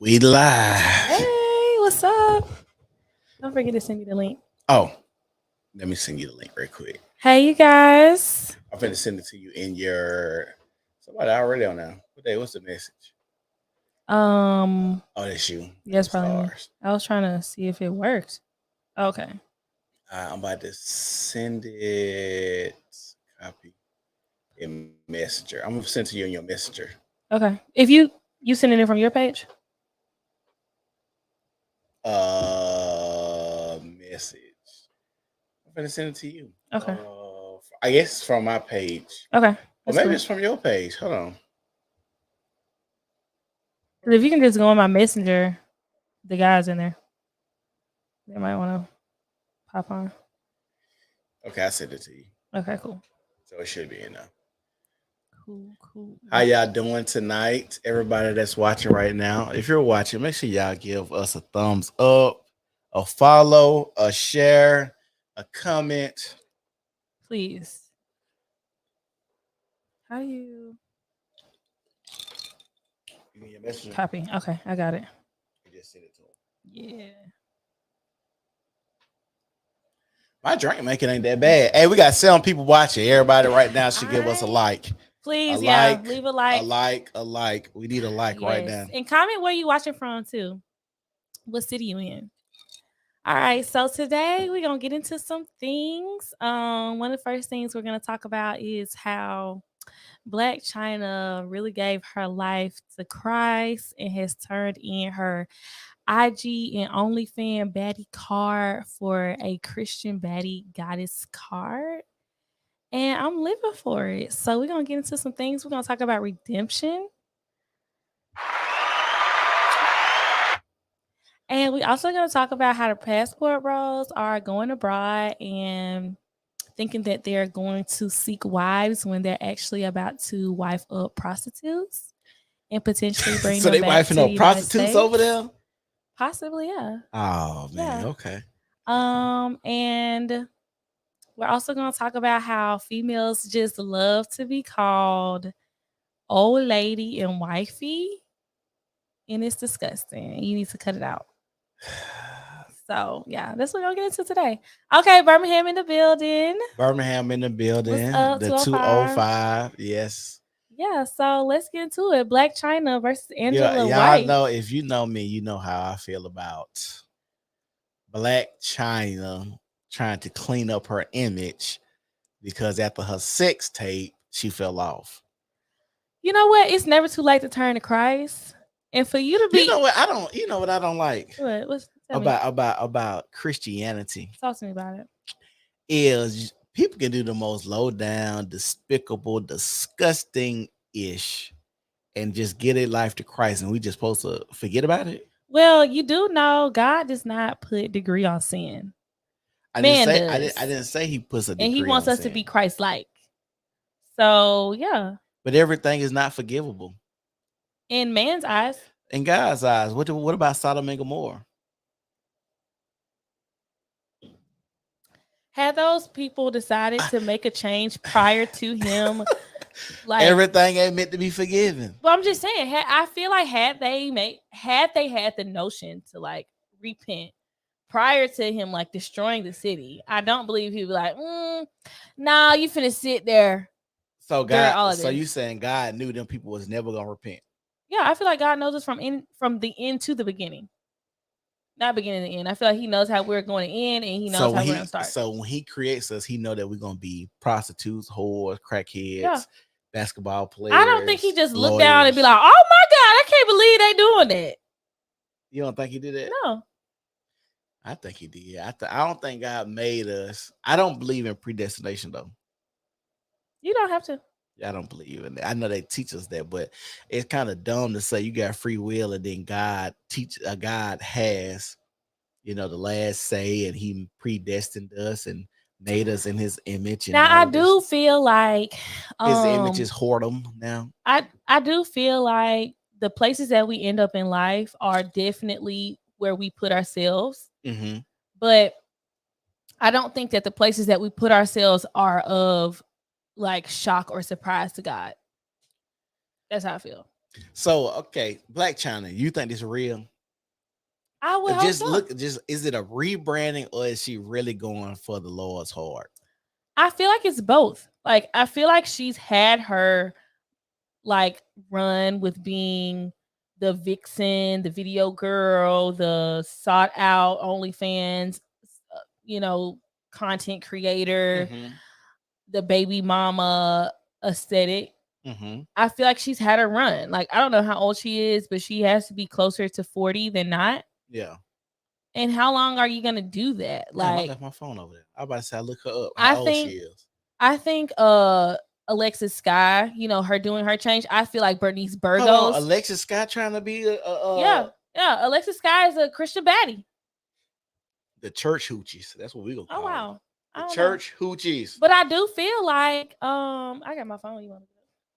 We live. Hey, what's up? Don't forget to send me the link. Oh, let me send you the link real quick. Hey, you guys. I'm finna send it to you in your. Somebody already on now. What's the message? Um, Oh, that's you. yes, Those probably me. stars. I was trying to see if it worked. Okay. I'm about to send it. Copy in Messenger. I'm gonna send it to you in your Messenger. Okay. If you sending it from your page? Message. I'm gonna send it to you. Okay. I guess it's from my page. Okay. Or maybe it's from your page. Hold on. If you can just go on my messenger, the guys in there, they might want to pop on. Okay, I sent it to you. Okay, cool. So it should be in there. Cool. How y'all doing tonight? Everybody that's watching right now, if you're watching, make sure y'all give us a thumbs up, a follow, a share, a comment. Please. How do you You your messenger? copy? Okay, I got it. You just send it to them. Yeah. My drink making ain't that bad. Hey, we got 7 people watching. Everybody right now should give us a like. Please, leave a like. We need a like right now. And comment where you watching from too. What city you in? All right, so today we're gonna get into some things. One of the first things we're gonna talk about is how Blac Chyna really gave her life to Christ and has turned in her IG and OnlyFans baddie card for a Christian baddie goddess card. And I'm living for it. So we're gonna get into some things. We're gonna talk about redemption. And we also going to talk about how the passport bros are going abroad and thinking that they're going to seek wives when they're actually about to wife up prostitutes and potentially bring so them they back wifing to up the prostitutes States. over there? Possibly, yeah. Oh man, Yeah. okay. And we're also going to talk about how females just love to be called old lady and wifey, and it's disgusting. You need to cut it out. So yeah, that's what we're gonna get into today. Okay, Birmingham in the building. Birmingham in the building. What's up, The 205? 205. Yes. Yeah, so let's get into it. Blac Chyna versus Angela Y'all White. know, if you know me, you know how I feel about Blac Chyna trying to clean up her image because after her sex tape, she fell off. You know what? It's never too late to turn to Christ. And for you to be, You know what I don't like what's about Christianity. Talk to me about it. Is people can do the most low down, despicable, disgusting ish and just get a life to Christ, and we just supposed to forget about it. Well, you do know God does not put degree on sin. I didn't say he puts a degree, and he wants us to be Christ-like. So yeah. But everything is not forgivable in man's eyes. In God's eyes. What about Sodom and Gomorrah? Had those people decided to make a change prior to him, like everything ain't meant to be forgiven. Well, I'm just saying, I feel like had they had the notion to like repent prior to him like destroying the city, I don't believe he'd be like, nah, you finna sit there. So God, so you saying God knew them people was never gonna repent? Yeah, I feel like God knows us from the end to the beginning. Not beginning to end. I feel like he knows how we're going to end, and he knows how we're going to start. So when he creates us, he know that we're going to be prostitutes, whores, crackheads, basketball players. I don't think he just looked down and be like, "Oh my God, I can't believe they doing that." You don't think he did that? No. I think he did. I don't think God made us. I don't believe in predestination though. You don't have to. I don't believe in that. I know they teach us that, but it's kind of dumb to say you got free will and then God has, the last say, and he predestined us and made us in his image. And now I do feel like his image is whoredom now. I do feel like the places that we end up in life are definitely where we put ourselves. Mm-hmm. But I don't think that the places that we put ourselves are of like shock or surprise to God. That's how I feel. So okay, Blac Chyna, you think this real? I would hope Just so. look, just is it a rebranding or is she really going for the Lord's heart? I feel like it's both. Like I feel like she's had her like run with being the vixen, the video girl, the sought out OnlyFans, you know, content creator, Mm-hmm. the baby mama aesthetic. Mm-hmm. I feel like she's had a run. Like I don't know how old she is, but she has to be closer to 40 than not. Yeah. And how long are you gonna do that? Damn, I Like left my phone over there. I about to say I look her up. How I old she think is? I think Alexis Sky, you know, her doing her change. I feel like Bernice Hold on, Burgos. Alexis Scott trying to be Yeah, yeah. Alexis Sky is a Christian baddie. the church hoochies. That's what we gonna Oh call them. wow. I The don't know. church hoochies. But I do feel like I got my phone. You want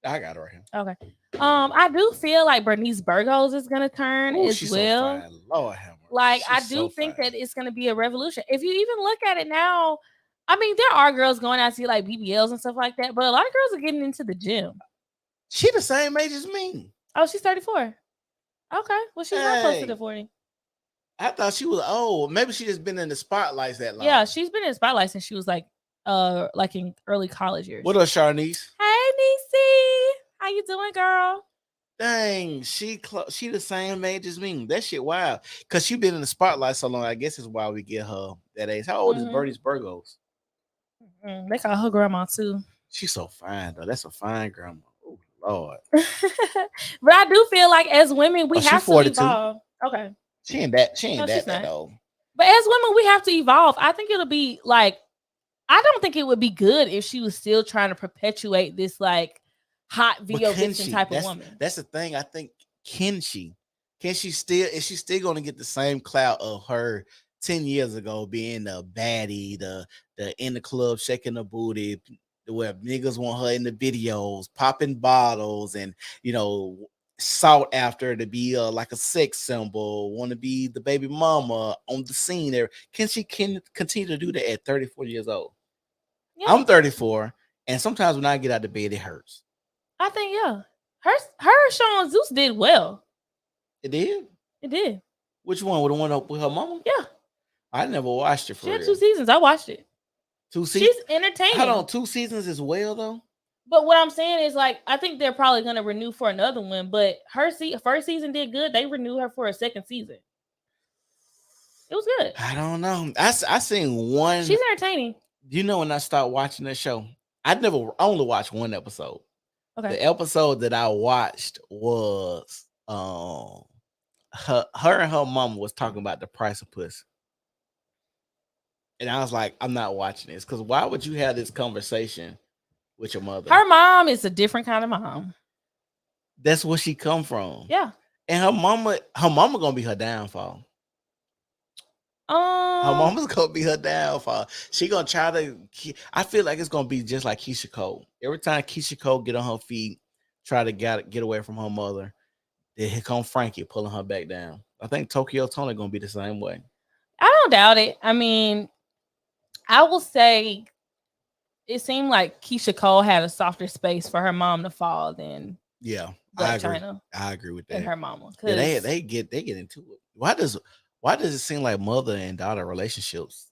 I got it right here. to okay. I do feel like Bernice Burgos is gonna turn Oh, as she's so well. fine. Lord have mercy. Like I She's so do think fine. that it's gonna be a revolution. If you even look at it now, I mean, there are girls going out to see like BBLs and stuff like that, but a lot of girls are getting into the gym. She the same age as me. Oh, she's 34. Okay. Well, she's not closer to Dang. 40. I thought she was old. Maybe she just been in the spotlights that Yeah, long. she's been in the spotlight since she was like in early college years. What up, Sharnice? Hey Niecy. How you doing, girl? Dang, she the same age as me. That shit wild. Cause she been in the spotlight so long. I guess is why we get her that age. How old is Mm-hmm. Bernice Burgos? They call her grandma too. She's so fine though. That's a fine grandma. Oh Lord. But I do feel like as women Oh, we she have to 42. evolve. Okay. She ain't that. She No, ain't she's that not. old. But as women we have to evolve. I think it'll be like I don't think it would be good if she was still trying to perpetuate this like hot But video can vixen she? type of woman. That's the thing. I think can she? Can she still? Is she still going to get the same clout of her 10 years ago, being the baddie, the in the club shaking the booty, where niggas want her in the videos, popping bottles, and sought after to be like a sex symbol, want to be the baby mama on the scene there. Can she continue to do that at 34 years old? Yeah. I'm 34, and sometimes when I get out of bed, it hurts. I think yeah. Her Sean Zeus did well. It did. It did. Which one? With the one up with her mama? Yeah. I never watched it She for had real. 2 seasons. I watched it. 2 seasons. She's entertaining. Hold on, 2 seasons as well though. But what I'm saying is like I think they're probably gonna renew for another one. But her first season did good. They renewed her for a second season. It was good. I don't know. I seen one. She's entertaining. You know when I start watching that show, I only watched one episode. Okay. The episode that I watched was her and her mama was talking about the price of pussy. And I was like, I'm not watching this because why would you have this conversation with your mother? Her mom is a different kind of mom. That's where she come from. Yeah. And her mama gonna be her downfall. Her mama's gonna be her downfall. She gonna try to. I feel like it's gonna be just like Keisha Cole. Every time Keisha Cole get on her feet, try to get away from her mother, then here come Frankie pulling her back down. I think Tokyo Tony gonna be the same way. I don't doubt it. I mean, I will say it seemed like Keisha Cole had a softer space for her mom to fall than Blac Chyna. I agree with that. And her mama. Yeah, they get into it. Why does it seem like mother and daughter relationships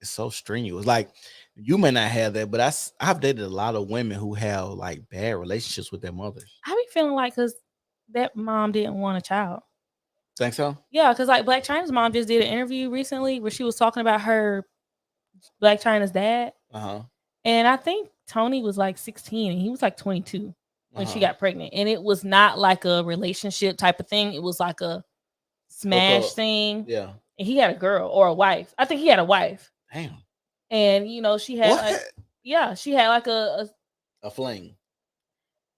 is so strenuous? Like you may not have that, but I've dated a lot of women who have like bad relationships with their mothers. I be feeling like because that mom didn't want a child. Think so? Yeah, because like Blac Chyna's mom just did an interview recently where she was talking about her Blac Chyna's dad. And I think Tony was like 16 and he was like 22 when she got pregnant. And it was not like a relationship type of thing. It was like a smash thing. Yeah. And he had a girl or a wife. I think he had a wife. Damn. And she had she had like a fling.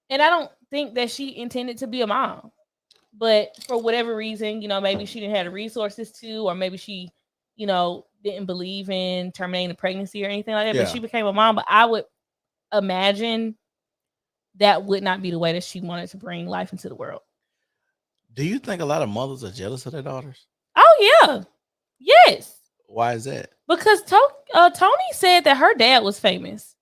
And I don't think that she intended to be a mom. But for whatever reason, maybe she didn't have the resources to, or maybe she, didn't believe in terminating the pregnancy or anything like that. Yeah. But she became a mom. But I would imagine that would not be the way that she wanted to bring life into the world. Do you think a lot of mothers are jealous of their daughters? Oh, yeah. Yes. Why is that? Because Tony said that her dad was famous.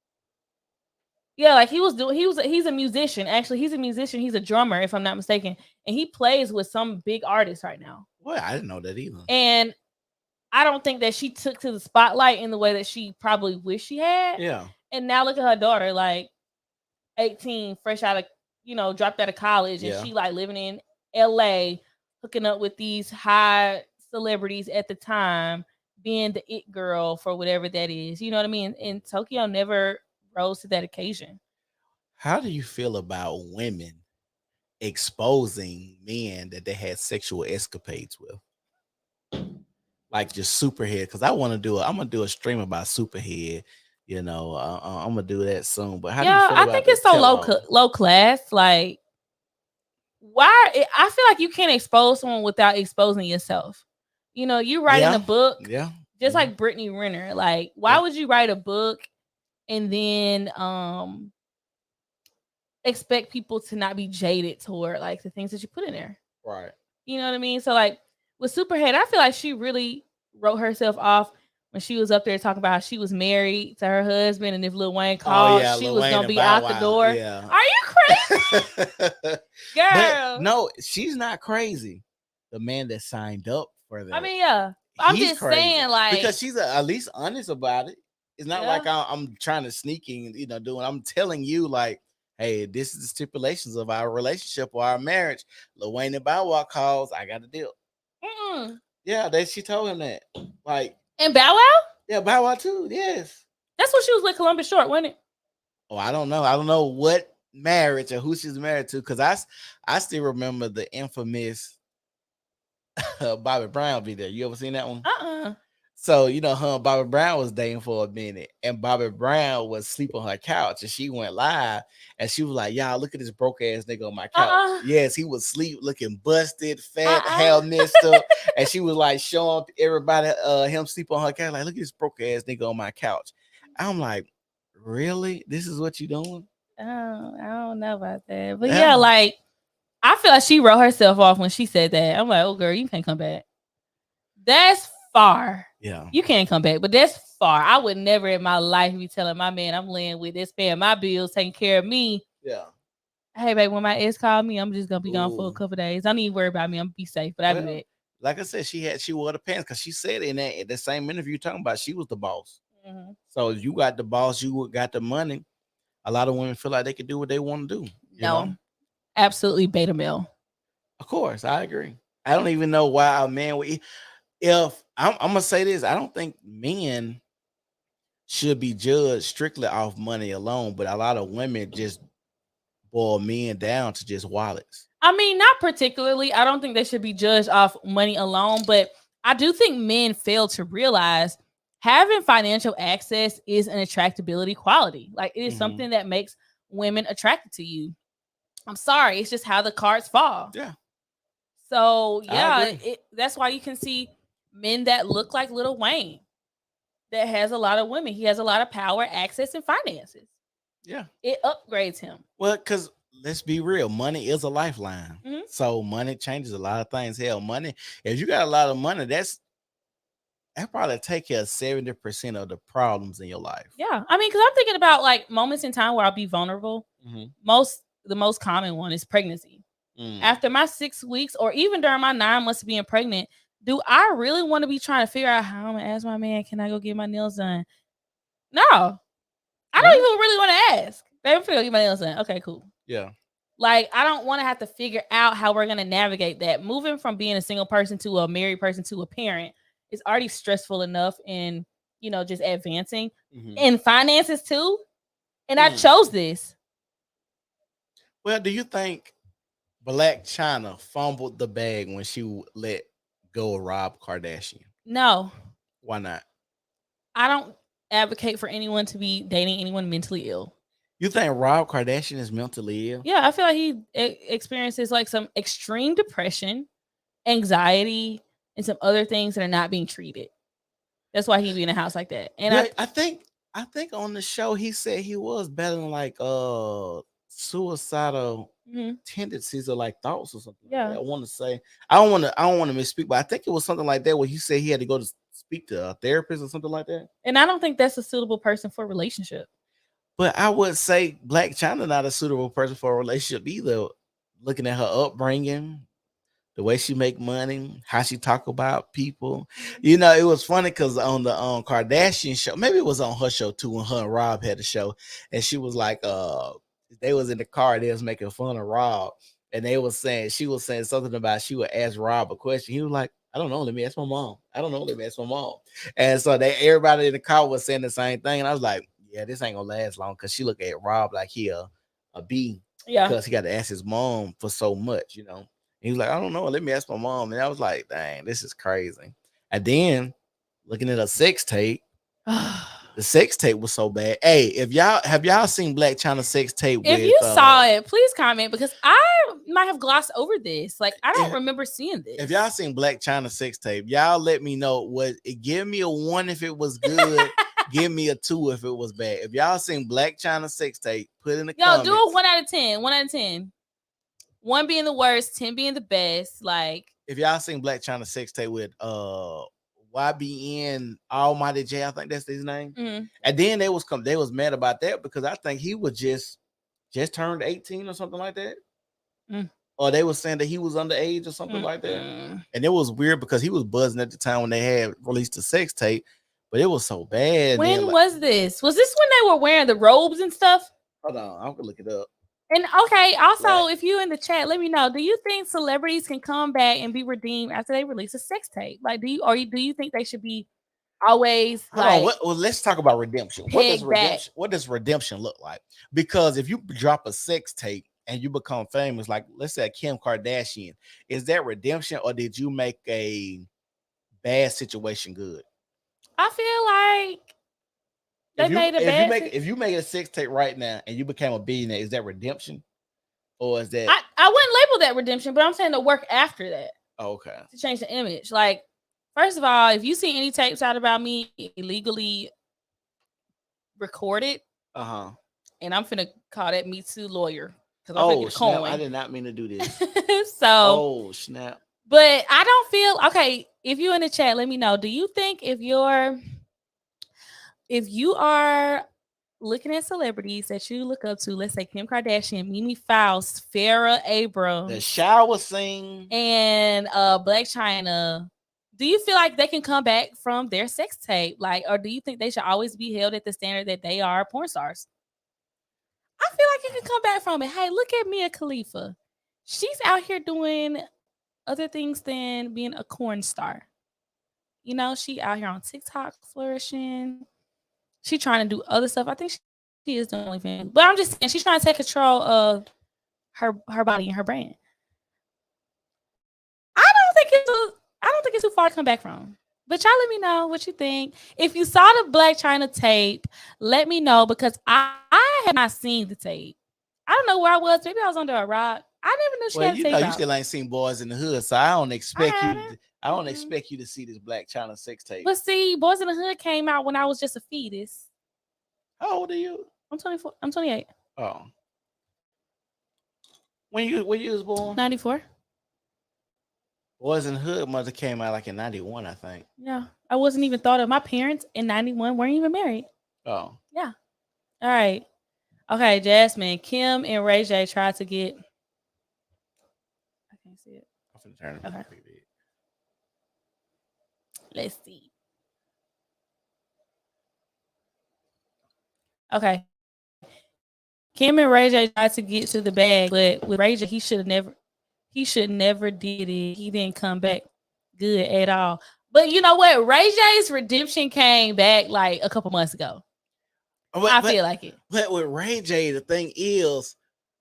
Yeah, like he's a musician. Actually, he's a musician. He's a drummer, if I'm not mistaken, and he plays with some big artists right now. Well, I didn't know that either. And I don't think that she took to the spotlight in the way that she probably wished she had. Yeah. And now look at her daughter, like 18, fresh out of, dropped out of college, and Yeah. she like living in LA, hooking up with these high celebrities at the time, being the it girl for whatever that is. You know what I mean? And Tokyo never rose to that occasion. How do you feel about women exposing men that they had sexual escapades with? Like just superhead, because I'm gonna do a stream about superhead. I'm gonna do that soon. But how do you Yeah, feel I about think that? it's so Tell all. low class. Like, I feel like you can't expose someone without exposing yourself. You writing a Yeah, book, yeah, just mhm, like Brittany Renner. Like, why yeah. would you write a book and then expect people to not be jaded toward like the things that you put in there? Right. You know what I mean? So like with Superhead, I feel like she really wrote herself off when she was up there talking about how she was married to her husband, and if Lil Wayne Oh called, yeah, she Lil was Wayne gonna and be Bow out the Wow. door. Yeah. Are you crazy, But girl? no, she's not crazy. The man that signed up for I that, mean, yeah. I'm he's just crazy saying, like, because she's at least honest about it. It's not yeah. like I'm trying to sneaking, doing. I'm telling you, like, hey, this is the stipulations of our relationship or our marriage. Lil Wayne and Bow Wow calls, I got a deal. Mm-mm. Yeah, she told him that. Like, And Bow Wow? yeah, Bow Wow too. Yes. That's what she was with Columbus Short, wasn't it? Oh, I don't know. I don't know what marriage or who she's married to because I still remember the infamous Bobby Brown be there. You ever seen that one? Uh-uh. So her and Bobby Brown was dating for a minute, and Bobby Brown was sleep on her couch, and she went live, and she was like, "Y'all, look at this broke ass nigga on my couch." Uh-uh. Yes, he was sleep, looking busted, fat, Uh-uh. hair messed up, and she was like showing everybody him sleep on her couch, like, "Look at this broke ass nigga on my couch." I'm like, really? This is what you doing? Oh, I don't know about that. But yeah, Yeah, like, I feel like she wrote herself off when she said that. I'm like, oh, girl, you can't come back. That's far. yeah, You can't come back, but that's far. I would never in my life be telling my man I'm laying with this, paying my bills, taking care of me. yeah. Hey, babe, when my ex called me, I'm just gonna be gone for a Ooh. couple days. Don't even worry about me. I'm gonna be safe, but I'll be Well, back. like I said, she wore the pants because she said in that same interview talking about she was the boss. Mhm. So if you got the boss, you got the money. A lot of women feel like they can do what they want to do. No, absolutely beta male. Of course, I agree. I don't even know why a man would. If I'm gonna say this, I don't think men should be judged strictly off money alone, but a lot of women just boil men down to just wallets. I mean, not particularly. I don't think they should be judged off money alone, but I do think men fail to realize having financial access is an attractability quality. Like, it is Mm-hmm. something that makes women attracted to you. I'm sorry, it's just how the cards fall. Yeah, So I yeah, agree. that's why you can see men that look like Lil Wayne that has a lot of women. He has a lot of power, access, and finances. Yeah. It upgrades him. Well, because let's be real, money is a lifeline. Mhm. So money changes a lot of things. Hell, money. If you got a lot of money, that probably take care of 70% of the problems in your life. Yeah, I mean, because I'm thinking about like moments in time where I'll be vulnerable. Mm-hmm. The most common one is pregnancy. Mm. After my 6 weeks, or even during my 9 months of being pregnant, do I really want to be trying to figure out how I'm gonna ask my man, can I go get my nails done? No, I don't Yeah. even really want to ask. Baby, I'm finna go get my nails done. Okay, cool. Yeah. Like, I don't want to have to figure out how we're gonna navigate that. Moving from being a single person to a married person to a parent is already stressful enough, and just advancing Mm-hmm. in finances too. And I Mm. chose this. Well, do you think Blac Chyna fumbled the bag when she let go of Rob Kardashian? No, Why not? I don't advocate for anyone to be dating anyone mentally ill. You think Rob Kardashian is mentally ill? Yeah, I feel like he experiences like some extreme depression, anxiety, and some other things that are not being treated. That's why he'd be in a house like that. And Yeah, I think on the show he said he was battling like suicidal Mhm. tendencies or like thoughts or something like Yeah, that. I want to say I don't want to misspeak, but I think it was something like that where he said he had to go to speak to a therapist or something like that. and I don't think that's a suitable person for a relationship. But I would say Blac Chyna not a suitable person for a relationship either. Looking at her upbringing, the way she make money, how she talk about people. It was funny because on the Kardashian show, maybe it was on her show too, when her and Rob had a show, and she was like, they was in the car, they was making fun of Rob, and she was saying something about she would ask Rob a question. He was like, I don't know, let me ask my mom. I don't know, let me ask my mom. And so everybody in the car was saying the same thing, and I was like, yeah, this ain't gonna last long because she look at Rob like he a B Yeah. because he got to ask his mom for so much. He was like, I don't know. Let me ask my mom. And I was like, dang, this is crazy. And then looking at a sex tape, the sex tape was so bad. Hey, if y'all seen Blac Chyna sex tape If with you saw it, please comment because I might have glossed over this. Like I don't if, remember seeing this. if y'all seen Blac Chyna sex tape, y'all let me know. Give me a 1 if it was good. Give me a 2 if it was bad. If y'all seen Blac Chyna sex tape, put in the comments. Do a 1 out of 10. 1 out of 10. 1 being the worst, 10 being the best. Like if y'all seen Blac Chyna sex tape with YBN Almighty J, I think that's his name. mm-hmm. And then they was mad about that because I think he was just turned 18 or something like that. Or they were saying that he was underage or something like that. And it was weird because he was buzzing at the time when they had released the sex tape, but it was so bad. When was this? Was this when they were wearing the robes and stuff? Hold on, I'm gonna look it up. And okay, also, if you in the chat, let me know. Do you think celebrities can come back and be redeemed after they release a sex tape? Like, do you think they should be always Hold on, let's talk about redemption. What does redemption look like? Because if you drop a sex tape and you become famous, like let's say Kim Kardashian, is that redemption or did you make a bad situation good? I feel like if you make a sex tape right now and you became a billionaire, is that redemption? Or is that I wouldn't label that redemption, but I'm saying the work after that. Oh, okay. To change the image. Like, first of all, if you see any tapes out about me illegally recorded, and I'm finna call that Me Too lawyer. Oh, snap. I did not mean to do this. So oh, snap. But I don't feel okay. If you in the chat, let me know. Do you think if you are looking at celebrities that you look up to, let's say Kim Kardashian, Mimi Faust, Farrah Abrams, the shower scene, and Blac Chyna, do you feel like they can come back from their sex tape? Like, or do you think they should always be held at the standard that they are porn stars? I feel like you can come back from it. Hey, look at Mia Khalifa. She's out here doing other things than being a corn star. You know, she out here on TikTok flourishing. She trying to do other stuff. I think she is the only thing. But I'm just saying she's trying to take control of her body and her brand. I don't think it's too far to come back from. But y'all let me know what you think. If you saw the Blac Chyna tape, let me know because I have not seen the tape. I don't know where I was. Maybe I was under a rock. I never knew she had a tape. You still ain't seen Boys in the Hood, so I don't expect I don't expect you to see this Blac Chyna sex tape. But see, Boys in the Hood came out when I was just a fetus. How old are you? I'm 24. I'm 28. Oh. When you was born? 94. Boys in the Hood must have came out like in 91, I think. Yeah. I wasn't even thought of. My parents in 91 weren't even married. Oh. Yeah. All right. Okay, Jasmine. Kim and Ray J tried to get. I can't see it. I'm finna turn it. Okay. Let's see. Okay. Kim and Ray J tried to get to the bag, but with Ray J, he should never did it. He didn't come back good at all. But you know what? Ray J's redemption came back like a couple months ago. I feel like it. But with Ray J, the thing is,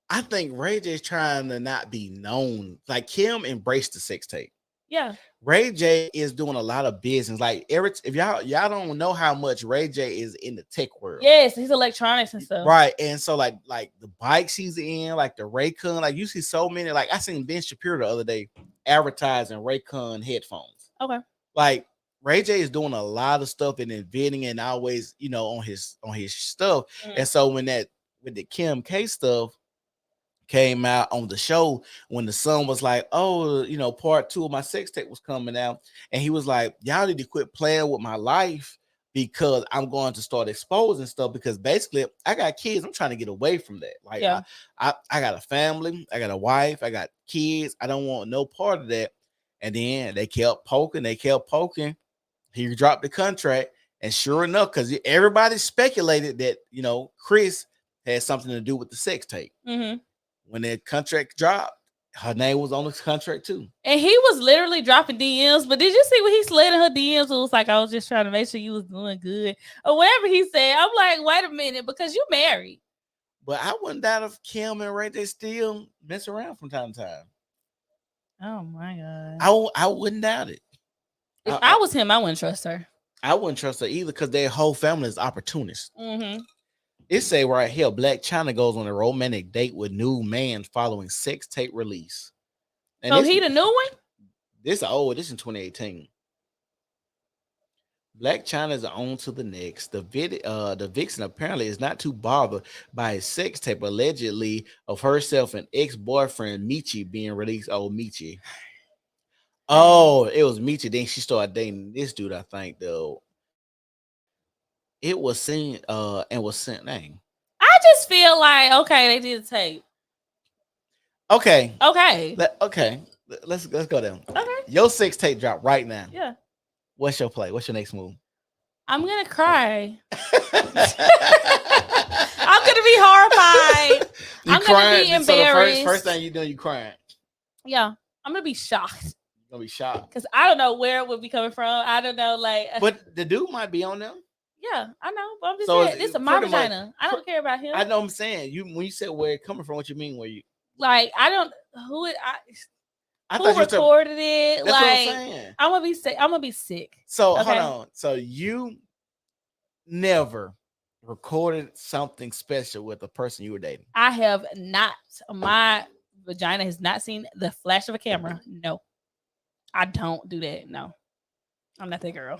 I think Ray J's trying to not be known. Like Kim embraced the sex tape. Yeah. Ray J is doing a lot of business. Like if y'all don't know how much Ray J is in the tech world. Yes, he's electronics and stuff. Right. And so like the bikes he's in, like the Raycon, like you see so many, like I seen Ben Shapiro the other day advertising Raycon headphones. Okay. Like Ray J is doing a lot of stuff and inventing and always, on his stuff. And so when the Kim K stuff came out on the show, when the son was like, oh, part 2 of my sex tape was coming out, and he was like, y'all need to quit playing with my life because I'm going to start exposing stuff. Because basically, I got kids. I'm trying to get away from that. Like Yeah. I got a family. I got a wife. I got kids. I don't want no part of that. And then they kept poking. They kept poking. He dropped the contract, and sure enough, because everybody speculated that Chris had something to do with the sex tape. Mm-hmm. When that contract dropped, her name was on the contract too. And he was literally dropping DMs. But did you see when he slid in her DMs? It was like, I was just trying to make sure you was doing good or whatever he said. I'm like, wait a minute, because you married. But I wouldn't doubt if Kim and Ray, they still mess around from time to time. Oh my God. I wouldn't doubt it. If I was him, I wouldn't trust her. I wouldn't trust her either because their whole family is opportunists. Mm-hmm. It say right here, Blac Chyna goes on a romantic date with new man following sex tape release. And so he the new one? This in 2018. Blac Chyna is on to the next. The vixen apparently is not too bothered by his sex tape allegedly of herself and ex-boyfriend Michi being released. Oh, Michi. Oh, it was Michi. Then she started dating this dude, I think, though. It was seen and was sent name. I just feel like, okay, they did the tape. Okay. Okay. Let's go down. Okay. Your sex tape drop right now. Yeah. What's your play? What's your next move? I'm gonna cry. I'm gonna be horrified. I'm gonna be embarrassed. So the first thing you do, you crying. Yeah, I'm gonna be shocked. You're gonna be shocked because I don't know where it would be coming from. I don't know, like. But the dude might be on them. Yeah, I know. But I'm just saying, this is my vagina. I don't care about him. I know. I'm saying when you said where it coming from, what you mean? Where you like? I don't who it. Who recorded it? That's like, what I'm saying. I'm gonna be sick. I'm gonna be sick. So okay? Hold on. So you never recorded something special with the person you were dating? I have not. My vagina has not seen the flash of a camera. No, I don't do that. No, I'm not that girl.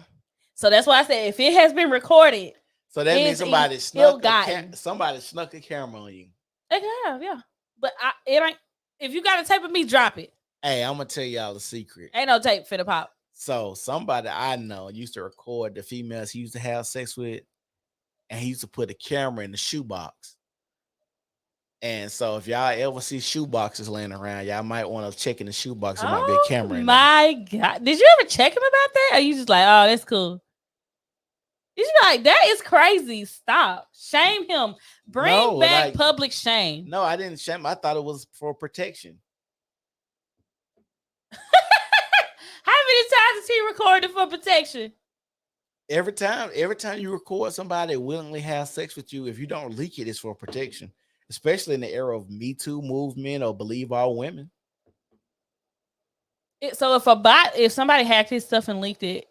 So that's why I said if it has been recorded. So that means somebody snuck a camera on you. They can have, yeah. But it ain't. If you got a tape of me, drop it. Hey, I'm gonna tell y'all a secret. Ain't no tape for the pop. So somebody I know used to record the females he used to have sex with, and he used to put a camera in the shoebox. And so if y'all ever see shoeboxes laying around, y'all might want to check in the shoebox. There might be a camera in there. My God. Did you ever check him about that? Or you just like, oh, that's cool? Did you like, that is crazy. Stop. Shame him. Bring back public shame. No, I didn't shame him. I thought it was for protection. How many times has he recorded for protection? Every time you record somebody willingly have sex with you, if you don't leak it, it's for protection. Especially in the era of Me Too movement or Believe All Women. So if somebody hacked his stuff and leaked it,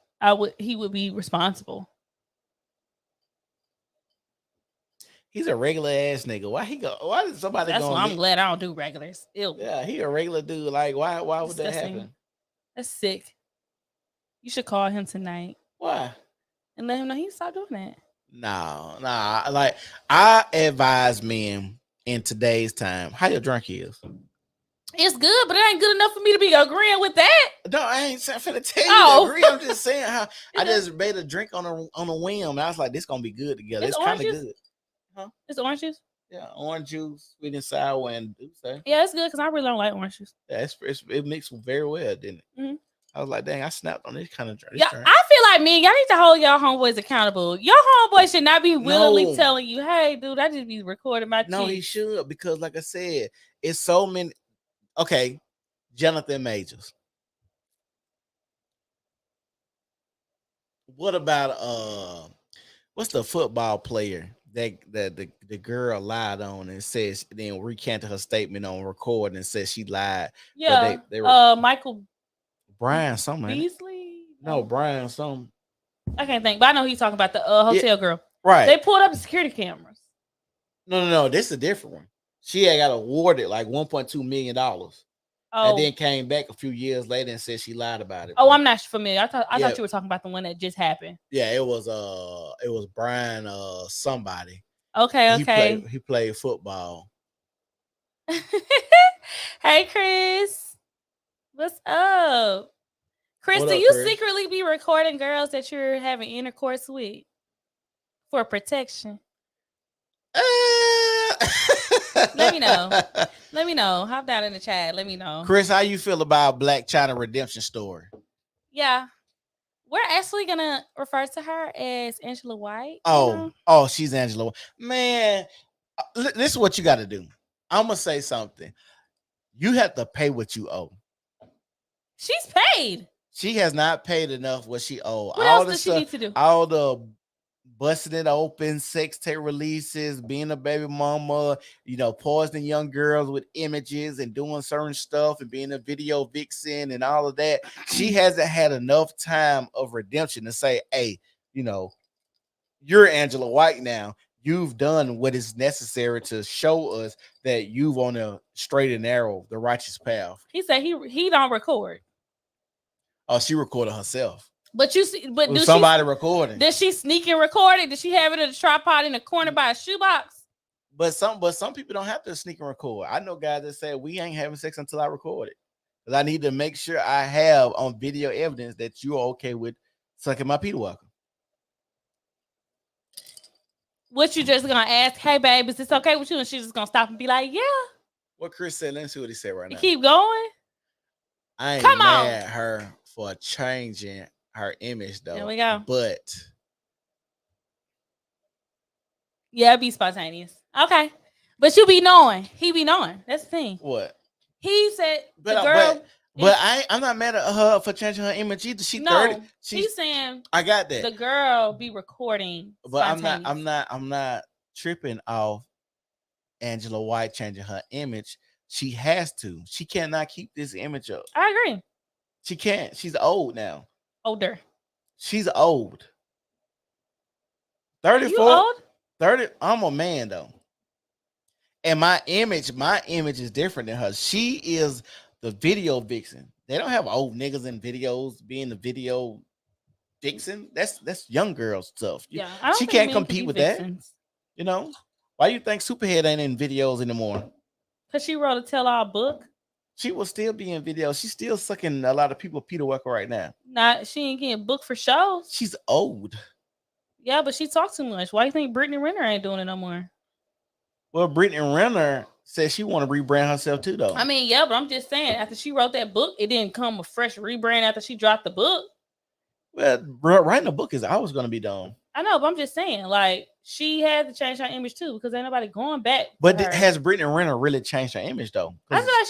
he would be responsible. He's a regular ass nigga. Why did somebody? That's why I'm glad I don't do regulars. Ew. Yeah, he a regular dude. Like, why would that happen? That's sick. You should call him tonight. Why? And let him know he stop doing that. No. Like, I advise men in today's time, how your drink is. It's good, but it ain't good enough for me to be agreeing with that. No, I ain't finna tell you to agree. I'm just saying how I just made a drink on a whim. And I was like, this gonna be good together. It's kind of good. Huh? It's orange juice? Yeah, orange juice, sweet and sour, and yeah, it's good because I really don't like orange juice. Yeah, it mixed very well, didn't it? Mm-hmm. I was like, dang, I snapped on this kind of drink. Yeah, I feel like y'all need to hold y'all homeboys accountable. Your homeboy should not be willingly telling you, hey, dude, I just be recording my No, he should, because like I said, it's so many. Okay, Jonathan Majors. What about what's the football player that the girl lied on and says then recanted her statement on record and said she lied? Yeah, they were Michael Brian something. Beasley? No, Brian something. I can't think, but I know he's talking about the hotel girl. Right. They pulled up the security cameras. No. This is a different one. She had got awarded like $1.2 million. And then came back a few years later and said she lied about it. Oh, I'm not familiar. I thought you were talking about the one that just happened. Yeah, it was Brian somebody. Okay. He played football. Hey, Chris. What's up? Chris, do you secretly be recording girls that you're having intercourse with? for protection? Uh, Let me know. Let me know. Hop down in the chat. Let me know. Chris, how you feel about Blac Chyna redemption story? Yeah, we're actually gonna refer to her as Angela White. Oh, she's Angela. Man, this is what you got to do. I'm gonna say something. You have to pay what you owe. She's paid. She has not paid enough what she owe. What else does she need to do? All the busting it open, sex tape releases, being a baby mama, poisoning young girls with images and doing certain stuff and being a video vixen and all of that. She hasn't had enough time of redemption to say, hey, you're Angela White now. You've done what is necessary to show us that you've on a straight and narrow, the righteous path. He said he don't record. Oh, she recorded herself. But you see, but do somebody recording? Did she sneak and record it? Did she have it in a tripod in a corner by a shoebox? But some people don't have to sneak and record. I know guys that say we ain't having sex until I record it, because I need to make sure I have on video evidence that you're okay with sucking my Peter Walker. What you just gonna ask? Hey, babe, is this okay with you? And she's just gonna stop and be like, yeah. What Chris said. Let's see what he said right now. Keep going. I ain't mad at her for changing her image though. There we go. But yeah, it'd be spontaneous. Okay. But you be knowing. He be knowing. That's the thing. What? He said the girl. But I'm not mad at her for changing her image either. She 30. He's saying I got that. The girl be recording. But I'm not tripping off Angela White changing her image. She has to. She cannot keep this image up. I agree. She can't. She's old now. Older. She's old. 34. You old? 30. I'm a man though. And my image is different than her. She is the video vixen. They don't have old niggas in videos being the video vixen. That's young girl stuff. Yeah, she can't compete with vixens. That. Why do you think Superhead ain't in videos anymore? Because she wrote a tell-all book. She will still be in videos. She's still sucking a lot of people Peter Walker right now. She ain't getting booked for shows. She's old. Yeah, but she talks too much. Why do you think Brittany Renner ain't doing it no more? Well, Brittany Renner said she want to rebrand herself too, though. I mean, yeah, but I'm just saying, after she wrote that book, it didn't come a fresh rebrand after she dropped the book. Well, writing a book is always going to be done. I know, but I'm just saying, like, she had to change her image too, because ain't nobody going back. But has Brittany Renner really changed her image though? I feel like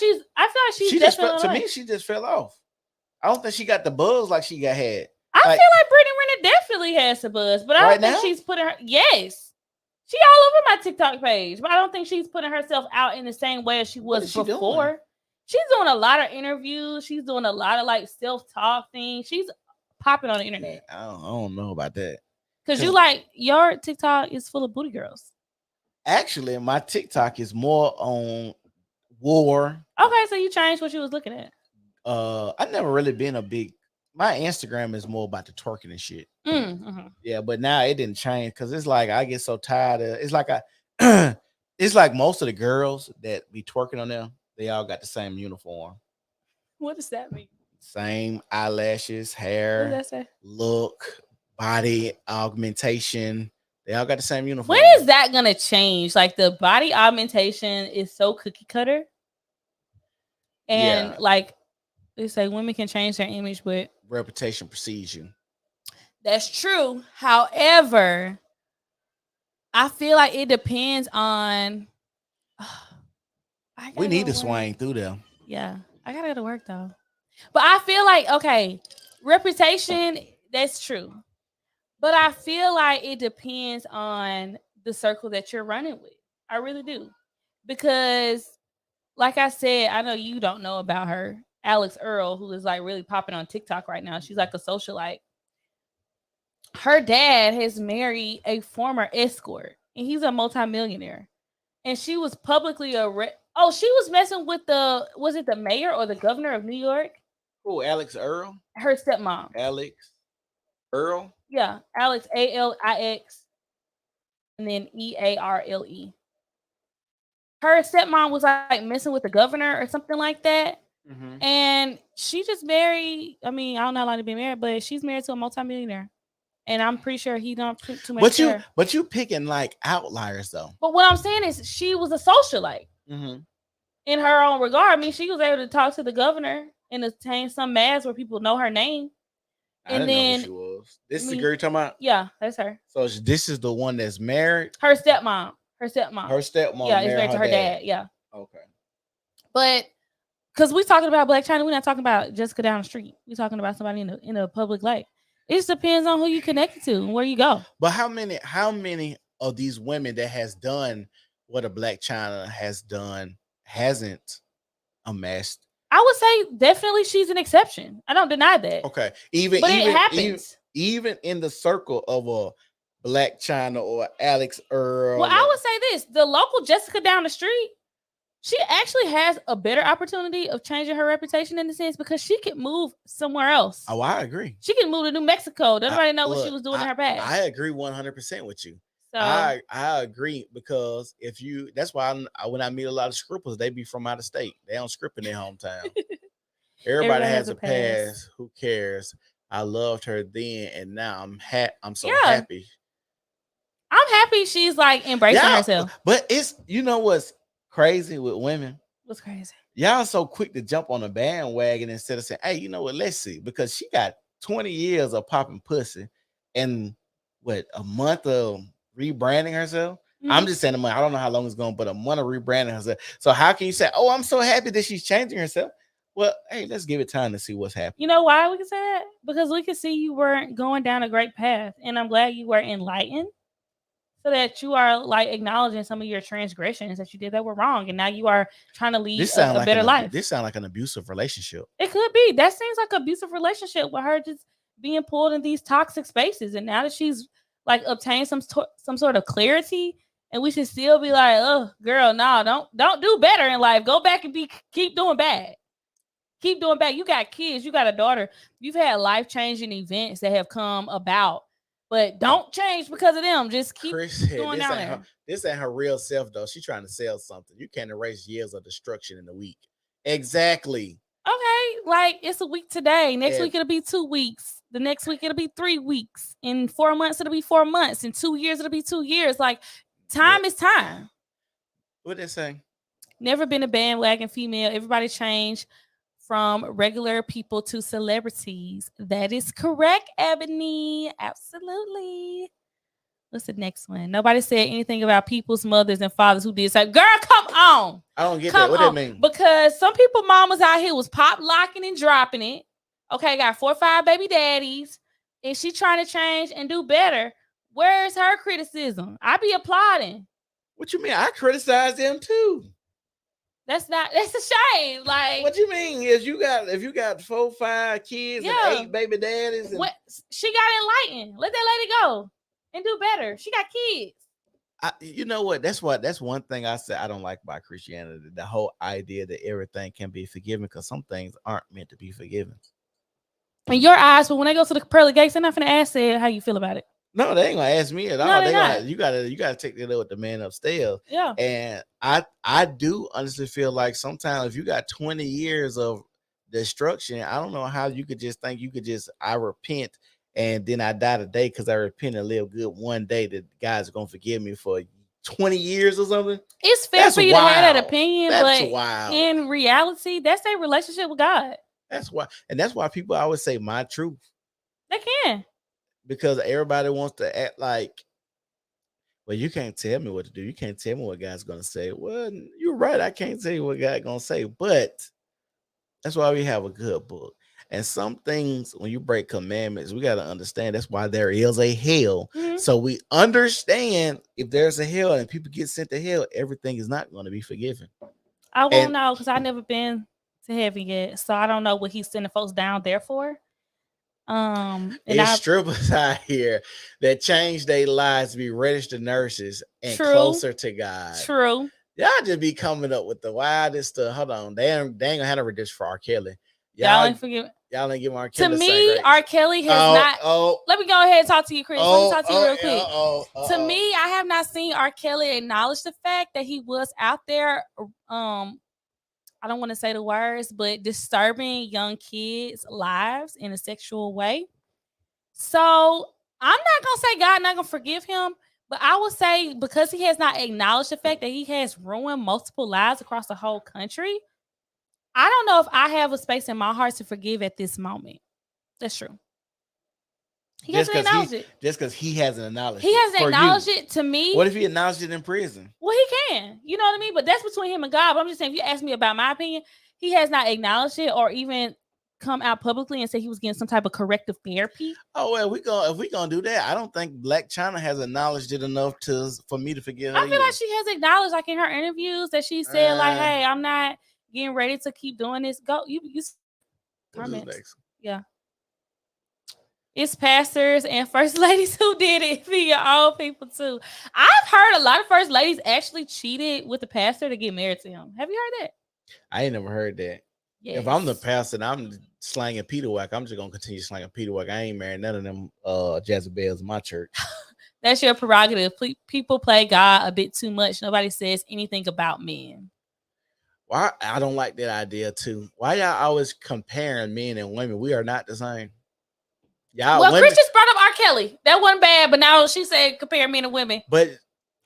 she's just to me, she just fell off. I don't think she got the buzz like she had. I feel like Brittany Renner definitely has the buzz, but I don't think she's putting her. Yes, she all over my TikTok page, but I don't think she's putting herself out in the same way as she was before. She's doing a lot of interviews. She's doing a lot of like self-talk things. She's popping on the internet. I don't know about that. Because your TikTok is full of booty girls. Actually, my TikTok is more on war. Okay, so you changed what you was looking at. I've never really been my Instagram is more about the twerking and shit. Mm-hmm. Yeah, but now it didn't change because it's like I get so tired of it's like it's like most of the girls that be twerking on them, they all got the same uniform. What does that mean? Same eyelashes, hair, what does that say? Look, body augmentation. They all got the same uniform. When is that gonna change? Like the body augmentation is so cookie cutter, and like they say, women can change their image, but reputation precedes you. That's true. However, I feel like it depends on. We need to swing through them. Yeah, I gotta go to work though. But I feel like reputation. That's true. But I feel like it depends on the circle that you're running with. I really do. Because, like I said, I know you don't know about her. Alex Earl, who is like really popping on TikTok right now. She's like a socialite. Her dad has married a former escort. And he's a multimillionaire. And she was publicly she was messing with was it the mayor or the governor of New York? Oh, Alex Earl? Her stepmom. Alex Earl? Yeah, Alex Alix, and then Earle. Her stepmom was like messing with the governor or something like that, and she just married. I mean, I don't know how long to be married, but she's married to a multimillionaire. and I'm pretty sure he don't put too much But to her. you picking like outliers though. But what I'm saying is, she was a socialite in her own regard. I mean, she was able to talk to the governor and attain some mass where people know her name. I And didn't know who then, she was. This is the girl you're talking about? Yeah, that's her. So this is the one that's married? Her stepmom. Her stepmom. Her stepmom Yeah, is married married to her dad. Yeah. Okay. But because we talking about Blac Chyna, we're not talking about Jessica down the street. We're talking about somebody in a public light. It just depends on who you connected to and where you go. But how many of these women that has done what a Blac Chyna has done hasn't amassed? I would say definitely she's an exception. I don't deny that. Okay. It happens. Even in the circle of a Blac Chyna or Alex Earl. Well, I would say this: the local Jessica down the street, she actually has a better opportunity of changing her reputation in the sense because she could move somewhere else. Oh, I agree. She can move to New Mexico. Nobody know what she was doing in her past. I agree 100% with you. So I agree because that's why when I meet a lot of scrippers, they be from out of state. They don't script in their hometown. Everybody has a past. Who cares? I loved her then, and now I'm so happy. I'm happy she's like embracing herself. But it's what's crazy with women? What's crazy? Y'all so quick to jump on a bandwagon instead of saying, hey, you know what? Let's see. Because she got 20 years of popping pussy and a month of rebranding herself. I'm just saying a month. I don't know how long it's going, but a month of rebranding herself. So how can you say, oh, I'm so happy that she's changing herself? Well, hey, let's give it time to see what's happening. You know why we can say that? Because we can see you weren't going down a great path. And I'm glad you were enlightened so that you are like acknowledging some of your transgressions that you did that were wrong. And now you are trying to lead a better life. This sounds like an abusive relationship. It could be. That seems like an abusive relationship with her just being pulled in these toxic spaces. And now that she's like obtained some sort of clarity, and we should still be like, oh, girl, no, don't do better in life. Go back and keep doing bad. Keep doing bad. You got kids. You got a daughter. You've had life-changing events that have come about. But don't change because of them. Just keep going down there. This ain't her real self, though. She's trying to sell something. You can't erase years of destruction in a week. Exactly. Okay, like it's a week today. Next week it'll be 2 weeks. The next week it'll be 3 weeks. In 4 months it'll be 4 months. In 2 years it'll be 2 years. Like time is time. What they saying? Never been a bandwagon female. Everybody changed from regular people to celebrities. That is correct, Ebony. Absolutely. What's the next one? Nobody said anything about people's mothers and fathers who did say, girl, come on. I don't get that. What that mean? Because some people mamas out here was pop locking and dropping it. Okay, got 4 or 5 baby daddies. And she trying to change and do better. Where's her criticism? I be applauding. What you mean? I criticize them too. That's a shame. Like, what you mean is if you got 4, 5 kids and 8 baby daddies, and she got enlightened. Let that lady go and do better. She got kids. You know what? That's one thing I said I don't like about Christianity. The whole idea that everything can be forgiven because some things aren't meant to be forgiven. In your eyes, but when they go to the pearly gates, they're not gonna ask how you feel about it. No, they ain't gonna ask me at all. No, you gotta take that up with the man upstairs. Yeah. And I do honestly feel like sometimes if you got 20 years of destruction, I don't know how you could just think I repent and then I die today because I repent and live good one day that God's gonna forgive me for 20 years or something. It's fair for you to have that opinion, but wild. In reality, that's their relationship with God. That's why people always say my truth. They can. Because everybody wants to act like, well, you can't tell me what to do. You can't tell me what God's going to say. Well, you're right. I can't tell you what God's going to say. But that's why we have a good book. And some things, when you break commandments, we got to understand that's why there is a hell. Mm-hmm. So we understand if there's a hell and people get sent to hell, everything is not going to be forgiven. I won't know because I've never been to heaven yet. So I don't know what he's sending folks down there for. It's strippers out here that change their lives to be registered nurses and closer to God. True. Y'all just be coming up with the wildest stuff. Hold on, they ain't gonna have no redemption for R. Kelly. Y'all ain't forgive. Y'all ain't give R. Kelly. To me, R. Kelly has not. Let me go ahead and talk to you, Chris. Let me talk to you real quick. To me, I have not seen R. Kelly acknowledge the fact that he was out there. I don't want to say the words, but disturbing young kids' lives in a sexual way. So I'm not gonna say God not gonna forgive him, but I would say because he has not acknowledged the fact that he has ruined multiple lives across the whole country, I don't know if I have a space in my heart to forgive at this moment. That's true. He Just hasn't because he acknowledged it. just because he hasn't acknowledged He it hasn't for you. acknowledged it to me. What if he acknowledged it in prison? Well, he can. You know what I mean? But that's between him and God. But I'm just saying, if you ask me about my opinion, he has not acknowledged it or even come out publicly and say he was getting some type of corrective therapy. Oh well, if we gonna do that, I don't think Blac Chyna has acknowledged it enough for me to forgive her I feel either. like she has acknowledged, like in her interviews, that she said, like, "Hey, I'm not getting ready to keep doing this. Go, you What is comments, next? yeah." It's pastors and first ladies who did it for your own people too. I've heard a lot of first ladies actually cheated with the pastor to get married to him. Have you heard that? I ain't never heard that. If I'm the Yes. pastor and I'm slanging Peter Whack, I'm just gonna continue slanging Peter Whack. I ain't marrying none of them Jezebels in my church. That's your prerogative. People play God a bit too much. Nobody says anything about men. Why I don't like that idea too. Why y'all always comparing men and women? We are not the same. Y'all Well, women, Christians brought up R. Kelly. That wasn't bad, but now she said compare men and women. but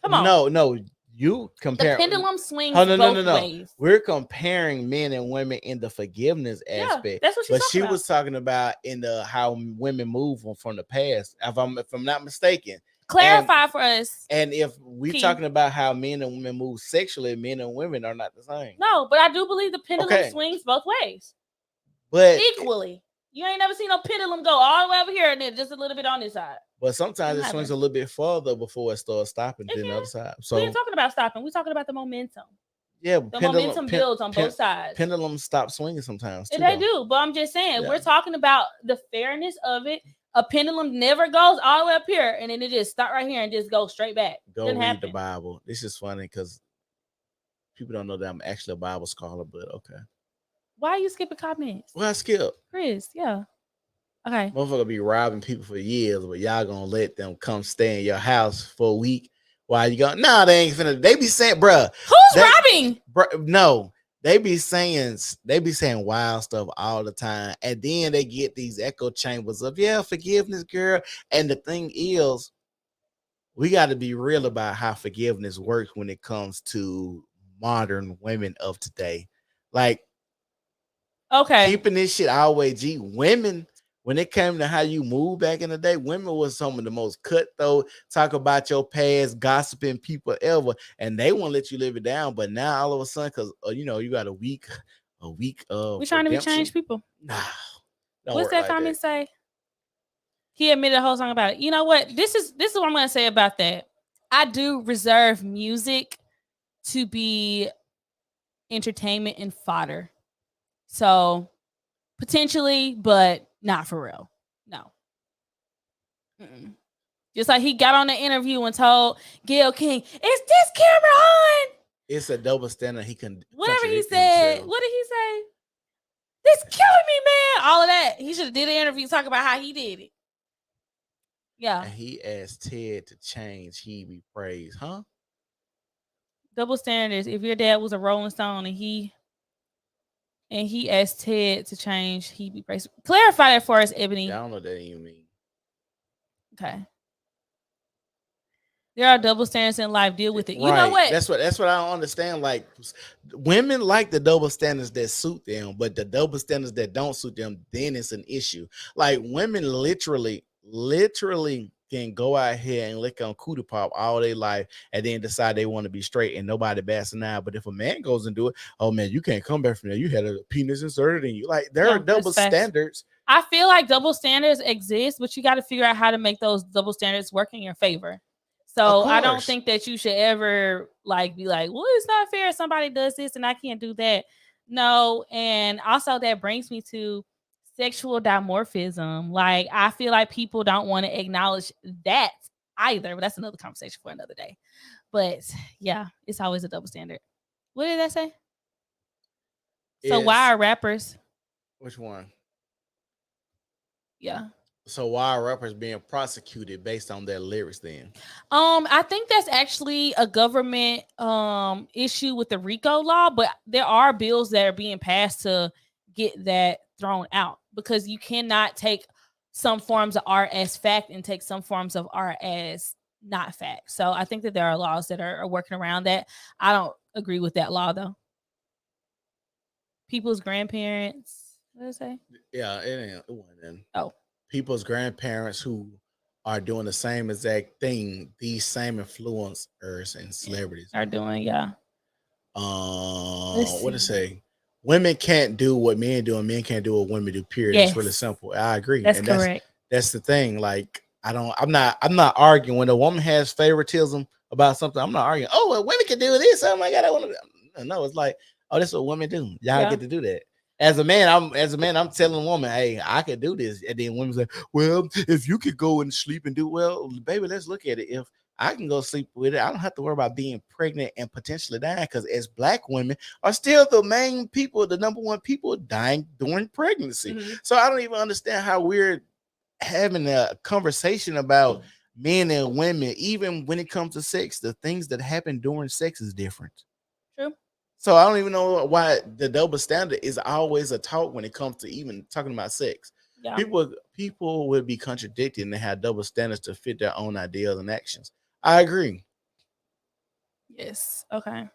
Come on. no, you The compare. pendulum swings Oh no. both ways. We're comparing men and women in the forgiveness Yeah, aspect. that's what she's But talking she about. was talking about in the how women move from the past. If I'm not mistaken. Clarify for us. And if we're Key. talking about how men and women move sexually, men and women are not the same. No, but I do believe the pendulum Okay. swings both ways. But equally. You ain't never seen no pendulum go all the way over here and then just a little bit on this side. But sometimes it Doesn't swings happen. a little bit further before it starts stopping It than the can. other side. We So ain't talking about stopping. We're talking about the momentum. yeah, The momentum builds on both sides. Pendulums stop swinging sometimes too. They do, but I'm just saying, Yeah. we're talking about the fairness of it. A pendulum never goes all the way up here and then it just start right here and just go straight back. Go Doesn't read happen. the Bible. This is funny because people don't know that I'm actually a Bible scholar, but okay. Why are you skipping comments? Well, I skip. Chris, yeah. Okay. Motherfucker be robbing people for years, but y'all gonna let them come stay in your house for a week while you go, nah, they ain't finna. They be saying, bruh. Who's robbing? No, they be saying wild stuff all the time, and then they get these echo chambers of forgiveness, girl. And the thing is, we got to be real about how forgiveness works when it comes to modern women of today. Like, okay, keeping this shit always G. Women, when it came to how you move back in the day, women was some of the most cutthroat, talk about your past, gossiping people ever, and they won't let you live it down. But now all of a sudden, because you got a week we're trying to be changed people. Nah, what's that comment say? He admitted a whole song about it. You know what? This is what I'm gonna say about that. I do reserve music to be entertainment and fodder. So potentially, but not for real. No. Mm-mm. Just like he got on the interview and told Gayle King, "Is this camera on?" It's a double standard. He can whatever he said. Himself. What did he say? This killing me, man. All of that. He should have did an interview talking about how he did it. Yeah. And he asked Ted to change. He be praised, huh? Double standards. If your dad was a Rolling Stone and he asked Ted to change, he be praised. Clarify that for us, Ebony. Yeah, I don't know what that even mean. Okay. There are double standards in life. Deal with it. You know what? That's what I don't understand. Like, women like the double standards that suit them, but the double standards that don't suit them, then it's an issue. Like, women literally can go out here and lick on cootie pop all their life and then decide they want to be straight and nobody bats an eye. But if a man goes and do it, oh man, you can't come back from there. You had a penis inserted in you. Like, there are double standards. I feel like double standards exist, but you got to figure out how to make those double standards work in your favor. So I don't think that you should ever be like, well, it's not fair. Somebody does this and I can't do that. No. And also that brings me to sexual dimorphism. Like, I feel like people don't want to acknowledge that either. But that's another conversation for another day. But yeah, it's always a double standard. What did that say? So why are rappers? Which one? Yeah. So why are rappers being prosecuted based on their lyrics then? I think that's actually a government issue with the RICO law, but there are bills that are being passed to get that thrown out because you cannot take some forms of art as fact and take some forms of art as not fact. So I think that there are laws that are working around that. I don't agree with that law though. People's grandparents. What did I say? Yeah, it wasn't then. Oh, People's grandparents who are doing the same exact thing, these same influencers and yeah, celebrities are doing, yeah. Let's what to see. say? Women can't do what men do, and men can't do what women do. Period. It's really Yes, simple. I agree, that's and correct. that's the thing. Like I don't, I'm not arguing when a woman has favoritism about something. I'm not arguing. Oh, well, women can do this. Oh my god, I want to. No, it's like, oh, that's what women do. Y'all Yeah, get to do that. As a man, I'm telling a woman, hey, I could do this, and then women say, well, if you could go and sleep and do well, baby, let's look at it. If I can go sleep with it, I don't have to worry about being pregnant and potentially dying. Because as black women are still the main people, the number one people dying during pregnancy. mm-hmm. So I don't even understand how we're having a conversation about men and women, even when it comes to sex. The things that happen during sex is different. True. So I don't even know why the double standard is always a talk when it comes to even talking about sex. Yeah. People would be contradicting and have double standards to fit their own ideas and actions. I agree. Yes. Okay.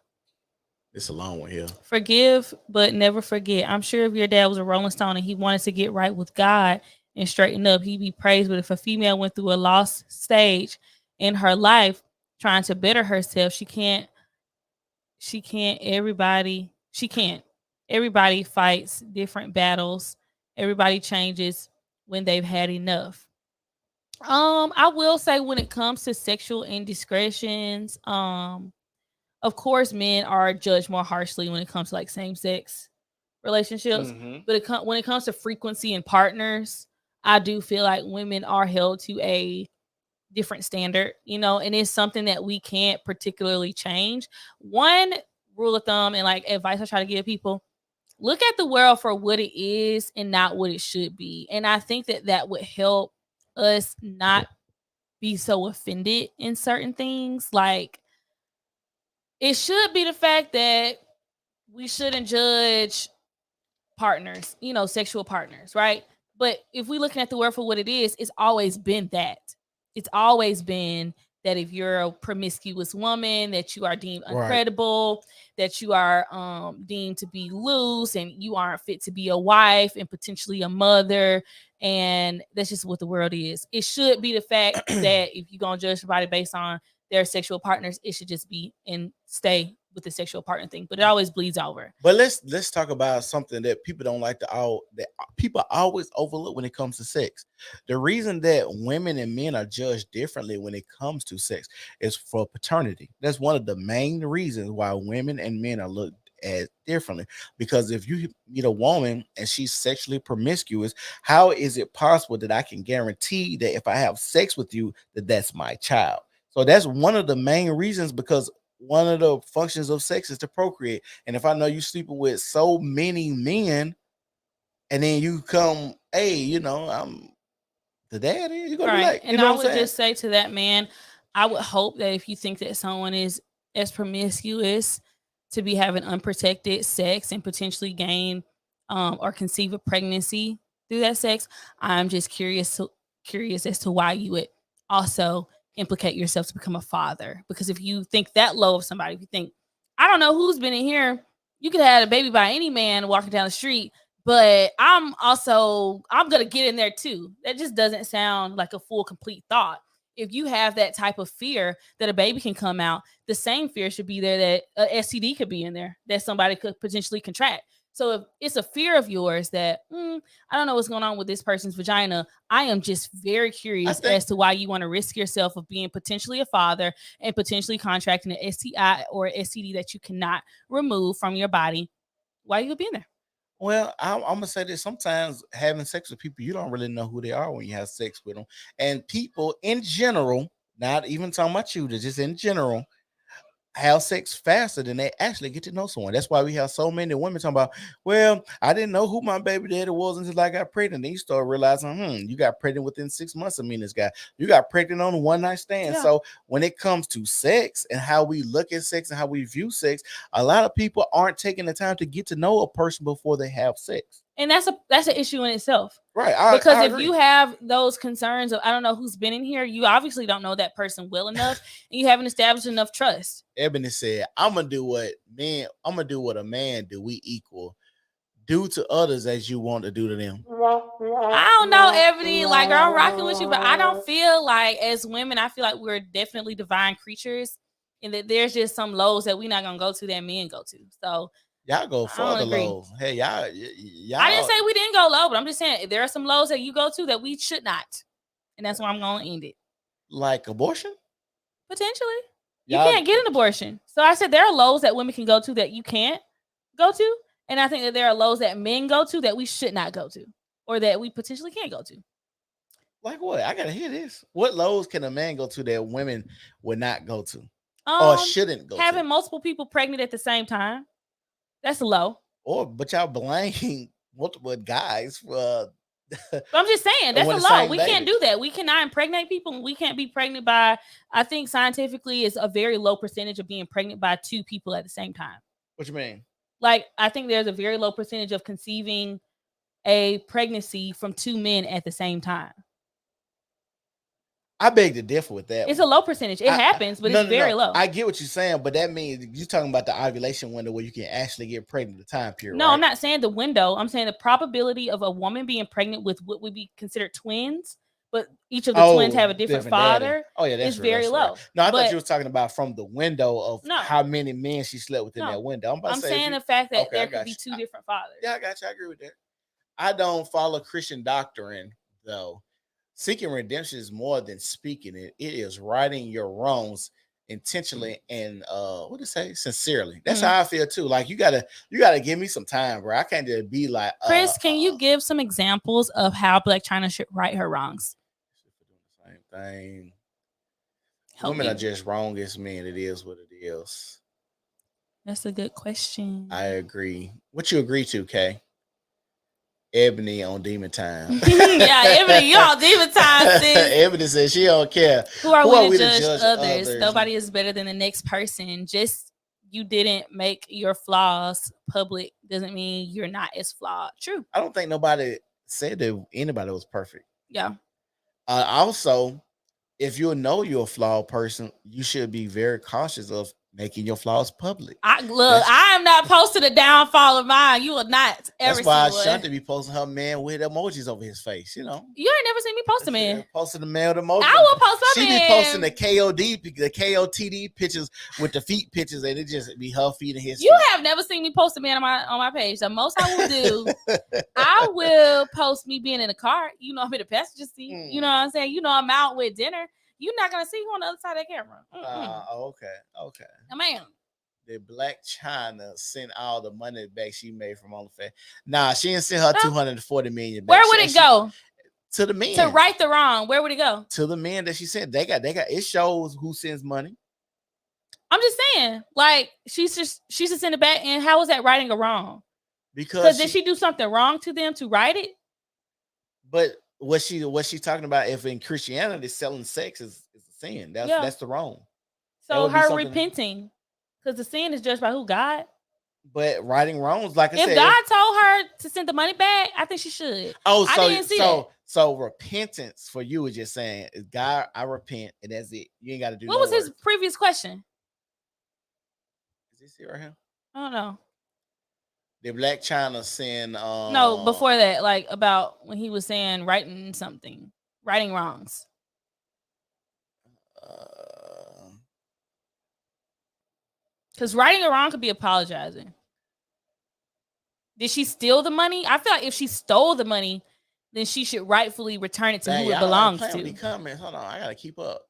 It's a long one here. Forgive, but never forget. I'm sure if your dad was a Rolling Stone and he wanted to get right with God and straighten up, he'd be praised. But if a female went through a lost stage in her life trying to better herself, she can't everybody she can't. Everybody fights different battles. Everybody changes when they've had enough. I will say when it comes to sexual indiscretions, of course men are judged more harshly when it comes to like same sex relationships, Mm-hmm. but when it comes to frequency and partners, I do feel like women are held to a different standard, and it's something that we can't particularly change. One rule of thumb and like advice I try to give people: look at the world for what it is and not what it should be. And I think that that would help us not be so offended in certain things. Like, it should be the fact that we shouldn't judge partners, sexual partners, right? But if we're looking at the word for what it is, it's always been that. It's always been that if you're a promiscuous woman, that you are deemed Right. uncredible, that you are deemed to be loose, and you aren't fit to be a wife and potentially a mother. And that's just what the world is. It should be the fact that if you're gonna judge somebody based on their sexual partners, it should just be and stay with the sexual partner thing. But it always bleeds over. But let's talk about something that people don't like to all that people always overlook when it comes to sex. The reason that women and men are judged differently when it comes to sex is for paternity. That's one of the main reasons why women and men are looked at differently. Because if you meet a woman and she's sexually promiscuous, how is it possible that I can guarantee that if I have sex with you, that that's my child? So that's one of the main reasons, because one of the functions of sex is to procreate. And if I know you sleeping with so many men, and then you come, hey, I'm the daddy, you're gonna be Right. like, you And know I what I'm would saying? just say to that man, I would hope that if you think that someone is as promiscuous to be having unprotected sex and potentially gain or conceive a pregnancy through that sex, I'm just curious as to why you would also implicate yourself to become a father. Because if you think that low of somebody, if you think, I don't know who's been in here, you could have had a baby by any man walking down the street, but I'm gonna get in there too. That just doesn't sound like a full complete thought. If you have that type of fear that a baby can come out, the same fear should be there that a STD could be in there, that somebody could potentially contract. So if it's a fear of yours that I don't know what's going on with this person's vagina, I am just very I curious think as to why you want to risk yourself of being potentially a father and potentially contracting an STI or STD that you cannot remove from your body. Why you would be in there? well, I'm gonna say this. Sometimes having sex with people, you don't really know who they are when you have sex with them. And people in general, not even talking about you, just in general, have sex faster than they actually get to know someone. That's why we have so many women talking about, well, I didn't know who my baby daddy was until I got pregnant. Then you start realizing, you got pregnant within 6 months of meeting this guy. You got pregnant on a one night stand. Yeah. So when it comes to sex and how we look at sex and how we view sex, a lot of people aren't taking the time to get to know a person before they have sex. And that's an issue in itself. Right. Because I if agree. you have those concerns of I don't know who's been in here, you obviously don't know that person well enough, and you haven't established enough trust. Ebony said, I'm gonna do what a man do. We equal. Do to others as you want to do to them. I don't know, Ebony. Like, girl, I'm rocking with you, but I don't feel like as women, I feel like we're definitely divine creatures, and that there's just some lows that we're not gonna go to that men go to. So Y'all go I don't further agree. low. Hey, y'all. I didn't say we didn't go low, but I'm just saying there are some lows that you go to that we should not, and that's why I'm gonna end it. Like abortion? Potentially, you Y'all, can't get an abortion. So I said there are lows that women can go to that you can't go to, and I think that there are lows that men go to that we should not go to, or that we potentially can't go to. like what? I gotta hear this. What lows can a man go to that women would not go to or Um, shouldn't go having to? multiple people pregnant at the same time, that's low. Or but y'all blame multiple guys for. But I'm just saying that's With a the low. same We can't baby. do that. We cannot impregnate people. We can't be pregnant by. I think scientifically, it's a very low percentage of being pregnant by two people at the same time. What you mean? Like, I think there's a very low percentage of conceiving a pregnancy from two men at the same time. I beg to differ with that. It's a low percentage. It happens, but it's very low. I get what you're saying, but that means you're talking about the ovulation window where you can actually get pregnant the time period. No, right? I'm not saying the window. I'm saying the probability of a woman being pregnant with what would be considered twins, but each of the twins have a different father. Daddy. Oh yeah, that's is very low. Right. No, I thought you were talking about from the window of No. how many men she slept within that window. I'm saying the fact that there could be two different fathers. Yeah, I got you. I agree with that. I don't follow Christian doctrine though. Seeking redemption is more than speaking it. It is righting your wrongs intentionally and what to say sincerely. That's how I feel too. Like you gotta give me some time, bro. I can't just be like Chris, can you give some examples of how Blac Chyna should right her wrongs? Same thing. Women are just wrong as men. It is what it is. That's a good question. I agree. What you agree to, Kay? Ebony on Demon Time. Yeah, Ebony, you on Demon Time, sis. Ebony says she don't care. Who are we to judge others? Nobody is better than the next person. Just you didn't make your flaws public doesn't mean you're not as flawed. True. I don't think nobody said that anybody was perfect. Yeah. Also, if you know you're a flawed person, you should be very cautious of making your flaws public. I am not posting a downfall of mine. You are not. That's why Shanti be posting her man with emojis over his face. You know, you ain't never seen me post a man. Posting the man with emojis. I will post my man. She be posting the KOTD pictures with the feet pictures, and it just be her feet and his. You have never seen me post a man on my page. The most I will do, I will post me being in a car. You know, I'm in the passenger seat. You know what I'm saying? You know, I'm out with dinner. You're not gonna see who on the other side of that camera. Okay. Man. The Blac Chyna sent all the money back she made from OnlyFans. Nah, she didn't send her $240 million back. Where would it go? To the men. To right the wrong. Where would it go? To the men that she sent. They got it shows who sends money. I'm just saying, like, she should send it back. And how is that righting a wrong? Because did she do something wrong to them to write it? But what she's talking about, if in Christianity selling sex is a sin, that's the wrong. So her repenting, because the sin is judged by who? God. But righting wrongs, like I said, if God told her to send the money back, I think she should. Oh, so I didn't see that. So repentance for you is just saying, God, I repent, and that's it. You ain't got to do. What was his previous question? Is this it right here? I don't know. The Blac Chyna sin. No, before that, like about when he was saying righting wrongs. Because righting a wrong could be apologizing. Did she steal the money? I feel like if she stole the money, then she should rightfully return it to who it belongs to. Hold on, I gotta keep up.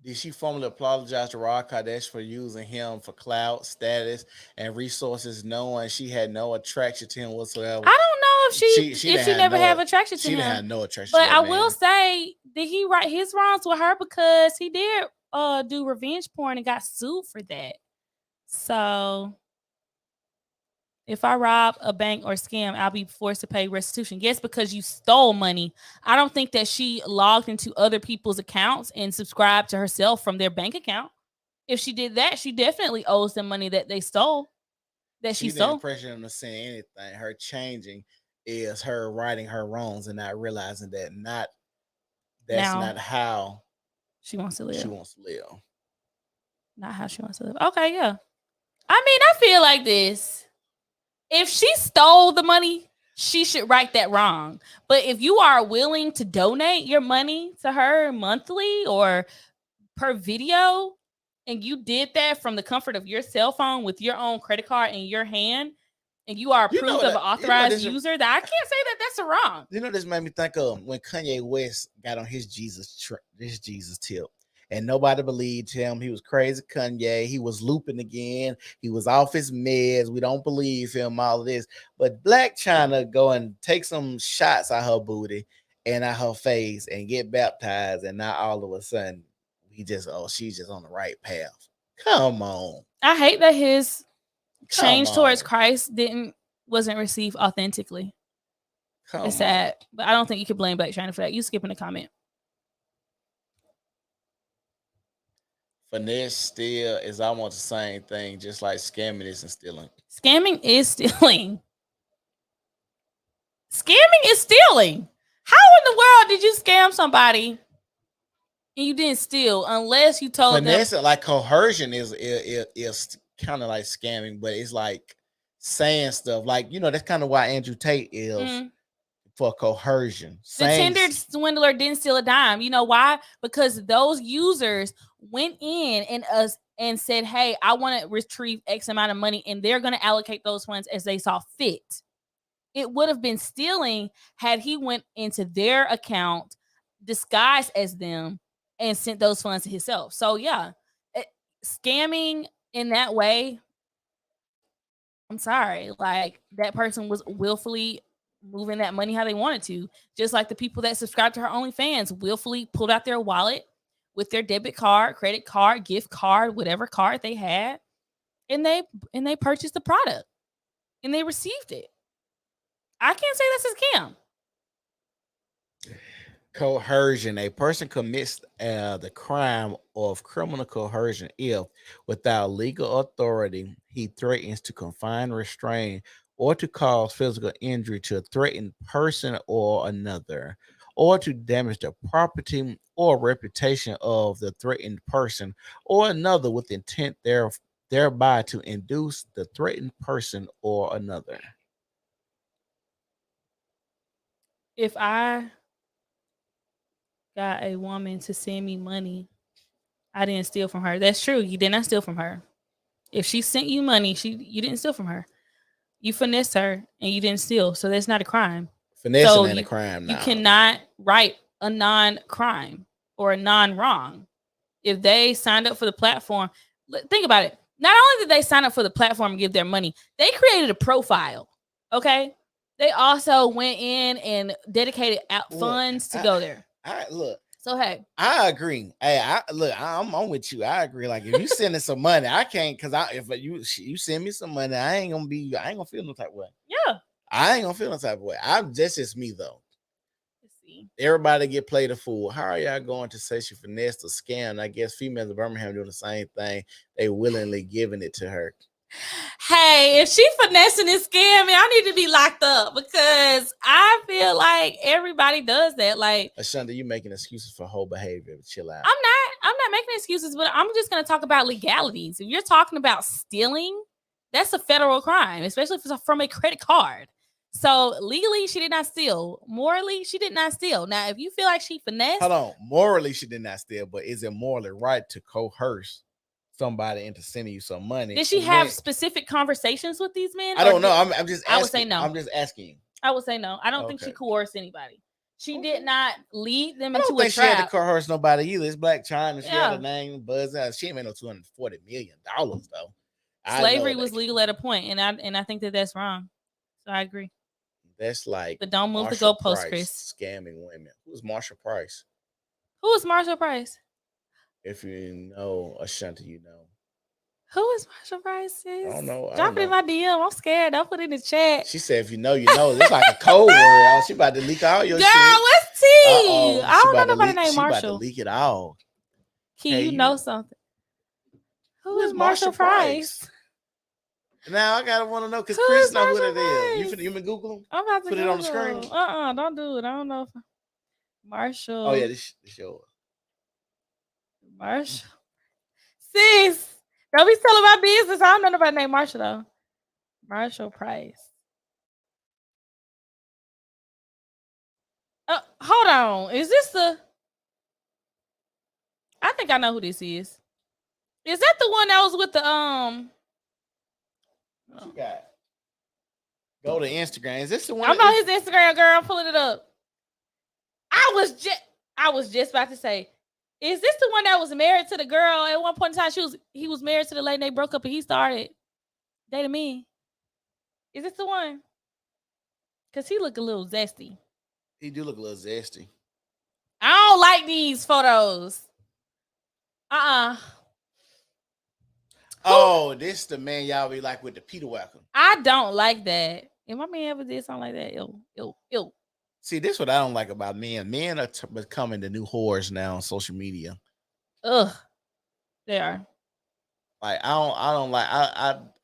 Did she formally apologize to Rob Kardashian for using him for clout, status, and resources, knowing she had no attraction to him whatsoever? I don't know if she never had attraction to him. She didn't have no attraction. But I will say, did he right his wrongs with her because he did do revenge porn and got sued for that? So if I rob a bank or scam, I'll be forced to pay restitution. Yes, because you stole money. I don't think that she logged into other people's accounts and subscribed to herself from their bank account. If she did that, she definitely owes them money that they stole. that she she didn't stole. pressure him to say anything. Her changing is her righting her wrongs and not realizing that that's Now not how she wants to she live. wants to live. Not how she wants to live. Okay, yeah. I mean, I feel like this. If she stole the money, she should right that wrong. But if you are willing to donate your money to her monthly or per video, and you did that from the comfort of your cell phone with your own credit card in your hand, and you are You know approved of that an authorized user, that I can't say that that's wrong. this made me think of when Kanye West got on his Jesus tip. And nobody believed him. He was crazy Kanye. He was looping again. He was off his meds. We don't believe him, all of this. But Blac Chyna go and take some shots at her booty and at her face and get baptized. And now all of a sudden, she's just on the right path. Come on. I hate that his Come change towards on. Christ wasn't received authentically. Come It's on. sad, but I don't think you can blame Blac Chyna for that. You skipping a comment. Finesse still is almost the same thing, just like scamming is and stealing. Scamming is stealing. Scamming is stealing. How in the world did you scam somebody and you didn't steal unless you told Finesse, them? like coercion is kind of like scamming, but it's like saying stuff like, that's kind of why Andrew Tate is for coercion. The Tinder swindler didn't steal a dime. You know why? Because those users went in and said, hey, I want to retrieve X amount of money, and they're going to allocate those funds as they saw fit. It would have been stealing had he went into their account disguised as them and sent those funds to himself. So yeah, scamming in that way, I'm sorry, like that person was willfully moving that money how they wanted to. Just like the people that subscribed to her OnlyFans willfully pulled out their wallet with their debit card, credit card, gift card, whatever card they had, and they purchased the product and they received it. I can't say that's a scam. Coercion. A person commits the crime of criminal coercion if, without legal authority, he threatens to confine, restrain, or to cause physical injury to a threatened person or another, or to damage the property or reputation of the threatened person or another with intent thereby to induce the threatened person or another. If I got a woman to send me money, I didn't steal from her. That's true. You did not steal from her. If she sent you money, you didn't steal from her. You finessed her and you didn't steal. So that's not a crime. Finessing ain't a crime now. You cannot write a non-crime or a non-wrong. If they signed up for the platform, think about it. Not only did they sign up for the platform and give their money, they created a profile. Okay. They also went in and dedicated funds to go there. Look. So hey, I agree. Hey, I'm with you. I agree. Like if you sending some money, I can't if you send me some money, I ain't gonna feel no type of way. Yeah, I ain't gonna feel no type of way. That's just me though. Let's see. Everybody get played a fool. How are y'all going to say she finessed or scammed? I guess females of Birmingham doing the same thing. They willingly giving it to her. Hey, if she finessing and scamming, I need to be locked up because I feel like everybody does that. Like, Ashunda, you making excuses for whole behavior. Chill out. I'm not making excuses, but I'm just going to talk about legalities. If you're talking about stealing, that's a federal crime, especially if it's from a credit card. So legally, she did not steal. Morally, she did not steal. Now, if you feel like she finessed, hold on. Morally, she did not steal, but is it morally right to coerce somebody into sending you some money? Did she have specific conversations with these men? I don't know. I'm just asking. I would say no. I'm just asking. I would say no. I don't think she coerced anybody. She did not lead them into a trap. She had to coerce nobody either. It's Blac Chyna. She had a name, buzz out. She ain't made no $240 million though. Slavery was legal at a point, and I think that's wrong. So I agree. That's like, but don't move the goalpost, Chris. Scamming women. Who's Marsha Price? Who is Marsha Price? If you know Ashunda, you know. Who is Marsha Price? I don't know. Drop it in my DM. I'm scared. Don't put it in the chat. She said, if you know, you know. It's like a code word. She about to leak all your shit. Girl, what's tea? I don't know nobody named Marshall. She about to leak it all. Key, you know something. Who is Marsha Price? Now I gotta want to know because Who Chris is know who Marshall that is. Price? You been Google him? I'm about to Put it on the Google. screen. Don't do it. I don't know if Oh yeah, Marshall. this yours. Marshall. Sis, don't be telling my business. I don't know nobody named Marshall though. Marshall Price. Hold on. Is this the? I think I know who this is. Is that the one that was with the What you got? Go to Instagram. Is this the one? I'm on his Instagram, girl. I'm pulling it up. I was just about to say, is this the one that was married to the girl at one point in time? He was married to the lady and they broke up and he started dating me. Is this the one? Cause he look a little zesty. He do look a little zesty. I don't like these photos. Uh-uh. Oh, this the man y'all be like with the Peter Walker. I don't like that. If my man ever did something like that, ew. See, this what I don't like about men. Men are becoming the new whores now on social media. Ugh, they are. Like I don't like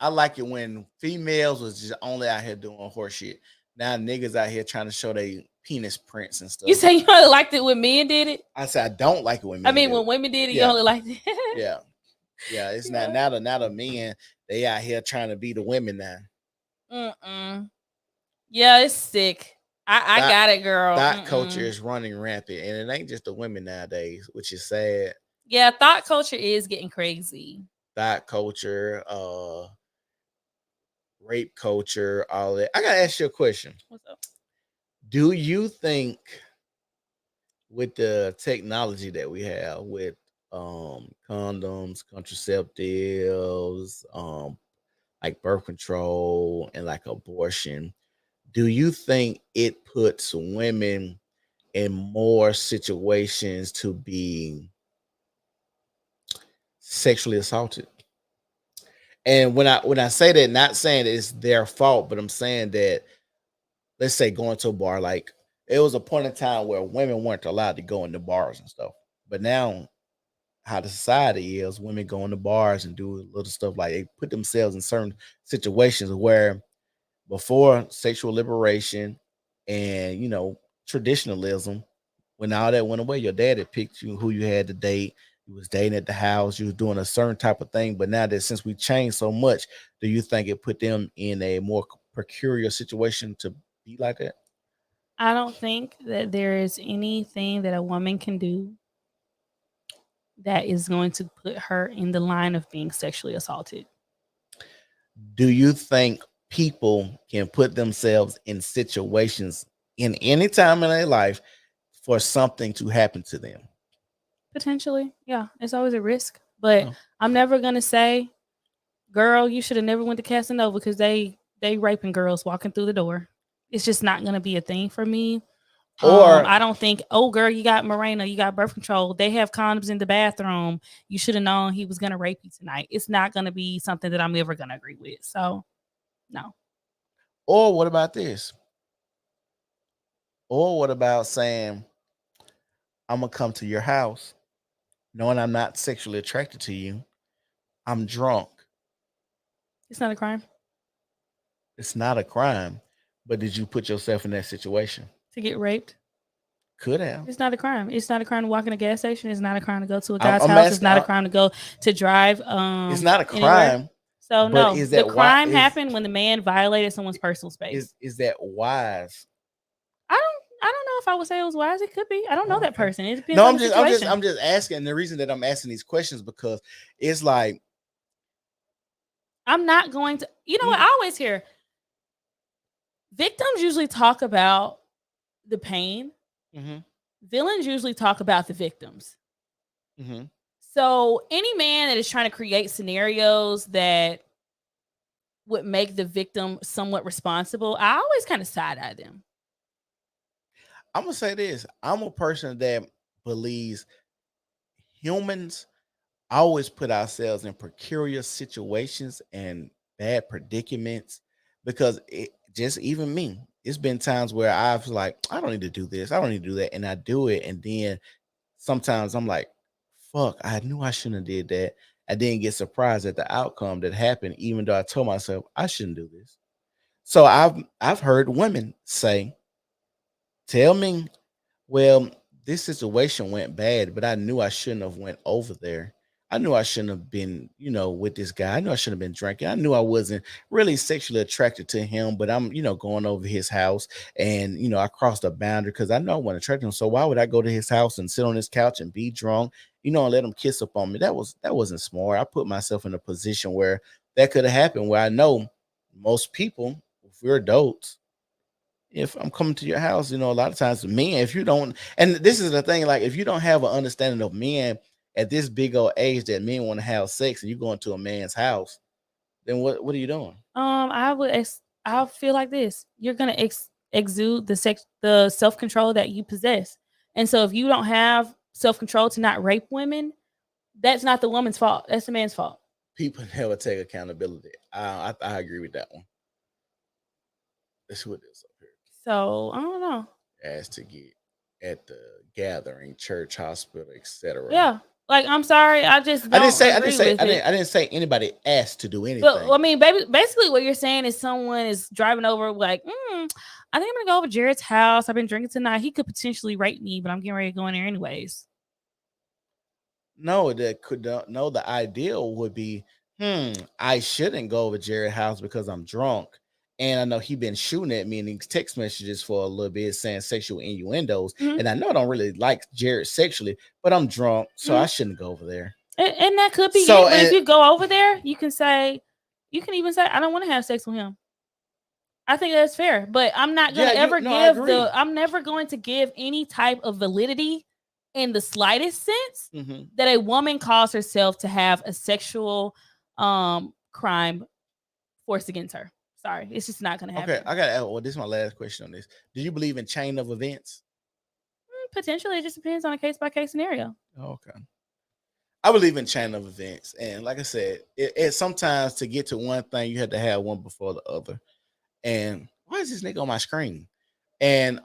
I like it when females was just only out here doing horse shit. Now niggas out here trying to show they penis prints and stuff. You say you only liked it when men did it? I said I don't like it when men. I mean, do when it. women did it, Yeah. you only liked it. Yeah. Yeah, it's Yeah. not now the men they out here trying to be the women now. Yeah, it's sick. I got it, girl. Thought culture is running rampant, and it ain't just the women nowadays, which is sad. Yeah, thought culture is getting crazy. Thought culture, rape culture, all that. I gotta ask you a question. What's up? Do you think with the technology that we have with condoms, contraceptives, like birth control and like abortion, do you think it puts women in more situations to be sexually assaulted? And when I say that, not saying that it's their fault, but I'm saying that let's say going to a bar, like it was a point in time where women weren't allowed to go into bars and stuff. But now how the society is, women go into bars and do little stuff like they put themselves in certain situations where before sexual liberation and traditionalism, when all that went away, your dad had picked you who you had to date. You was dating at the house. You was doing a certain type of thing. But now that since we changed so much, do you think it put them in a more precarious situation to be like that? I don't think that there is anything that a woman can do that is going to put her in the line of being sexually assaulted. Do you think people can put themselves in situations in any time in their life for something to happen to them? Potentially, yeah, it's always a risk. But Oh. I'm never gonna say, girl, you should have never went to Casanova because they raping girls walking through the door. It's just not gonna be a thing for me. Or I don't think, oh girl, you got Mirena, you got birth control. They have condoms in the bathroom. You should have known he was gonna rape you tonight. It's not gonna be something that I'm ever gonna agree with. So no. or what about this? Or what about saying, I'm gonna come to your house knowing I'm not sexually attracted to you. I'm drunk. It's not a crime It's not a crime, but did you put yourself in that situation? to get raped. Could have. It's not a crime. It's not a crime to walk in a gas station. It's not a crime to go to a I'm, guy's I'm house. It's asking. not a crime to go to drive It's not a anywhere. crime, So but no, is the that why? crime happened when the man violated someone's personal space. Is that wise? I don't know if I would say it was wise. It could be. I don't know that Okay. person. It depends No, on the situation. I'm just asking. The reason that I'm asking these questions because it's like I'm not going to. You know what? I always hear victims usually talk about the pain. Villains usually talk about the victims. So any man that is trying to create scenarios that would make the victim somewhat responsible, I always kind of side eye them. I'm gonna say this. I'm a person that believes humans always put ourselves in precarious situations and bad predicaments because it just even me. It's been times where I've like, I don't need to do this, I don't need to do that, and I do it, and then sometimes I'm like, fuck, I knew I shouldn't have did that, I didn't get surprised at the outcome that happened, even though I told myself I shouldn't do this. So I've heard women say, "Tell me, well, this situation went bad, but I knew I shouldn't have went over there. I knew I shouldn't have been, with this guy. I knew I shouldn't have been drinking. I knew I wasn't really sexually attracted to him, but I'm, going over his house and, I crossed a boundary because I know I wasn't attracted to him. So why would I go to his house and sit on his couch and be drunk, and let him kiss up on me? That wasn't smart. I put myself in a position where that could have happened, where I know most people, if we're adults, if I'm coming to your house, a lot of times men, if you don't, and this is the thing, like if you don't have an understanding of men at this big old age that men want to have sex and you go into a man's house, then what are you doing? I feel like this. You're gonna exude the self control that you possess, and so if you don't have self control to not rape women, that's not the woman's fault. That's the man's fault. People never take accountability. I agree with that one. Let's see what this up here. So I don't know. As to get at the gathering, church, hospital, etc. Yeah, like I'm sorry, I just don't agree with it. I didn't say anybody asked to do But anything. I mean, baby, basically, what you're saying is someone is driving over, like, I think I'm gonna go over Jared's house. I've been drinking tonight. He could potentially rape me, but I'm getting ready to go in there anyways. No, that could not. No, the ideal would be, I shouldn't go over Jared's house because I'm drunk. And I know he been shooting at me in these text messages for a little bit saying sexual innuendos. Mhm. And I know I don't really like Jared sexually, but I'm drunk, so I Mhm. shouldn't go over there. And that could be So it. But if and you go over there, you can say, you can even say, I don't want to have sex with him. I think that's fair. But I'm not gonna yeah, ever I give agree. I'm never going to give any type of validity in the slightest sense Hmm. that a woman calls herself to have a sexual crime forced against her. Sorry, it's just not gonna Okay, happen. I got. Well, this is my last question on this. Do you believe in chain of events? Potentially, it just depends on a case by case scenario. Okay. I believe in chain of events, and like I said, it sometimes to get to one thing, you have to have one before the other. And why is this nigga on my screen? And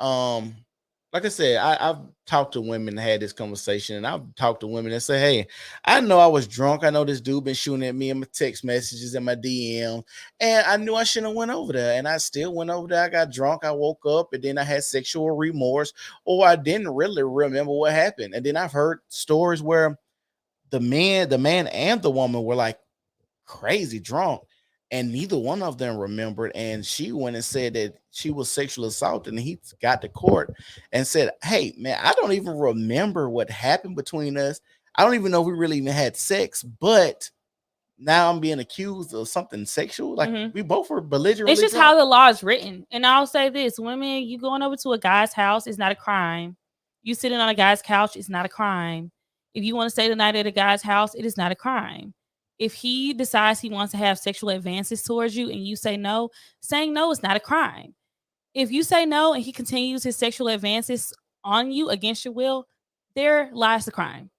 like I said, I've talked to women and had this conversation, and I've talked to women and say, "Hey, I know I was drunk. I know this dude been shooting at me in my text messages and my DM, and I knew I shouldn't have went over there, and I still went over there. I got drunk. I woke up, and then I had sexual remorse, or I didn't really remember what happened. And then I've heard stories where the man and the woman were like crazy drunk, and neither one of them remembered. And she went and said that she was sexually assaulted, and he got to court and said, "Hey, man, I don't even remember what happened between us. I don't even know if we really even had sex, but now I'm being accused of something sexual. Like Hmm. we both were It's belligerently just drunk." how the law is written. And I'll say this: women, you going over to a guy's house is not a crime. You sitting on a guy's couch is not a crime. If you want to stay the night at a guy's house, it is not a crime. If he decides he wants to have sexual advances towards you and you say no, saying no is not a crime. If you say no and he continues his sexual advances on you against your will, there lies the crime.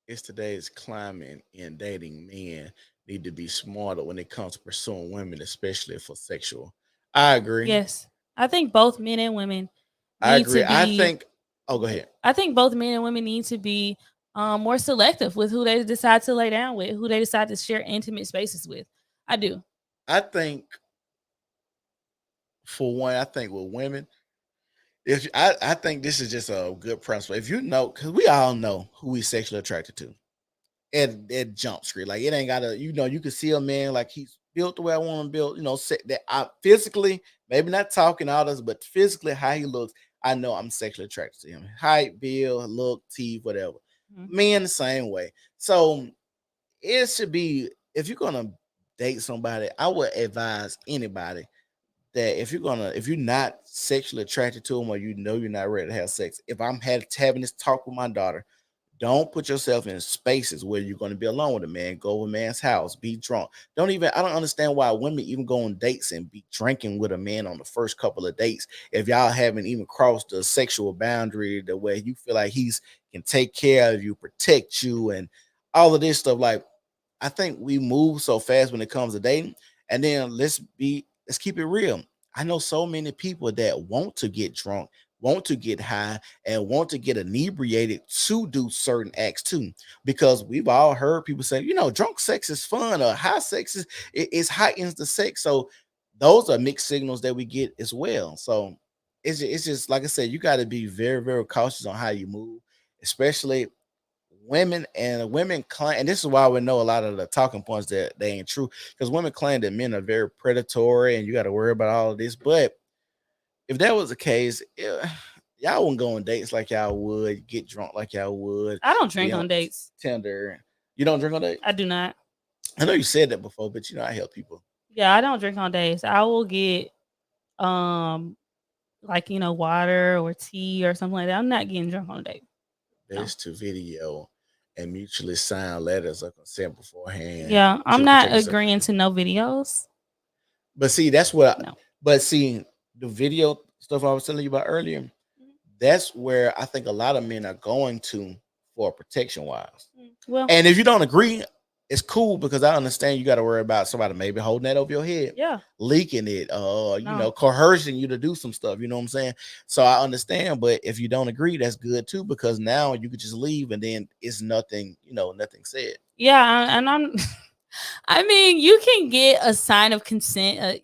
It's today's climate in dating. Men need to be smarter when it comes to pursuing women, especially for sexual. I agree. Yes. I think both men and women I need agree. to I be think. Oh, go ahead. I think both men and women need to be more selective with who they decide to lay down with, who they decide to share intimate spaces with. I do. I think for one, I think with women, if I think this is just a good principle. If you know, because we all know who we sexually attracted to, at jump street, like it ain't gotta, you can see a man like he's built the way I want him built. Set that I physically, maybe not talking all this, but physically how he looks. I know I'm sexually attracted to him. Height, build, look, teeth, whatever. Mhm. Men the same way. So it should be, if you're gonna date somebody, I would advise anybody that if you're not sexually attracted to them, or you're not ready to have sex, if I'm having this talk with my daughter, don't put yourself in spaces where you're going to be alone with a man. Go to a man's house, be drunk. I don't understand why women even go on dates and be drinking with a man on the first couple of dates if y'all haven't even crossed the sexual boundary, the way you feel like he's can take care of you, protect you, and all of this stuff. Like, I think we move so fast when it comes to dating. And then let's keep it real. I know so many people that want to get drunk want to get high and want to get inebriated to do certain acts too. Because we've all heard people say, drunk sex is fun, or high sex it heightens the sex. So those are mixed signals that we get as well. So it's just like I said, you got to be very, very cautious on how you move, especially women claim, and this is why we know a lot of the talking points that they ain't true, because women claim that men are very predatory and you got to worry about all of this. But if that was the case, y'all wouldn't go on dates like y'all would, get drunk like y'all would, I don't be drink on on dates. Tinder. You don't drink on dates? I do not. I know you said that before, but I help people. Yeah, I don't drink on dates. I will get um like water or tea or something like that. I'm not getting drunk on a date. No. Best to video and mutually sign letters of consent beforehand Yeah, I'm to not protect yourself. agreeing to no videos. But see, that's what. No. But see, the video stuff I was telling you about earlier, that's where I think a lot of men are going to for protection wise. Well, And if you don't agree, it's cool, because I understand you got to worry about somebody maybe holding that over your head, yeah. leaking it, No. coercing you to do some stuff. You know what I'm saying? So I understand, but if you don't agree, that's good too, because now you could just leave and then it's nothing, nothing said. Yeah, and I'm I mean, you can get a sign of consent,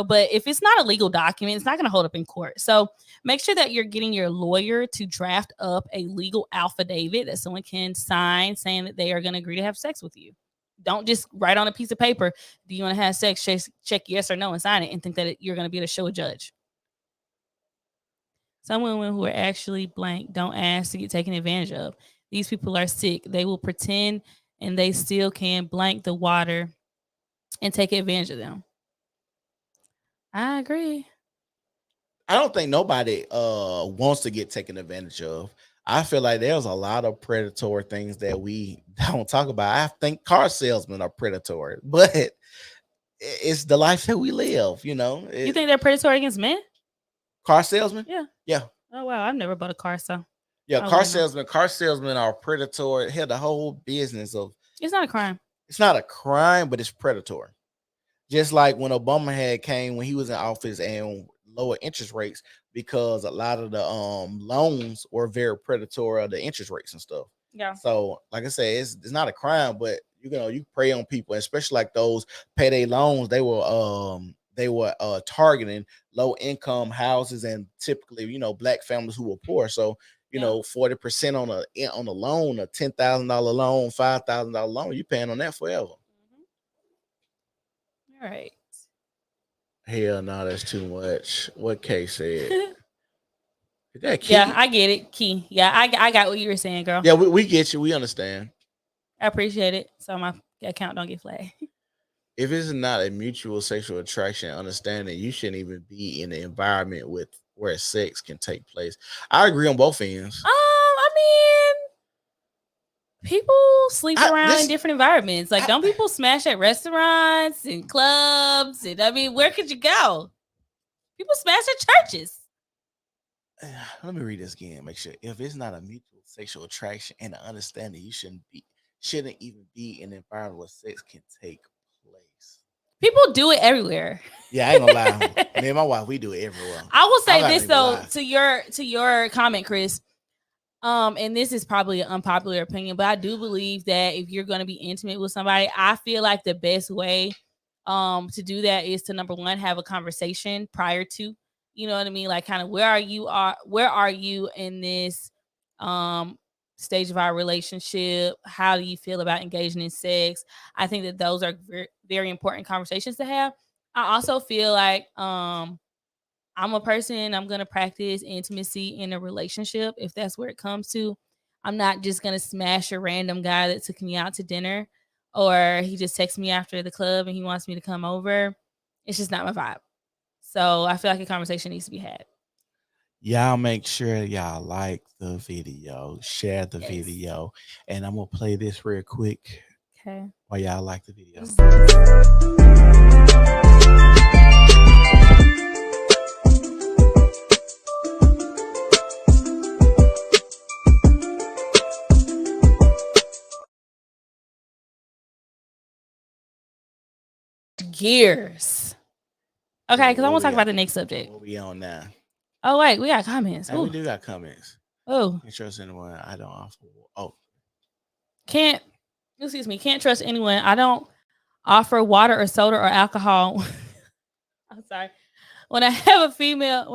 but if it's not a legal document, it's not going to hold up in court. So make sure that you're getting your lawyer to draft up a legal affidavit that someone can sign saying that they are going to agree to have sex with you. Don't just write on a piece of paper, do you want to have sex? Check yes or no and sign it and think that you're going to be able to show a judge. Some women who are actually blank don't ask to get taken advantage of. These people are sick. They will pretend and they still can blank the water and take advantage of them. I agree. I don't think nobody wants to get taken advantage of. I feel like there's a lot of predatory things that we don't talk about. I think car salesmen are predatory, but it's the life that we live. You think they're predatory against men? Car salesmen? Yeah. Yeah. Oh wow, I've never bought a car, so Yeah, I car wouldn't know. salesmen. Car salesmen are predatory. Hell, the whole business of It's not a crime. it's not a crime, but it's predatory. Just like when Obama had came when he was in office and lower interest rates, because a lot of the loans were very predatory of the interest rates and stuff. Yeah. So, like I said, it's not a crime, but you prey on people, especially like those payday loans. They were targeting low income houses and typically black families who were poor. So 40% on a loan, a $10,000 loan, $5,000 loan, you paying on that forever. All right. Hell no, that's too much. What Kay said? Is that Yeah, key? I get it. Key. Yeah, I got what you were saying, girl. Yeah, we get you. We understand. I appreciate it. So my account don't get flagged. If it's not a mutual sexual attraction, understanding, you shouldn't even be in the environment with where sex can take place. I agree on both ends. I mean, people sleep around in different environments. Like, don't people smash at restaurants and clubs? And I mean, where could you go? People smash at churches. Let me read this again. Make sure, if it's not a mutual sexual attraction and an understanding, you shouldn't even be in an environment where sex can take place. People do it everywhere. Yeah, I ain't gonna lie. Me and my wife, we do it everywhere. I will say this though, to your comment, Chris. And this is probably an unpopular opinion, but I do believe that if you're going to be intimate with somebody, I feel like the best way to do that is to, number one, have a conversation prior to, you know what I mean, like kind of where are you in this stage of our relationship? How do you feel about engaging in sex? I think that those are very, very important conversations to have. I also feel like I'm a person, I'm going to practice intimacy in a relationship if that's where it comes to. I'm not just going to smash a random guy that took me out to dinner, or he just texts me after the club and he wants me to come over. It's just not my vibe. So I feel like a conversation needs to be had. Y'all make sure y'all like the video, share the video, and I'm going to play this real quick. Okay. While y'all like the video. Gears. Okay, because I want to talk about the next subject. What we on now? Oh wait, we got comments. Hey, we Ooh. do got comments. Oh. Can't trust anyone. I don't offer. Oh, Can't excuse me, can't trust anyone. I don't offer water or soda or alcohol. I'm sorry. When I have female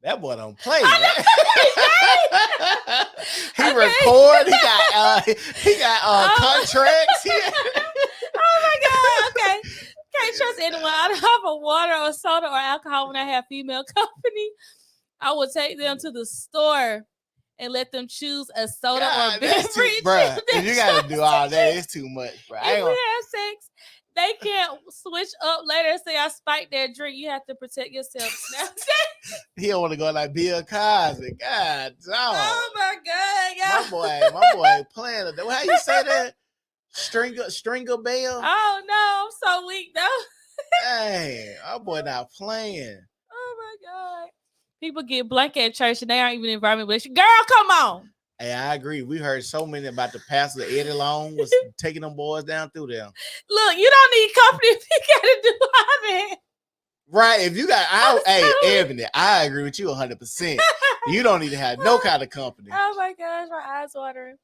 that boy don't play, I man. know, he okay. record. He got Oh. contracts. Oh my god. Okay. Can't trust anyone. I don't offer water or soda or alcohol when I have female company. I will take them to the store and let them choose a soda or beverage. Bruh. If you gotta do all that, it's too much, bro. If we have sex, they can't switch up later and say I spiked their drink. You have to protect yourself. He don't want to go like Bill Cosby. God, dog. Oh my god, my boy playing it. How you say that? Stringer bell. Oh no, I'm so weak though. Hey, my boy not playing. Oh my god. People get blank at church and they aren't even inviting me. Girl, come on. Hey, I agree. We heard so many about the pastor Eddie Long was taking them boys down through there. Look, you don't need company if you gotta do all that. Right. If you got, hey, Ebony, I agree with you 100%. You don't need to have no kind of company. Oh my gosh, my eyes watering.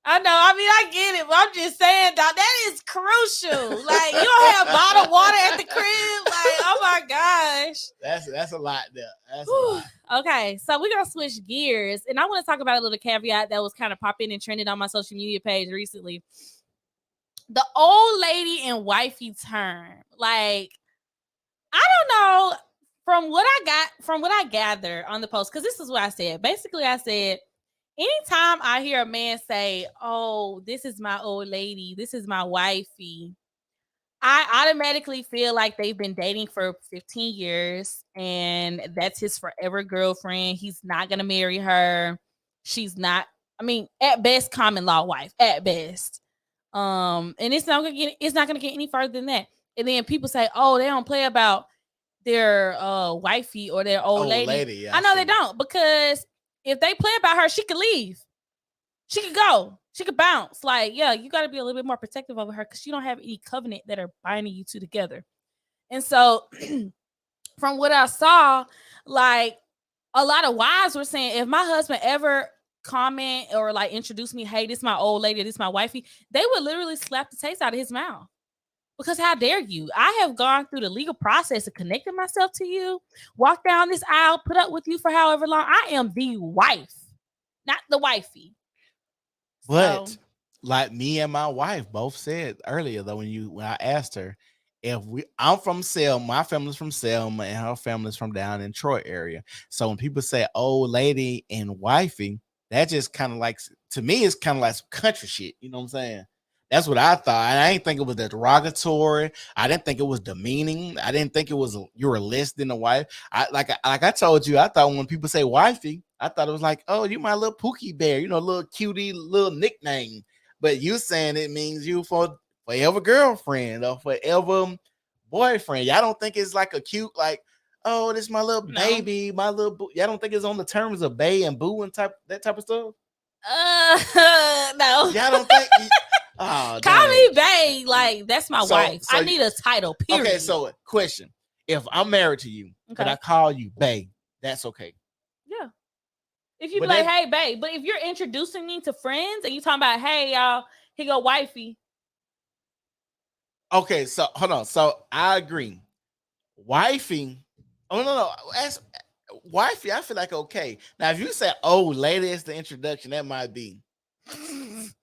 I know. I mean, I get it, but I'm just saying, dog, that is crucial. Like, you don't have bottled water at the crib. Like, oh my gosh. That's a lot there. That's a lot. Okay, so we're going to switch gears. And I want to talk about a little caveat that was kind of popping and trending on my social media page recently. The old lady and wifey term. Like, I don't know, from what I gather on the post, because this is what I said. Basically, I said, anytime I hear a man say, "Oh, this is my old lady, this is my wifey," I automatically feel like they've been dating for 15 years and that's his forever girlfriend. He's not going to marry her. She's not, I mean, at best, common law wife, at best. And it's not going to get any further than that. And then people say, "Oh, they don't play about their wifey or their old lady." Yeah, I know they don't, because if they play about her, she could leave. She could go. She could bounce. Like, yeah, you got to be a little bit more protective over her because you don't have any covenant that are binding you two together. And so, from what I saw, like, a lot of wives were saying, if my husband ever comment or like introduce me, "Hey, this is my old lady, this is my wifey," they would literally slap the taste out of his mouth. Because how dare you? I have gone through the legal process of connecting myself to you, walk down this aisle, put up with you for however long. I am the wife, not the wifey. But like me and my wife both said earlier, though, when I asked her, I'm from Selma, my family's from Selma, and her family's from down in Troy area. So when people say old lady and wifey, that just kind of like, to me, it's kind of like some country shit. You know what I'm saying? That's what I thought. And I didn't think it was derogatory. I didn't think it was demeaning. I didn't think it was you were less than a wife. Like I told you, I thought when people say wifey, I thought it was like, "Oh, you my little Pookie Bear, little cutie, little nickname." But you saying it means you for forever girlfriend or forever boyfriend. Y'all don't think it's like a cute, like, "Oh, this is my little baby, my little boo." Y'all don't think it's on the terms of bae and boo and that type of stuff? No. Y'all don't think? Oh, call me bae. Like, that's my wife. So I need a title. Period. Okay, so question: if I'm married to you, but I call you bae, that's okay. Yeah. If you be like, "Hey, babe," but if you're introducing me to friends and you talking about, "Hey, y'all, here go wifey." Okay, so hold on. So I agree. Wifey. Oh no, that's wifey. I feel like okay. Now, if you say old lady as the introduction, that might be.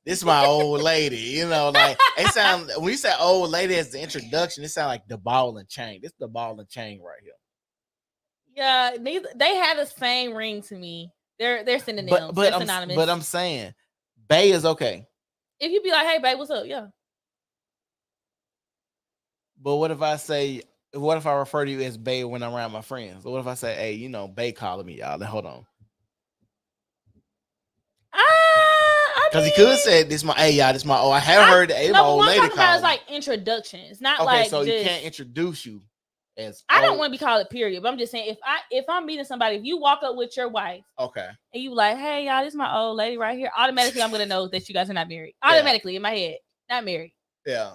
This is my old lady. Like it sound when you say old lady as the introduction, it sounds like the ball and chain. This is the ball and chain right here. Yeah, they have the same ring to me. They're synonyms. But they're synonymous. But I'm saying, bae is okay. If you be like, "Hey, babe, what's up?" Yeah. But what if I refer to you as bae when I'm around my friends? Or what if I say, "Hey, bae calling me, y'all"? Then hold on. Because he could say, "This my y'all, this my I haven't heard my old lady call." About is like introductions, not okay, like. So you can't introduce you as. I don't want to be called it period, but I'm just saying if I'm meeting somebody, if you walk up with your wife, okay, and you like, "Hey, y'all, this is my old lady right here," automatically I'm gonna know that you guys are not married. Automatically in my head, not married. Yeah.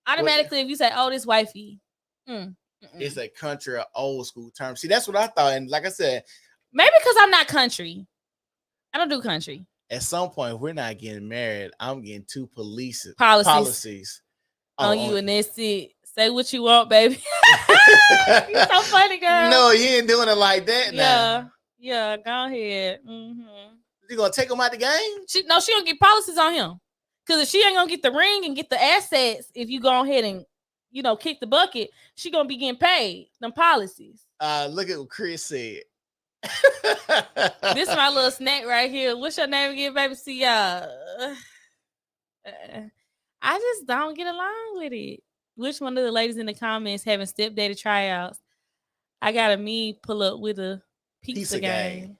Automatically, if you say, "Oh, this wifey," It's a country or old school term. See, that's what I thought. And like I said, maybe because I'm not country. I don't do country. At some point, if we're not getting married, I'm getting two policies on you, and that's it. Say what you want, baby. You're so funny, girl. No, you ain't doing it like that now. Yeah, go ahead. Mm-hmm. You gonna take him out the game? She gonna get policies on him. Because if she ain't gonna get the ring and get the assets, if you go ahead and kick the bucket, she gonna be getting paid them policies. Look at what Chris said. This is my little snack right here. What's your name again, baby? See y'all. I just don't get along with it. Which one of the ladies in the comments having stepdaddy tryouts? I got a me pull up with a pizza gang.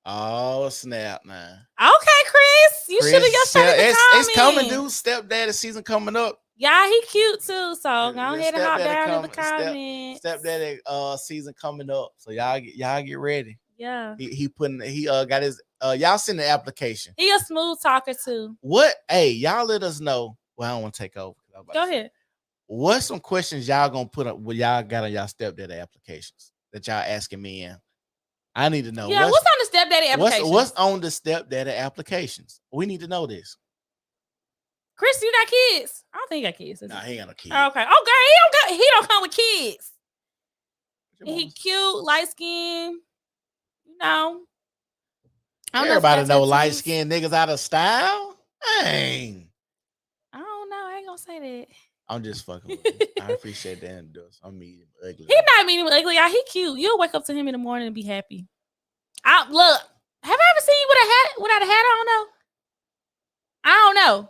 Oh snap, man. Okay, Chris. You should have your shot in the comments. It's coming, dude. Stepdaddy season coming up. Yeah, he cute too. So go ahead and hop down in the comments. Stepdaddy season coming up. So y'all get ready. Yeah. He got his y'all send the application. He a smooth talker too. What? Hey, y'all let us know. Well, I don't want to take over. Go ahead. What's some questions y'all gonna put up? What y'all got on y'all stepdaddy applications that y'all asking me in? I need to know. Yeah, what's on the stepdaddy applications? What's on the stepdaddy applications? We need to know this. Chris, you got kids? I don't think he got kids. Nah, he ain't got no kids. Okay. Oh, girl, he don't come with kids. He cute, light skin. Everybody know light skinned niggas out of style. Dang. I don't know. I ain't gonna say that. I'm just fucking with him. I appreciate that. I'm meeting him ugly. He not meeting him ugly. He cute. You'll wake up to him in the morning and be happy. Look. Have I ever seen you without a hat on though? I don't know.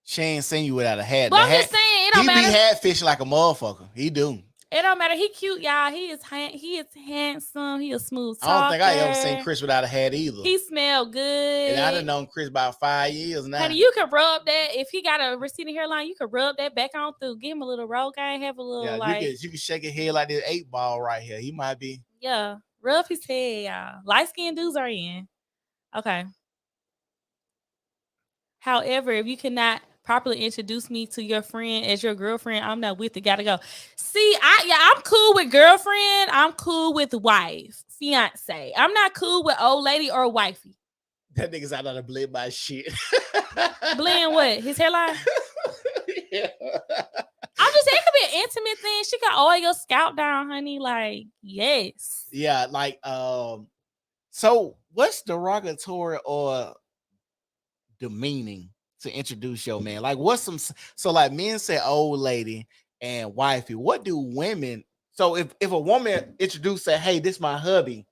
She ain't seen you without a hat. But I'm just saying, it don't matter. He be hat fishing like a motherfucker. He do. It don't matter. He cute, y'all. He is handsome. He a smooth talker. I don't think I ever seen Chris without a hat either. He smell good. And I done known Chris about 5 years now. Honey, you can rub that. If he got a receding hairline, you can rub that back on through. Give him a little Rogaine. Have a little you can shake his head like this 8-ball right here. He might be. Yeah. Rub his head, y'all. Light-skinned dudes are in. Okay. However, if you cannot properly introduce me to your friend as your girlfriend, I'm not with it. Gotta go. See, I'm cool with girlfriend. I'm cool with wife, fiance. I'm not cool with old lady or wifey. That nigga's out of the blend by shit. Blend what? His hairline? Yeah. I'm just saying it could be an intimate thing. She can oil your scalp down, honey. Like, yes. Yeah, like so what's derogatory or demeaning to introduce your man? Like what's like men say old lady and wifey. What do women? So if a woman introduce say, hey, this my hubby,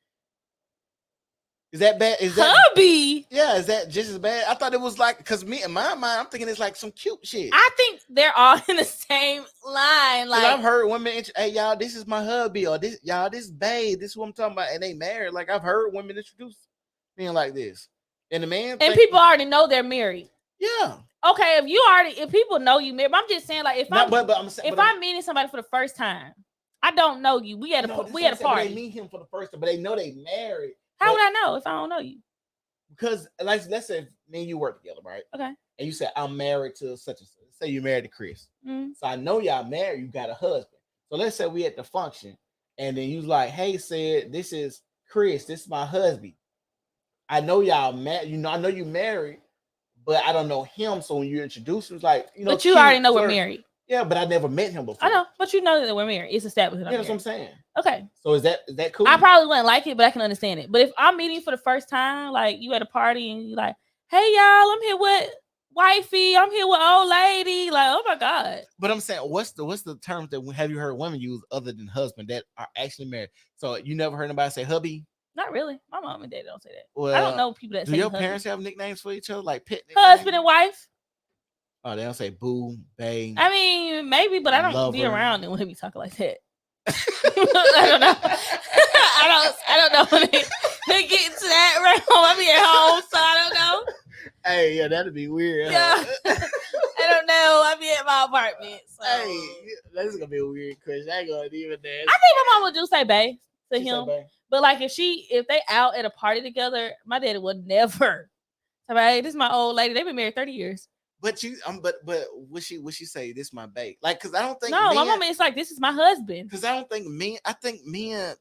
is that bad? Is that hubby? Yeah, is that just as bad? I thought it was like, because me in my mind, I'm thinking it's like some cute shit. I think they're all in the same line. Like I've heard women, hey y'all, this is my hubby, or this babe, this is what I'm talking about, and they married. Like I've heard women introduce being like this, and the man and people already know they're married. Yeah. Okay, if people know you married, I'm just saying, like if I'm meeting somebody for the first time, I don't know you. We at a party. They meet him for the first time, but they know they married. How would I know if I don't know you? Because like let's say me and you work together, right? Okay. And you said I'm married to such and such. Say you're married to Chris. Mm-hmm. So I know y'all married. You got a husband. So let's say we at the function, and then you was like, "Hey, said this is Chris. This is my husband. I know y'all married. I know you married, but I don't know him. So when you introduce him, it's like, but you already know we're married. Yeah, but I never met him before. I know, but you know that we're married. It's established. Yeah, that's what I'm saying. Okay. So is that cool? I probably wouldn't like it, but I can understand it. But if I'm meeting you for the first time, like you at a party and you like, hey y'all, I'm here with wifey, I'm here with old lady. Like, oh my God. But I'm saying, what's the terms that have you heard women use other than husband that are actually married? So you never heard anybody say hubby? Not really. My mom and dad don't say that. Well, I don't know people that say your hubby. Parents have nicknames for each other, like pet nicknames? Husband and wife? Oh, they don't say boo, babe. I mean, maybe, but I don't be around them when they be talking like that. I don't know. I don't know when they get into that realm. I be at home, so I don't know. Hey, yeah, that'd be weird. Yeah. I don't know. I be at my apartment. So. Hey, that's gonna be a weird question. I ain't gonna even dance. I think my mom would do say babe to him. Babe. But like if they out at a party together, my daddy would never. Right, this is my old lady. They've been married 30 years. But would she say this my babe? Like, cause I don't think No, my men. mama is like, this is my husband. Cause I don't think men. I think men.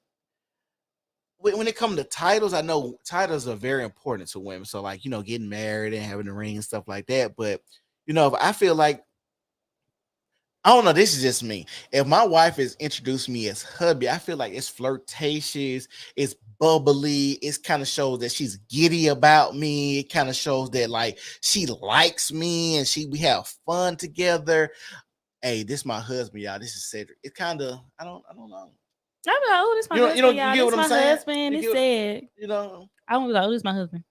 When it comes to titles, I know titles are very important to women. So, like, getting married and having a ring and stuff like that. But if I feel like, I don't know, this is just me. If my wife is introduced me as hubby, I feel like it's flirtatious, it's bubbly, it kind of shows that she's giddy about me. It kind of shows that like she likes me and we have fun together. Hey, this is my husband, y'all. This is Cedric. It kind of, I don't know. I'm like, oh, this my You husband, you y'all. get This what I'm my saying? husband. You It's get, sad. I won't be like, oh, this is my husband.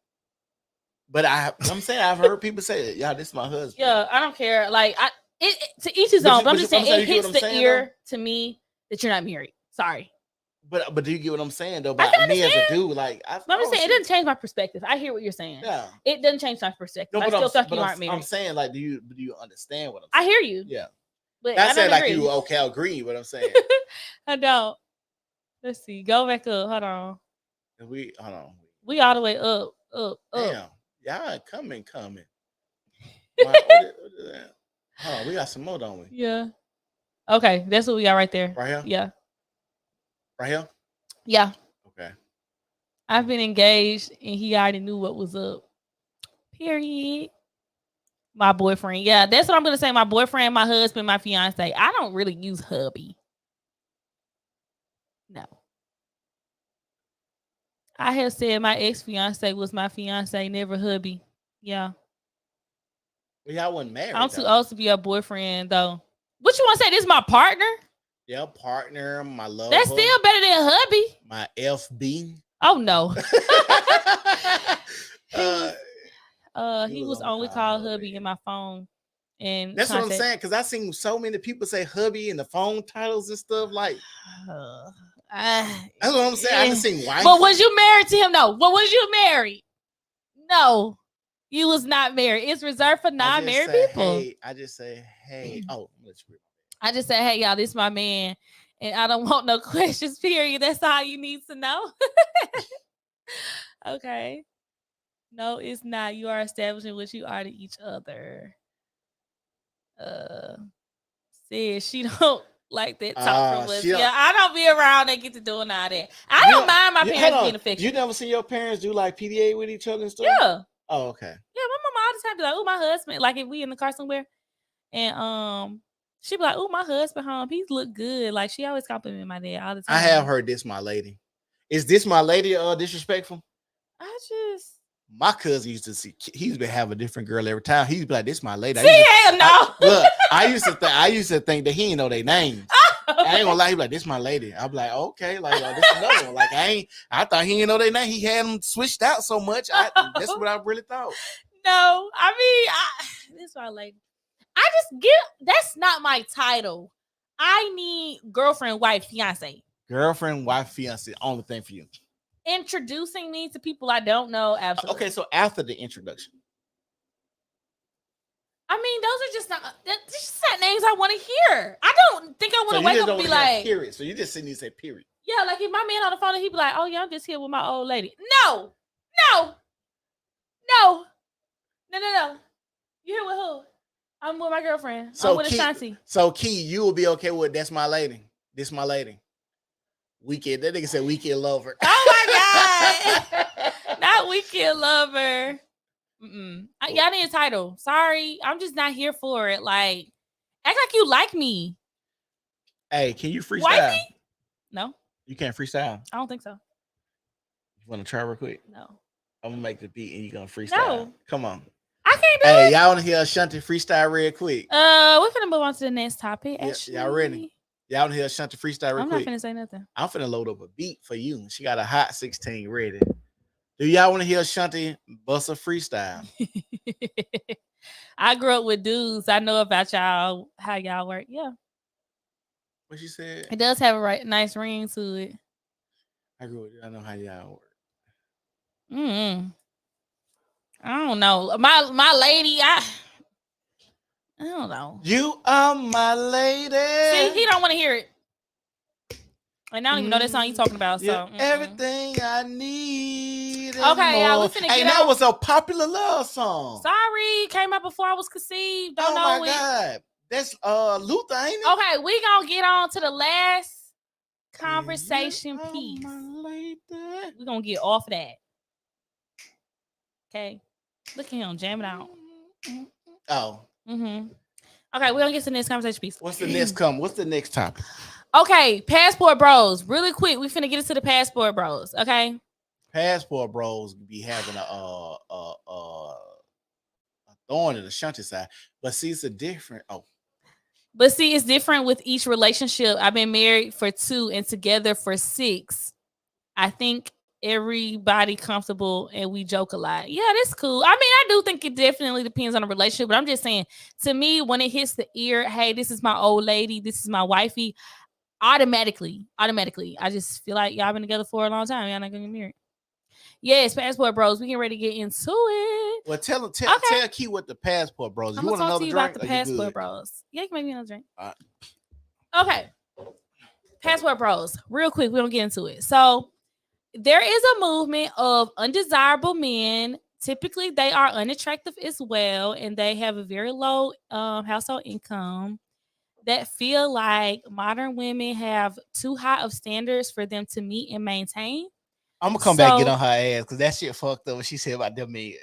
But I'm saying I've heard people say, "Y'all, this is my husband." Yeah, I don't care. Like, to each his own. But I'm just saying, it hits the ear to me that you're not married. Sorry. But do you get what I'm saying though? I About me as a dude, like I'm just saying, it doesn't change my perspective. I hear what you're saying. Yeah, it doesn't change my perspective. No, I still think you aren't married. I'm saying, like, do you understand what I'm saying? I hear you. Yeah, but I said like agree. you okay. I agree. What I'm saying. I don't. Let's see. Go back up. Hold on. Hold on. We all the way up. Damn, y'all coming. What is that? Hold on, we got some more, don't we? Yeah. Okay, that's what we got right there. Right here? Yeah. Right here? Yeah. Okay. I've been engaged and he already knew what was up. Period. My boyfriend. Yeah, that's what I'm going to say. My boyfriend, my husband, my fiance. I don't really use hubby. No. I have said my ex-fiance was my fiance, never hubby. Yeah. Well, y'all wasn't married. I'm too old to be a boyfriend, though. What you want to say? This is my partner? Yeah, partner, my love. That's still better than hubby. My FB. Oh, no. He was only called hubby in my phone. And that's what I'm saying, because I've seen so many people say hubby in the phone titles and stuff. Like, that's what I'm saying. I just seen wife. But was you married to him? No. But was you married? No. You was not married. It's reserved for non-married people. Hey, I just say, hey. Oh, I just say, hey, y'all, this is my man. And I don't want no questions, period. That's all you need to know. Okay. No, it's not. You are establishing what you are to each other. Said she don't like that talk from us. Yeah, I don't be around and get to doing all that. I don't mind my parents being affectionate. You never see your parents do like PDA with each other and stuff? Yeah. Oh, okay. Yeah, my mama all the time be like, oh, my husband. Like if we in the car somewhere, and she be like, oh, my husband home. He look good. Like she always compliment my dad all the time. I have heard this, my lady. Is this my lady disrespectful? My cousin used to see. He used to have a different girl every time. He used to be like, "This my lady." Hell no. Look, I used to think that he didn't know their names. I ain't gonna lie. He be like, "This my lady." I'm like, "Okay, like this another one." Like I thought he didn't know their name. He had them switched out so much. That's what I really thought. No, I mean, this my lady. That's not my title. I need girlfriend, wife, fiance. Girlfriend, wife, fiance. Only thing for you. Introducing me to people I don't know, absolutely. Okay, so after the introduction. I mean, those are just not names I want to hear. I don't think I want to wake up and be like, period. So you just sitting there and say period. Yeah, like if my man on the phone and he'd be like, oh yeah, I'm just here with my old lady. No. You here with who? I'm with my girlfriend. So I'm with Ashanti. So Key, you will be okay with that's my lady. This my lady. Weekend. That nigga said weekend lover. Oh my God. Not weekend lover. Y'all need a title. Sorry. I'm just not here for it. Like, act like you like me. Hey, can you freestyle? Wifey? No. You can't freestyle? I don't think so. You want to try real quick? No. I'm going to make the beat and you're going to freestyle. No. Come on. I can't do it. Hey, y'all want to hear Ashanti freestyle real quick? We're going to move on to the next topic. Y'all ready? Y'all want to hear Ashanti freestyle real quick? I'm not finna say nothing. I'm finna load up a beat for you. She got a hot 16 ready. Do y'all want to hear Ashanti bust a freestyle? I grew up with dudes. I know about y'all, how y'all work. Yeah. What you said? It does have a nice ring to it. I grew up. I know how y'all work. I don't know. My lady, I don't know. You are my lady. See, he don't want to hear it. And I don't even know that song you talking about. So everything I need. needing Okay, y'all, we more. finna Hey, get that out. was a popular love song. Sorry, came out before I was conceived. Don't Oh know my it. God. That's Luther, ain't it? Okay, we gonna get on to the last conversation Oh, piece. my lady. We're gonna get off that. Okay. Look at him, jam it out. Oh. Mm-hmm. Okay, we're gonna get to the next conversation piece. What's the next topic? Okay, passport bros. Really quick, we finna get into the passport bros. Okay. Passport bros be having a thorn in the shunty side, but see, it's a different. Oh, But see, it's different with each relationship. I've been married for 2 and together for 6. I think everybody comfortable and we joke a lot. Yeah, that's cool. I mean, I do think it definitely depends on the relationship, but I'm just saying, to me, when it hits the ear, hey, this is my old lady, this is my wifey, automatically, I just feel like y'all been together for a long time. Y'all not gonna get married. Yes, passport bros. We getting ready to get into it. well, tell Okay. Key what the passport bros. I'm You gonna want talk to another you about drink? the Or you passport good? bros. Yeah, you can make me another drink. Uh, Okay. Passport bros. Real quick, we don't get into it. So there is a movement of undesirable men. Typically, they are unattractive as well, and they have a very low household income. That feel like modern women have too high of standards for them to meet and maintain. I'm gonna come back and get So, on her ass because that shit fucked up. What she said about them men.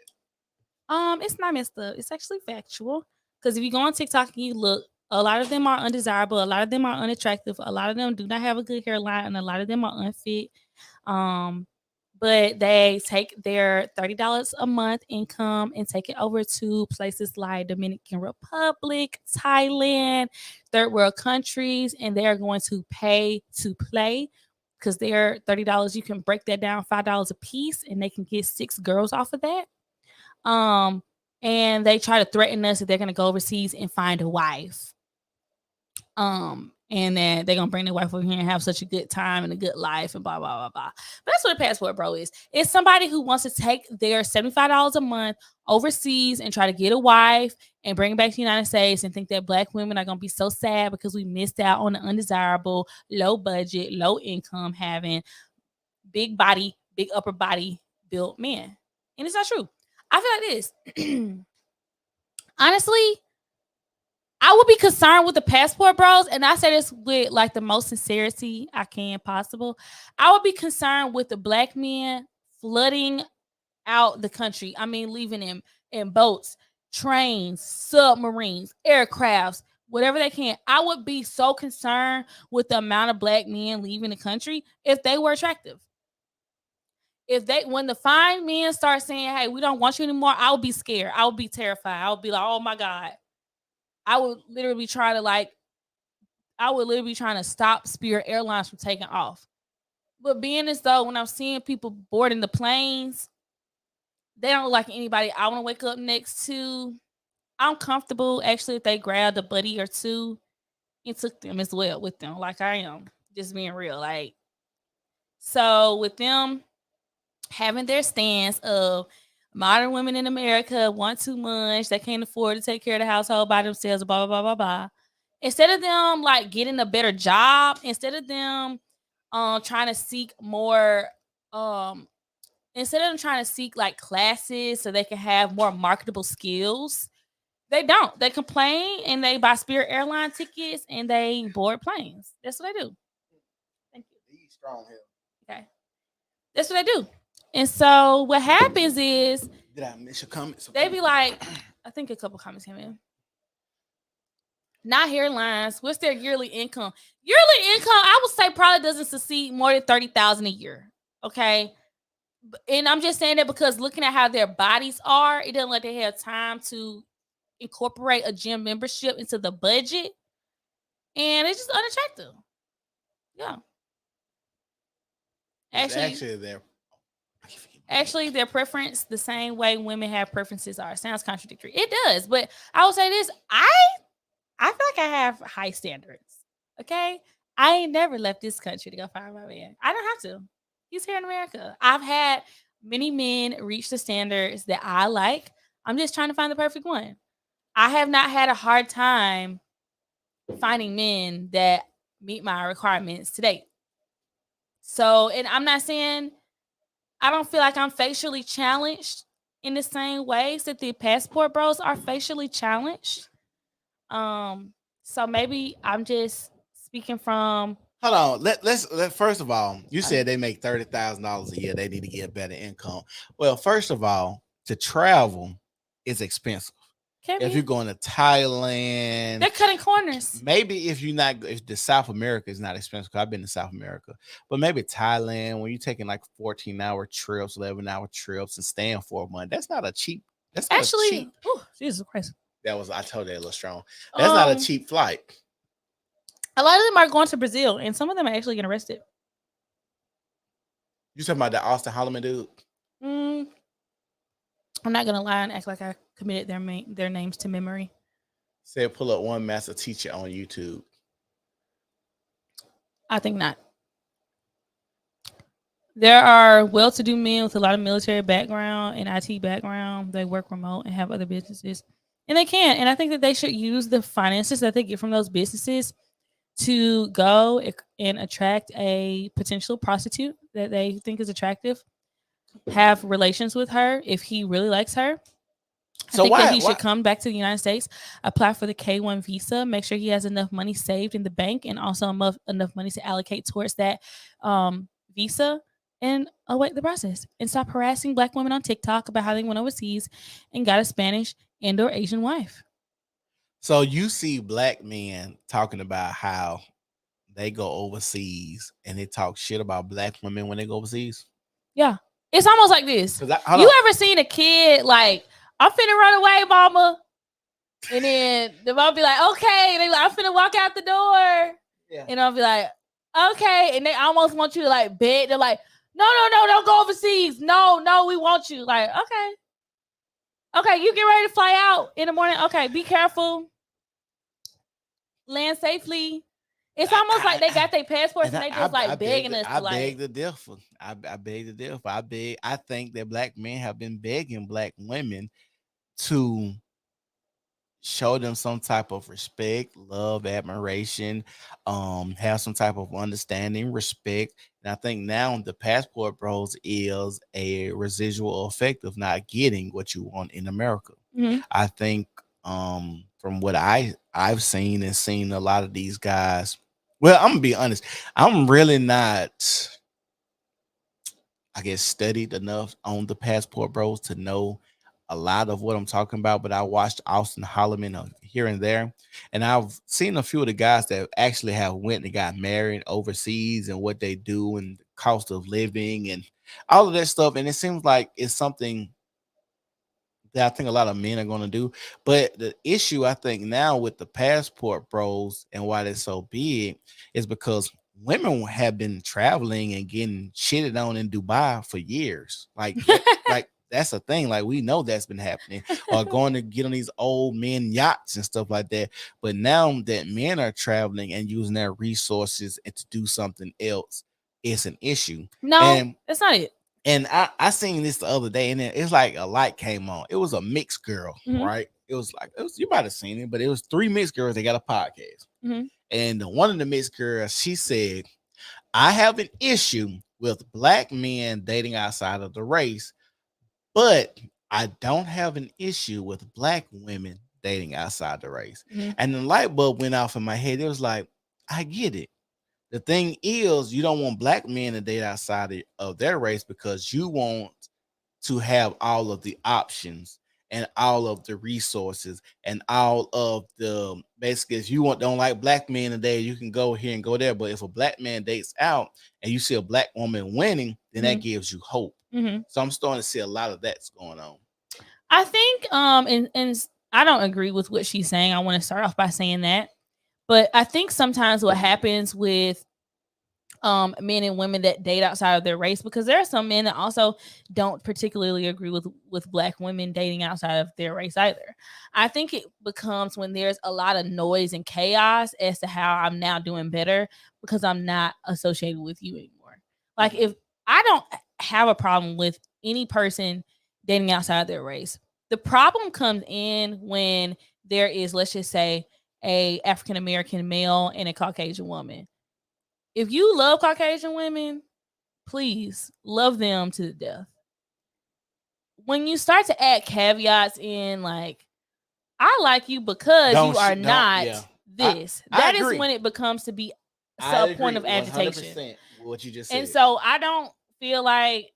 it's not messed up. It's actually factual. Because if you go on TikTok and you look, a lot of them are undesirable. A lot of them are unattractive. A lot of them do not have a good hairline, and a lot of them are unfit. Um, but they take their $30 a month income and take it over to places like Dominican Republic, Thailand, third world countries, and they are going to pay to play because they're $30. You can break that down $5 a piece, and they can get 6 girls off of that. Um, and they try to threaten us that they're gonna go overseas and find a wife. And then they're gonna bring their wife over here and have such a good time and a good life and blah blah blah blah. But that's what a passport bro is. It's somebody who wants to take their $75 a month overseas and try to get a wife and bring it back to the United States and think that Black women are gonna be so sad because we missed out on the undesirable, low budget, low income, having big body, big upper body built men. And it's not true. I feel like this. Honestly, I would be concerned with the passport bros, and I say this with like the most sincerity I can possible. I would be concerned with the Black men flooding out the country. I mean, leaving them in boats, trains, submarines, aircrafts, whatever they can. I would be so concerned with the amount of Black men leaving the country if they were attractive. If they, when the fine men start saying, hey, we don't want you anymore, I would be scared. I would be terrified. I would be like, oh my God. I would literally try to like, I would literally be trying to stop Spirit Airlines from taking off. But being as though when I'm seeing people boarding the planes, they don't look like anybody I want to wake up next to. I'm comfortable actually if they grabbed a buddy or two and took them as well with them, like I am. Just being real. Like, so with them having their stance of modern women in America want too much, they can't afford to take care of the household by themselves, blah, blah, blah, blah, blah. Instead of them like getting a better job, instead of them trying to seek more um instead of them trying to seek like classes so they can have more marketable skills, they don't. They complain and they buy Spirit airline tickets and they board planes. That's what they do. Thank you. He's strong here. Okay. That's what they do. And so what happens is Did I miss your comments? they be like, I think a couple comments came in. Not hairlines. What's their yearly income? Yearly income, I would say probably doesn't succeed more than 30,000 a year. Okay. And I'm just saying that because looking at how their bodies are, it doesn't like they have time to incorporate a gym membership into the budget. And it's just unattractive. Yeah. Actually, their preference, the same way women have preferences are. Sounds contradictory. It does, but I will say this: I feel like I have high standards. Okay, I ain't never left this country to go find my man. I don't have to. He's here in America. I've had many men reach the standards that I like. I'm just trying to find the perfect one. I have not had a hard time finding men that meet my requirements to date. So, and I'm not saying I don't feel like I'm facially challenged in the same ways that the passport bros are facially challenged. Um, so maybe I'm just speaking from. Hold on. Let first of all, you Uh, said they make $30,000 a year. They need to get better income. Well, first of all, to travel is expensive. can If you're be. going to Thailand, They're cutting corners. maybe if the South America is not expensive, because I've been to South America, but maybe Thailand, when you're taking like 14-hour trips, 11-hour trips, and staying for a month, that's not a cheap. That's not a Actually, cheap. oh Jesus Christ. That was I told that a little strong. That's not a Um, cheap flight. a lot of them are going to Brazil, and some of them are actually getting arrested. You talking about the Austin Holloman dude? Mm, I'm not gonna lie and act like I committed their names to memory. Said pull up one master teacher on YouTube. I think not. There are well-to-do men with a lot of military background and IT background. They work remote and have other businesses, and they can. And I think that they should use the finances that they get from those businesses to go and attract a potential prostitute that they think is attractive, have relations with her if he really likes her. I So think that why he why should come back to the United States, apply for the K-1 visa, make sure he has enough money saved in the bank, and also enough money to allocate towards that visa, and await the process and stop harassing Black women on TikTok about how they went overseas and got a Spanish and/or Asian wife. so you see black men talking about how they go overseas and they talk shit about black women when they go overseas? Yeah, it's almost like this. Because hold You on. ever seen a kid like, I'm finna run away, mama? And then the mom be like, okay. And they like, I'm finna walk out the door. Yeah. And I'll be like, okay. And they almost want you to like beg. They're like, no, no, no, don't go overseas. No, no, we want you. Like, okay. Okay, you get ready to fly out in the morning. Okay, be careful. Land safely. It's almost like they got their passports and they just like begging us I to beg like. the differ. I beg the differ. I think that black men have been begging black women to show them some type of respect, love, admiration, have some type of understanding, respect. And I think now the passport bros is a residual effect of not getting what you want in America. Mhm. I think from what I've seen and seen a lot of these guys. Well, I'm gonna be honest. I'm really not, I guess, studied enough on the passport bros to know a lot of what I'm talking about, but I watched Austin Holloman here and there, and I've seen a few of the guys that actually have went and got married overseas and what they do and the cost of living and all of that stuff. And it seems like it's something that I think a lot of men are going to do. But the issue I think now with the passport bros and why they're so big is because women have been traveling and getting shitted on in Dubai for years. Like that's a thing. Like we know that's been happening, or going to get on these old men yachts and stuff like that. But now that men are traveling and using their resources and to do something else, it's an issue. No, And that's not it. I seen this the other day, and it's like a light came on. It was a mixed girl, Mhm. right? You might have seen it, but it was three mixed girls. They got a podcast, Mhm. and one of the mixed girls, she said, "I have an issue with black men dating outside of the race, but I don't have an issue with black women dating outside the race." Mhm. And the light bulb went off in my head. It was like, I get it. The thing is, you don't want black men to date outside of their race because you want to have all of the options and all of the resources and all of the basically, if you don't like black men today, you can go here and go there. But if a black man dates out and you see a black woman winning, then that Mhm. gives you hope. Mhm. So I'm starting to see a lot of that's going on. I think and I don't agree with what she's saying. I want to start off by saying that. But I think sometimes what happens with men and women that date outside of their race, because there are some men that also don't particularly agree with black women dating outside of their race either. I think it becomes when there's a lot of noise and chaos as to how I'm now doing better because I'm not associated with you anymore. Like if I don't have a problem with any person dating outside their race, the problem comes in when there is, let's just say, a African American male and a Caucasian woman. If you love Caucasian women, please love them to the death. When you start to add caveats in, like, I like you because you are Don't not yeah. I this, I that is agree. when it becomes to be I a point agree of agitation. 100% with what you just And said. so I don't feel like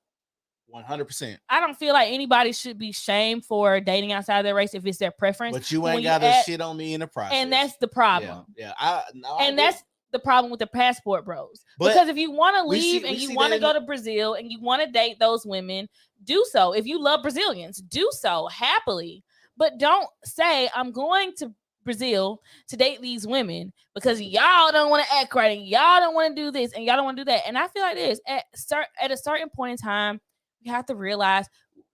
100%. anybody should be shamed for dating outside their race if it's their preference. But you But ain't when you got to add, shit on me in the and process. that's the Yeah. problem. Yeah. I And agree. that's the problem with the passport bros. But Because if you want to we leave see and we you see want that to in go the, to Brazil and you want to date those women, do so. If you love Brazilians, do so happily. But don't say, I'm going to Brazil to date these women because y'all don't want to act right and y'all don't want to do this and y'all don't want to do that. And I feel like this at a certain point in time, we have to realize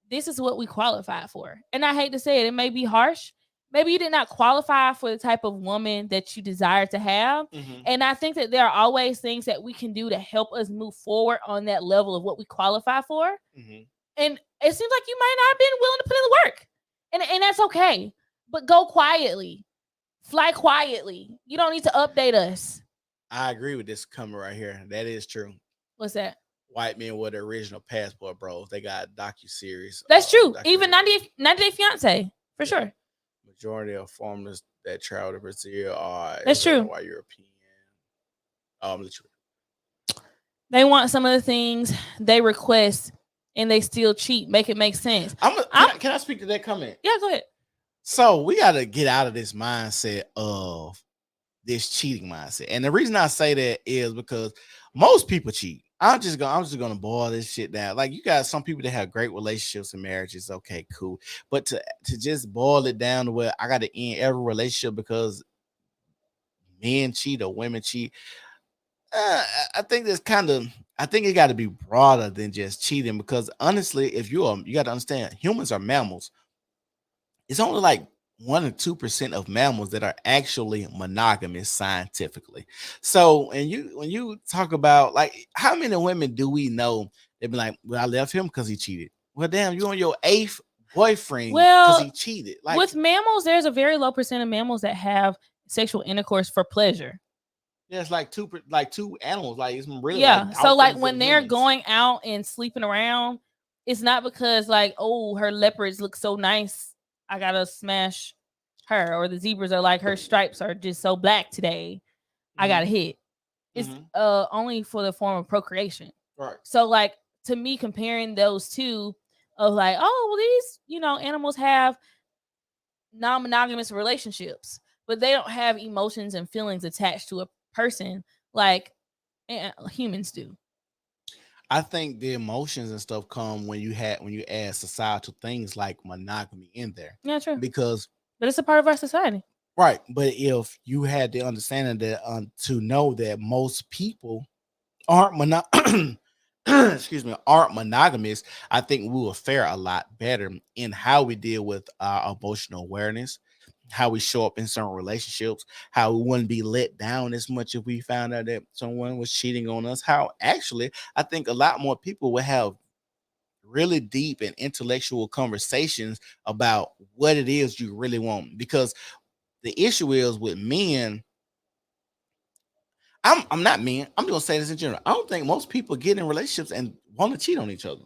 this is what we qualify for. And I hate to say it, it may be harsh. Maybe you did not qualify for the type of woman that you desire to have. Mhm. And I think that there are always things that we can do to help us move forward on that level of what we qualify for. Mhm. And it seems like you might not have been willing to put in the work. And that's okay. But go quietly. Fly quietly. You don't need to update us. I agree with this coming right here. That is true. What's that? White men were the original passport bros. They got docu series. That's true. Even 90 Day Fiance, for Yeah. sure. Majority of foreigners that travel to Brazil are That's true. white European. Literally. They want some of the things they request and they still cheat. Make it make sense. Can I speak to that comment? Yeah, go ahead. So we got to get out of this mindset of this cheating mindset, and the reason I say that is because most people cheat. I'm just gonna boil this shit down. Like, you got some people that have great relationships and marriages. Okay, cool, but to just boil it down to where I got to end every relationship because men cheat or women cheat. I think that's kind of. I think it got to be broader than just cheating, because honestly, if you got to understand, humans are mammals. It's only like 1 or 2% of mammals that are actually monogamous scientifically. So, and when you talk about, like, how many women do we know they be like, well, I left him because he cheated. Well, damn, you on your 8th boyfriend because he Well, cheated. Like, with mammals, there's a very low percent of mammals that have sexual intercourse for pleasure. yeah, it's like two animals. Like, it's really Yeah. like So like dolphins when and they're humans. going out and sleeping around, it's not because like, oh, her leopards look so nice, I gotta smash her, or the zebras are like, her stripes are just so black today, I gotta hit. It's Mhm. only for the form of procreation. Right. So like, to me, comparing those two of like, oh, well, these, animals have non-monogamous relationships, but they don't have emotions and feelings attached to a person like humans do. I think the emotions and stuff come when you add societal things like monogamy in there, Yeah, true. because But it's a part of our society. right. But if you had the understanding that to know that most people aren't excuse me, aren't monogamous, I think we will fare a lot better in how we deal with our emotional awareness, how we show up in certain relationships, how we wouldn't be let down as much if we found out that someone was cheating on us. How actually, I think a lot more people would have really deep and intellectual conversations about what it is you really want. Because the issue is with men, I'm not men. I'm gonna say this in general. I don't think most people get in relationships and want to cheat on each other.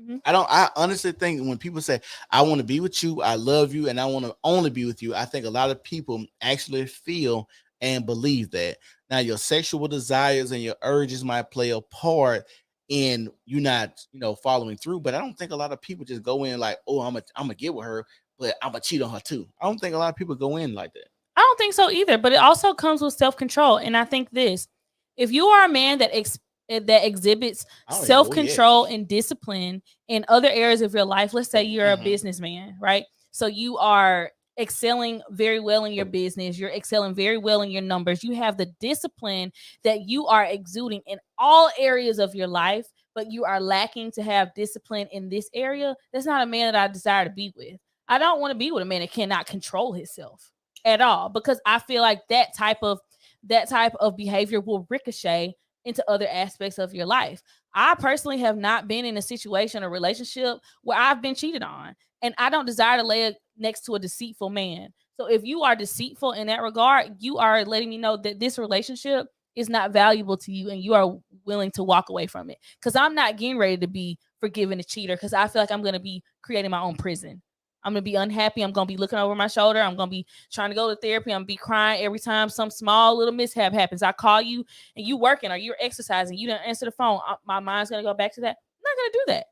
Mm-hmm. I honestly think when people say, I want to be with you, I love you, and I want to only be with you, I think a lot of people actually feel and believe that. Now, your sexual desires and your urges might play a part in you not, following through. But I don't think a lot of people just go in like, oh, I'm gonna get with her, but I'm gonna cheat on her too. I don't think a lot of people go in like that. I don't think so either, but it also comes with self-control. And I think this, if you are a man that exhibits I don't even know yet. self-control and discipline in other areas of your life, let's say you're a Mhm. businessman, right? So you are excelling very well in your business, you're excelling very well in your numbers, you have the discipline that you are exuding in all areas of your life, but you are lacking to have discipline in this area. That's not a man that I desire to be with. I don't want to be with a man that cannot control himself at all, because I feel like that type of behavior will ricochet into other aspects of your life. I personally have not been in a situation or relationship where I've been cheated on, and I don't desire to lay next to a deceitful man. So if you are deceitful in that regard, you are letting me know that this relationship is not valuable to you and you are willing to walk away from it. Because I'm not getting ready to be forgiving a cheater because I feel like I'm going to be creating my own prison. I'm going to be unhappy. I'm going to be looking over my shoulder. I'm going to be trying to go to therapy. I'm going to be crying every time some small little mishap happens. I call you and you working or you're exercising. You didn't answer the phone. My mind's going to go back to that. I'm not going to do that.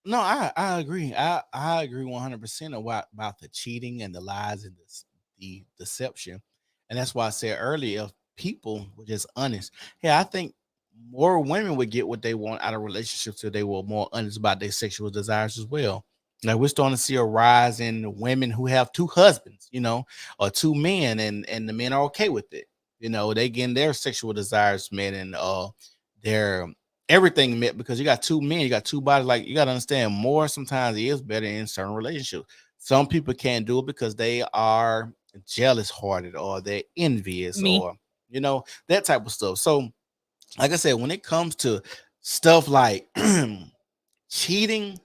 No, I agree. I agree 100% about the cheating and the lies and the deception. And that's why I said earlier, if people were just honest, yeah, I think more women would get what they want out of relationships if they were more honest about their sexual desires as well. Like we're starting to see a rise in women who have two husbands, or two men, and the men are okay with it. They getting their sexual desires met and their everything met because you got two men, you got two bodies. Like you got to understand, more sometimes is better in certain relationships. Some people can't do it because they are jealous hearted or they're envious Me. or that type of stuff. So, like I said, when it comes to stuff like cheating,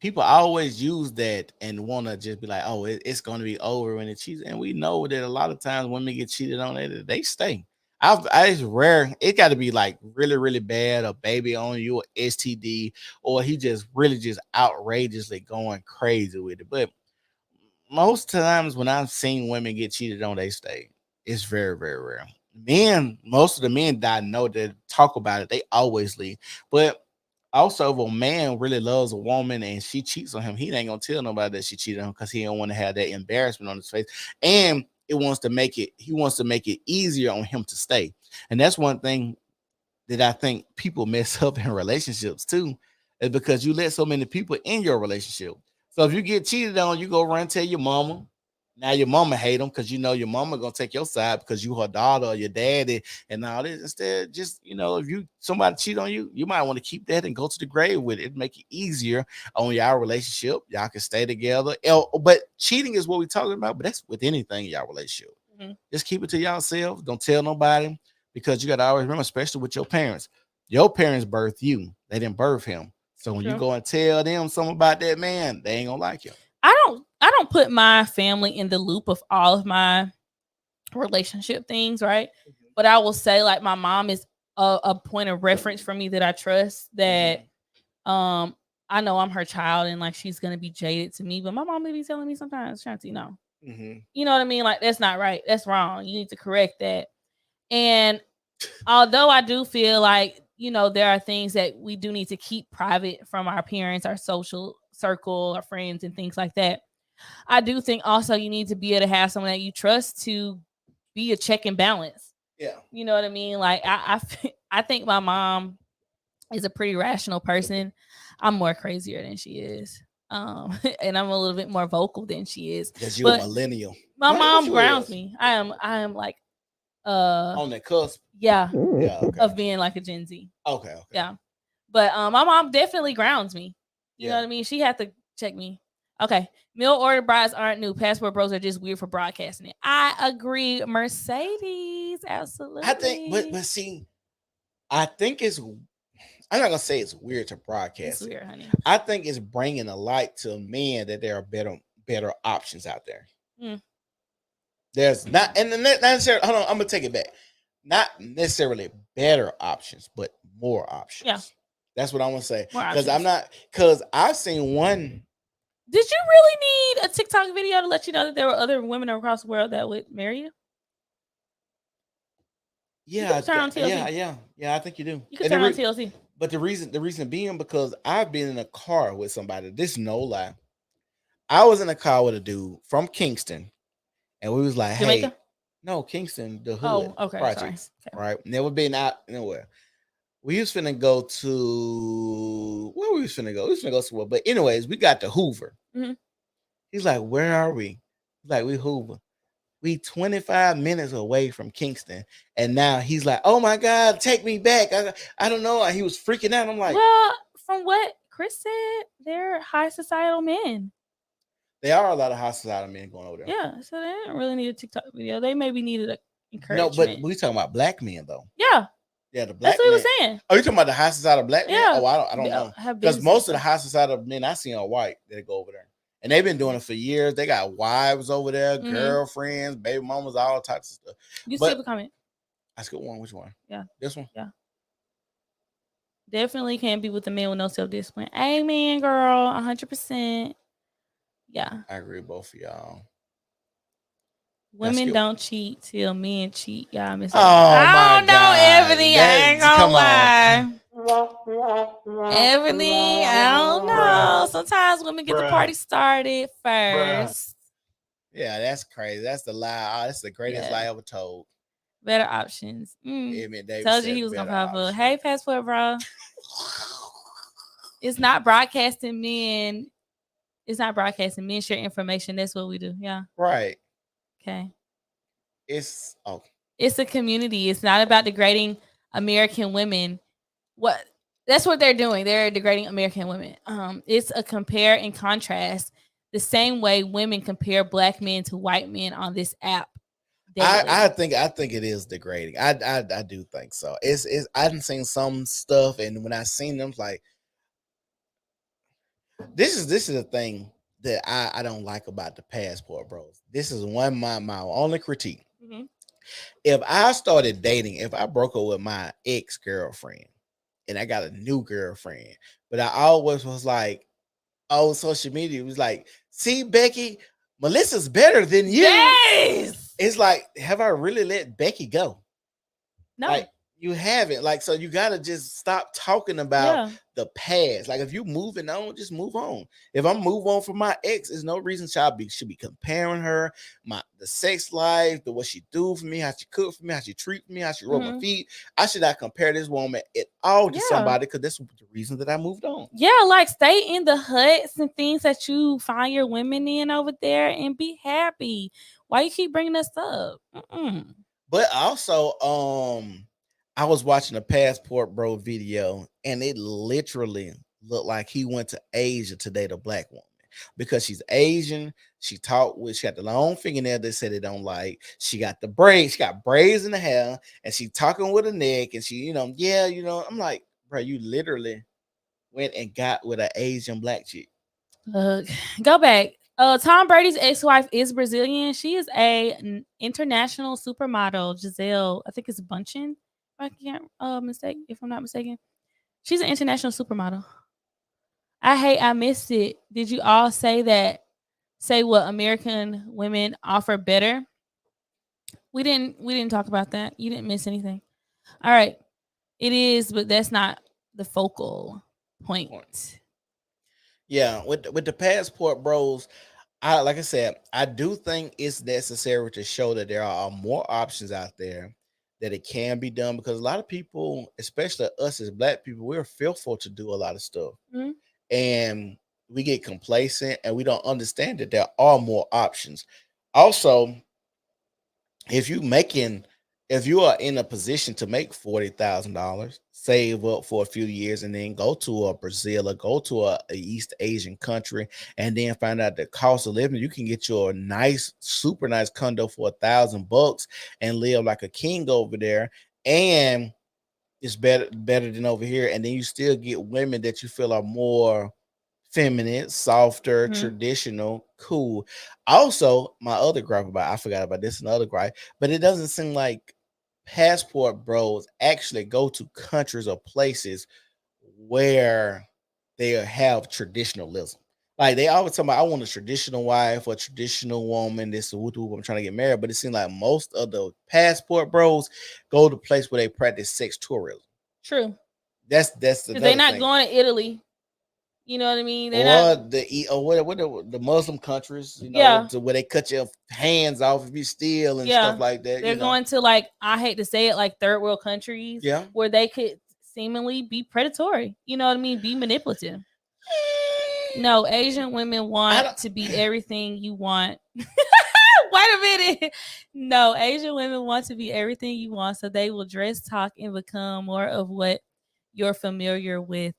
people always use that and want to just be like, oh, it's going to be over when it cheats. And we know that a lot of times women get cheated on, they stay. It's rare. It got to be like really, really bad, a baby on you, or STD, or he just really just outrageously going crazy with it. But most times when I've seen women get cheated on, they stay. It's very, very rare. Men, most of the men that I know that talk about it, they always leave. But also, if a man really loves a woman and she cheats on him, he ain't gonna tell nobody that she cheated on him because he don't want to have that embarrassment on his face. And he wants to make it easier on him to stay. And that's one thing that I think people mess up in relationships too, is because you let so many people in your relationship. So if you get cheated on, you go run tell your mama. Now your mama hate them because your mama gonna take your side because you her daughter or your daddy and all this. Instead, just if you somebody cheat on you, you might want to keep that and go to the grave with it. Make it easier on y'all relationship. Y'all can stay together. But cheating is what we're talking about. But that's with anything in y'all relationship. Mm-hmm. Just keep it to yourself. Don't tell nobody. Because you got to always remember, especially with your parents birthed you. They didn't birth him. So when you go and tell them something about that man, they ain't gonna like him. I don't put my family in the loop of all of my relationship things, right? Mm-hmm. But I will say, like, my mom is a point of reference for me that I trust. That I know I'm her child and like she's gonna be jaded to me, but my mom may be telling me sometimes, Shanti, no, you know what I mean? Like that's not right. That's wrong. You need to correct that. And although I do feel like, there are things that we do need to keep private from our parents, our social circle, our friends, and things like that, I do think also you need to be able to have someone that you trust to be a check and balance. Yeah. You know what I mean? Like, I think my mom is a pretty rational person. I'm more crazier than she is. And I'm a little bit more vocal than she is. Because you're a millennial. My mom grounds me. I am like on that cusp. Yeah. Okay. Of being like a Gen Z. Okay. Yeah. But my mom definitely grounds me. You know what I mean? She had to check me. Okay. Meal order brides aren't new. Passport bros are just weird for broadcasting it. I agree. Mercedes, absolutely. I think, but see, I think it's. I'm not gonna say it's weird to broadcast. It's weird, honey. I think it's bringing a light to men that there are better options out there. There's not, and not necessarily. Hold on, I'm gonna take it back. Not necessarily better options, but more options. Yeah, that's what I want to say. Because I've seen one. Did you really need a TikTok video to let you know that there were other women across the world that would marry you? Yeah, turn on TLC. Yeah. I think you do. You can turn on TLC. But the reason being because I've been in a car with somebody. This is no lie. I was in a car with a dude from Kingston, and we was like, Jamaica? "Hey, no, Kingston, the hood, okay, projects, right? Never been out nowhere. We was finna go to where we was finna go. We was finna go somewhere, but anyways, we got to Hoover. Mm-hmm. He's like, "Where are we?" He's like, "We Hoover." We 25 minutes away from Kingston, and now he's like, "Oh my God, take me back!" I don't know. He was freaking out. I'm like, well, from what Chris said, they're high societal men. There are a lot of high societal men going over there. Yeah, so they didn't really need a TikTok video. They maybe needed a encouragement. No, but we talking about black men though. Yeah. Yeah, the black. That's what he was saying. Oh, you talking about the high societal black men? Yeah. Oh, I don't know. Because most of the high societal men I see are white that go over there. And they've been doing it for years. They got wives over there, girlfriends, baby mamas, all types of stuff. You see the comment. That's a good one. Which one? Yeah. This one. Yeah. Definitely can't be with a man with no self discipline. Amen, girl. 100%. Yeah. I agree with both of y'all. That's Women good. don't cheat till men cheat. Y'all miss Ebony. Oh my I don't know, God. Ebony. I That ain't gonna come on. lie. Ebony, I don't know. Sometimes women get the party started first. Yeah, that's crazy. That's the lie. Oh, that's the greatest lie Yeah. ever told. Better options. Emmett Davis Told you he said was gonna better pop up. option. Hey, passport, bro. It's not broadcasting men. It's not broadcasting men share information. That's what we do. Yeah. Right. Okay. It's It's a community. It's not about degrading American women. What That's what they're doing. They're degrading American women. It's a compare and contrast. The same way women compare black men to white men on this app daily. I think it is degrading. I do think so. It's I done seen some stuff, and when I seen them, like this is the thing that I don't like about the passport bros. This is one my only critique. Mhm. If I started dating, if I broke up with my ex girlfriend and I got a new girlfriend, but I always was like, oh, social media was like, see, Becky, Melissa's better than you. Yes. It's like, have I really let Becky go? No. Like, you haven't. Like, so you gotta just stop talking about Yeah. the past. Like, if you moving on, just move on. If I'm move on from my ex, there's no reason should be comparing her, the sex life, the what she do for me, how she cook for me, how she treat me, how she rub my feet. I should not compare this woman at all to somebody because that's the reason that I moved on. Yeah, like stay in the huts and things that you find your women in over there and be happy. Why you keep bringing us up? But also, I was watching a passport bro video, and it literally looked like he went to Asia to date a black woman because she's Asian. She got the long fingernail they said they don't like. She got the braids, she got braids in the hair, and she talking with a neck, and she, I'm like, bro, you literally went and got with an Asian black chick. Go back. Tom Brady's ex-wife is Brazilian. She is an international supermodel. Giselle, I think it's Bundchen. If I can't if I'm not mistaken. She's an international supermodel. I missed it. Did you all say what American women offer better? We didn't talk about that. You didn't miss anything. All right. It is, but that's not the focal point. Yeah, with the passport bros, like I said, I do think it's necessary to show that there are more options out there, that it can be done, because a lot of people, especially us as black people, we're fearful to do a lot of stuff. Mhm. And we get complacent and we don't understand that there are more options. Also, if you are in a position to make $40,000, save up for a few years, and then go to a Brazil or go to a East Asian country, and then find out the cost of living, you can get you a nice, super nice condo for $1,000 and live like a king over there, and it's better than over here. And then you still get women that you feel are more feminine, softer, traditional, cool. Also, my other gripe I forgot about this, another gripe, but it doesn't seem like passport bros actually go to countries or places where they have traditionalism. Like, they always talk about, I want a traditional wife or a traditional woman. This is whoop, whoop, I'm trying to get married. But it seems like most of the passport bros go to place where they practice sex tourism. True. That's they're not going to Italy. You know what I mean? They're or not. the Muslim countries, Yeah. to where they cut your hands off if you steal and stuff like that. They're going to, like, I hate to say it, like third world countries. Yeah. Where they could seemingly be predatory. You know what I mean? Be manipulative. No, Asian women want to be everything you want. Wait a minute. No, Asian women want to be everything you want, so they will dress, talk, and become more of what you're familiar with,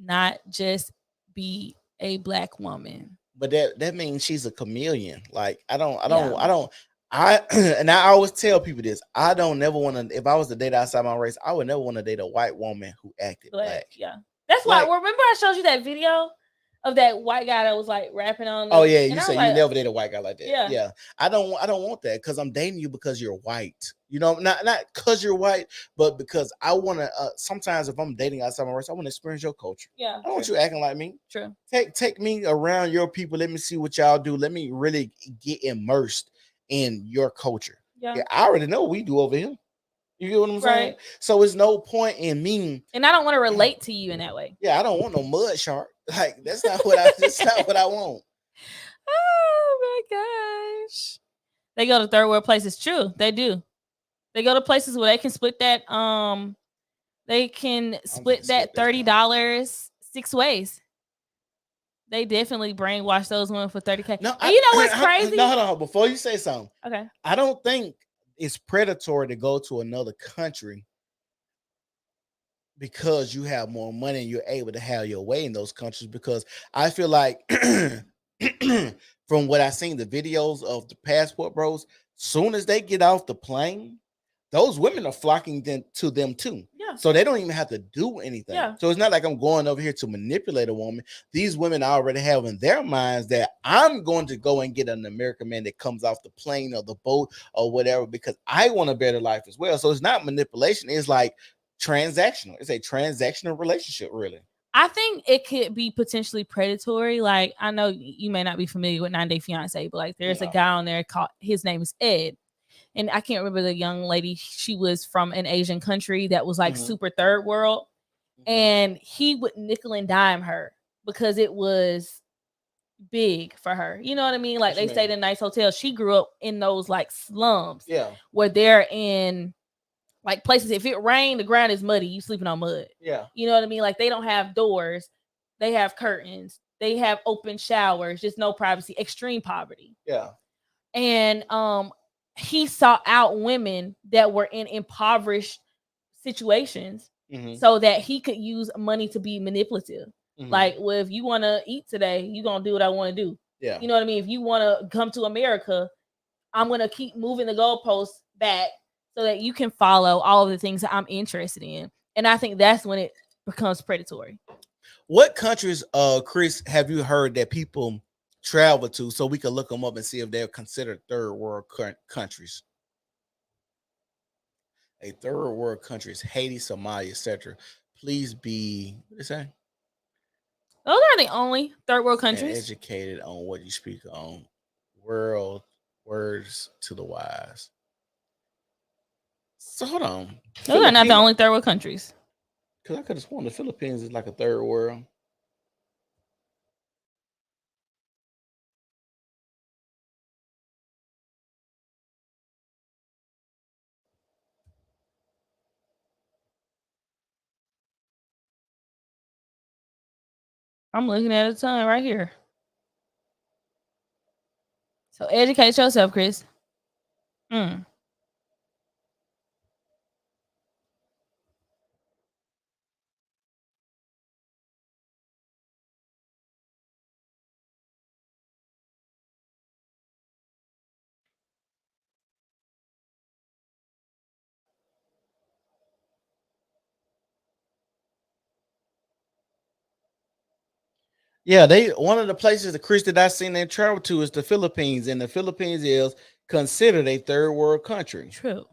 not just be a black woman. But that means she's a chameleon. Like, I and I always tell people this. I don't never want to, if I was to date outside my race, I would never want to date a white woman who acted black. Yeah. That's why, remember I showed you that video of that white guy that was like rapping on Oh the, yeah, and you I was say you like, never date a white guy like that. yeah, Yeah, I don't want that because I'm dating you because you're white. You know, not because you're white, but because I want to. Sometimes if I'm dating outside my race, I want to experience your culture. yeah, I don't true, want you acting like me. true. Take me around your people. Let me see what y'all do. Let me really get immersed in your culture. Yeah, Yeah, I already know what we do over here. You get what I'm saying? right. So it's no point in me. And I don't want to relate to you in that way. Yeah, I don't want no mud shark. Like that's not what I. That's not what I want. Oh my gosh. They go to third world places. True, they do. They go to places where they can split that they can I'm gonna split skip that that $30 6 ways. They definitely brainwash those women for 30K. No, And you know what's no, crazy? hold on. Before you say something, Okay. I don't think it's predatory to go to another country because you have more money and you're able to have your way in those countries. Because I feel like, from what I seen the videos of the passport bros, soon as they get off the plane, those women are flocking to them too. Yeah. So they don't even have to do anything. Yeah. So it's not like I'm going over here to manipulate a woman. These women already have in their minds that I'm going to go and get an American man that comes off the plane or the boat or whatever because I want a better life as well. So it's not manipulation. It's like transactional. It's a transactional relationship, really. I think it could be potentially predatory. Like, I know you may not be familiar with 90 Day Fiance, but like there's a No. guy on there called, his name is Ed. And I can't remember the young lady. She was from an Asian country that was like super third world. And he would nickel and dime her because it was big for her. You know what I mean? Like, they stayed in nice hotels. She grew up in those like slums. Yeah. Where they're in like places, if it rained, the ground is muddy, you sleeping on mud. Yeah. You know what I mean? Like, they don't have doors, they have curtains, they have open showers, just no privacy, extreme poverty. Yeah. And he sought out women that were in impoverished situations so that he could use money to be manipulative. Like, well, if you want to eat today, you gonna do what I want to do. Yeah. You know what I mean? If you want to come to America, I'm gonna keep moving the goalposts back so that you can follow all of the things that I'm interested in. And I think that's when it becomes predatory. What countries, Chris, have you heard that people travel to so we can look them up and see if they're considered third world countries? A third world country is Haiti, Somalia, etc. Please be, what is that? Those are the only third world And countries. educated on what you speak on. World words to the wise. So hold on. Those are not the only third world countries. Because I could have sworn the Philippines is like a third world. I'm looking at a ton right here. So educate yourself, Chris. Yeah, they one of the places the Chris that I seen they travel to is the Philippines, and the Philippines is considered a third world country. True.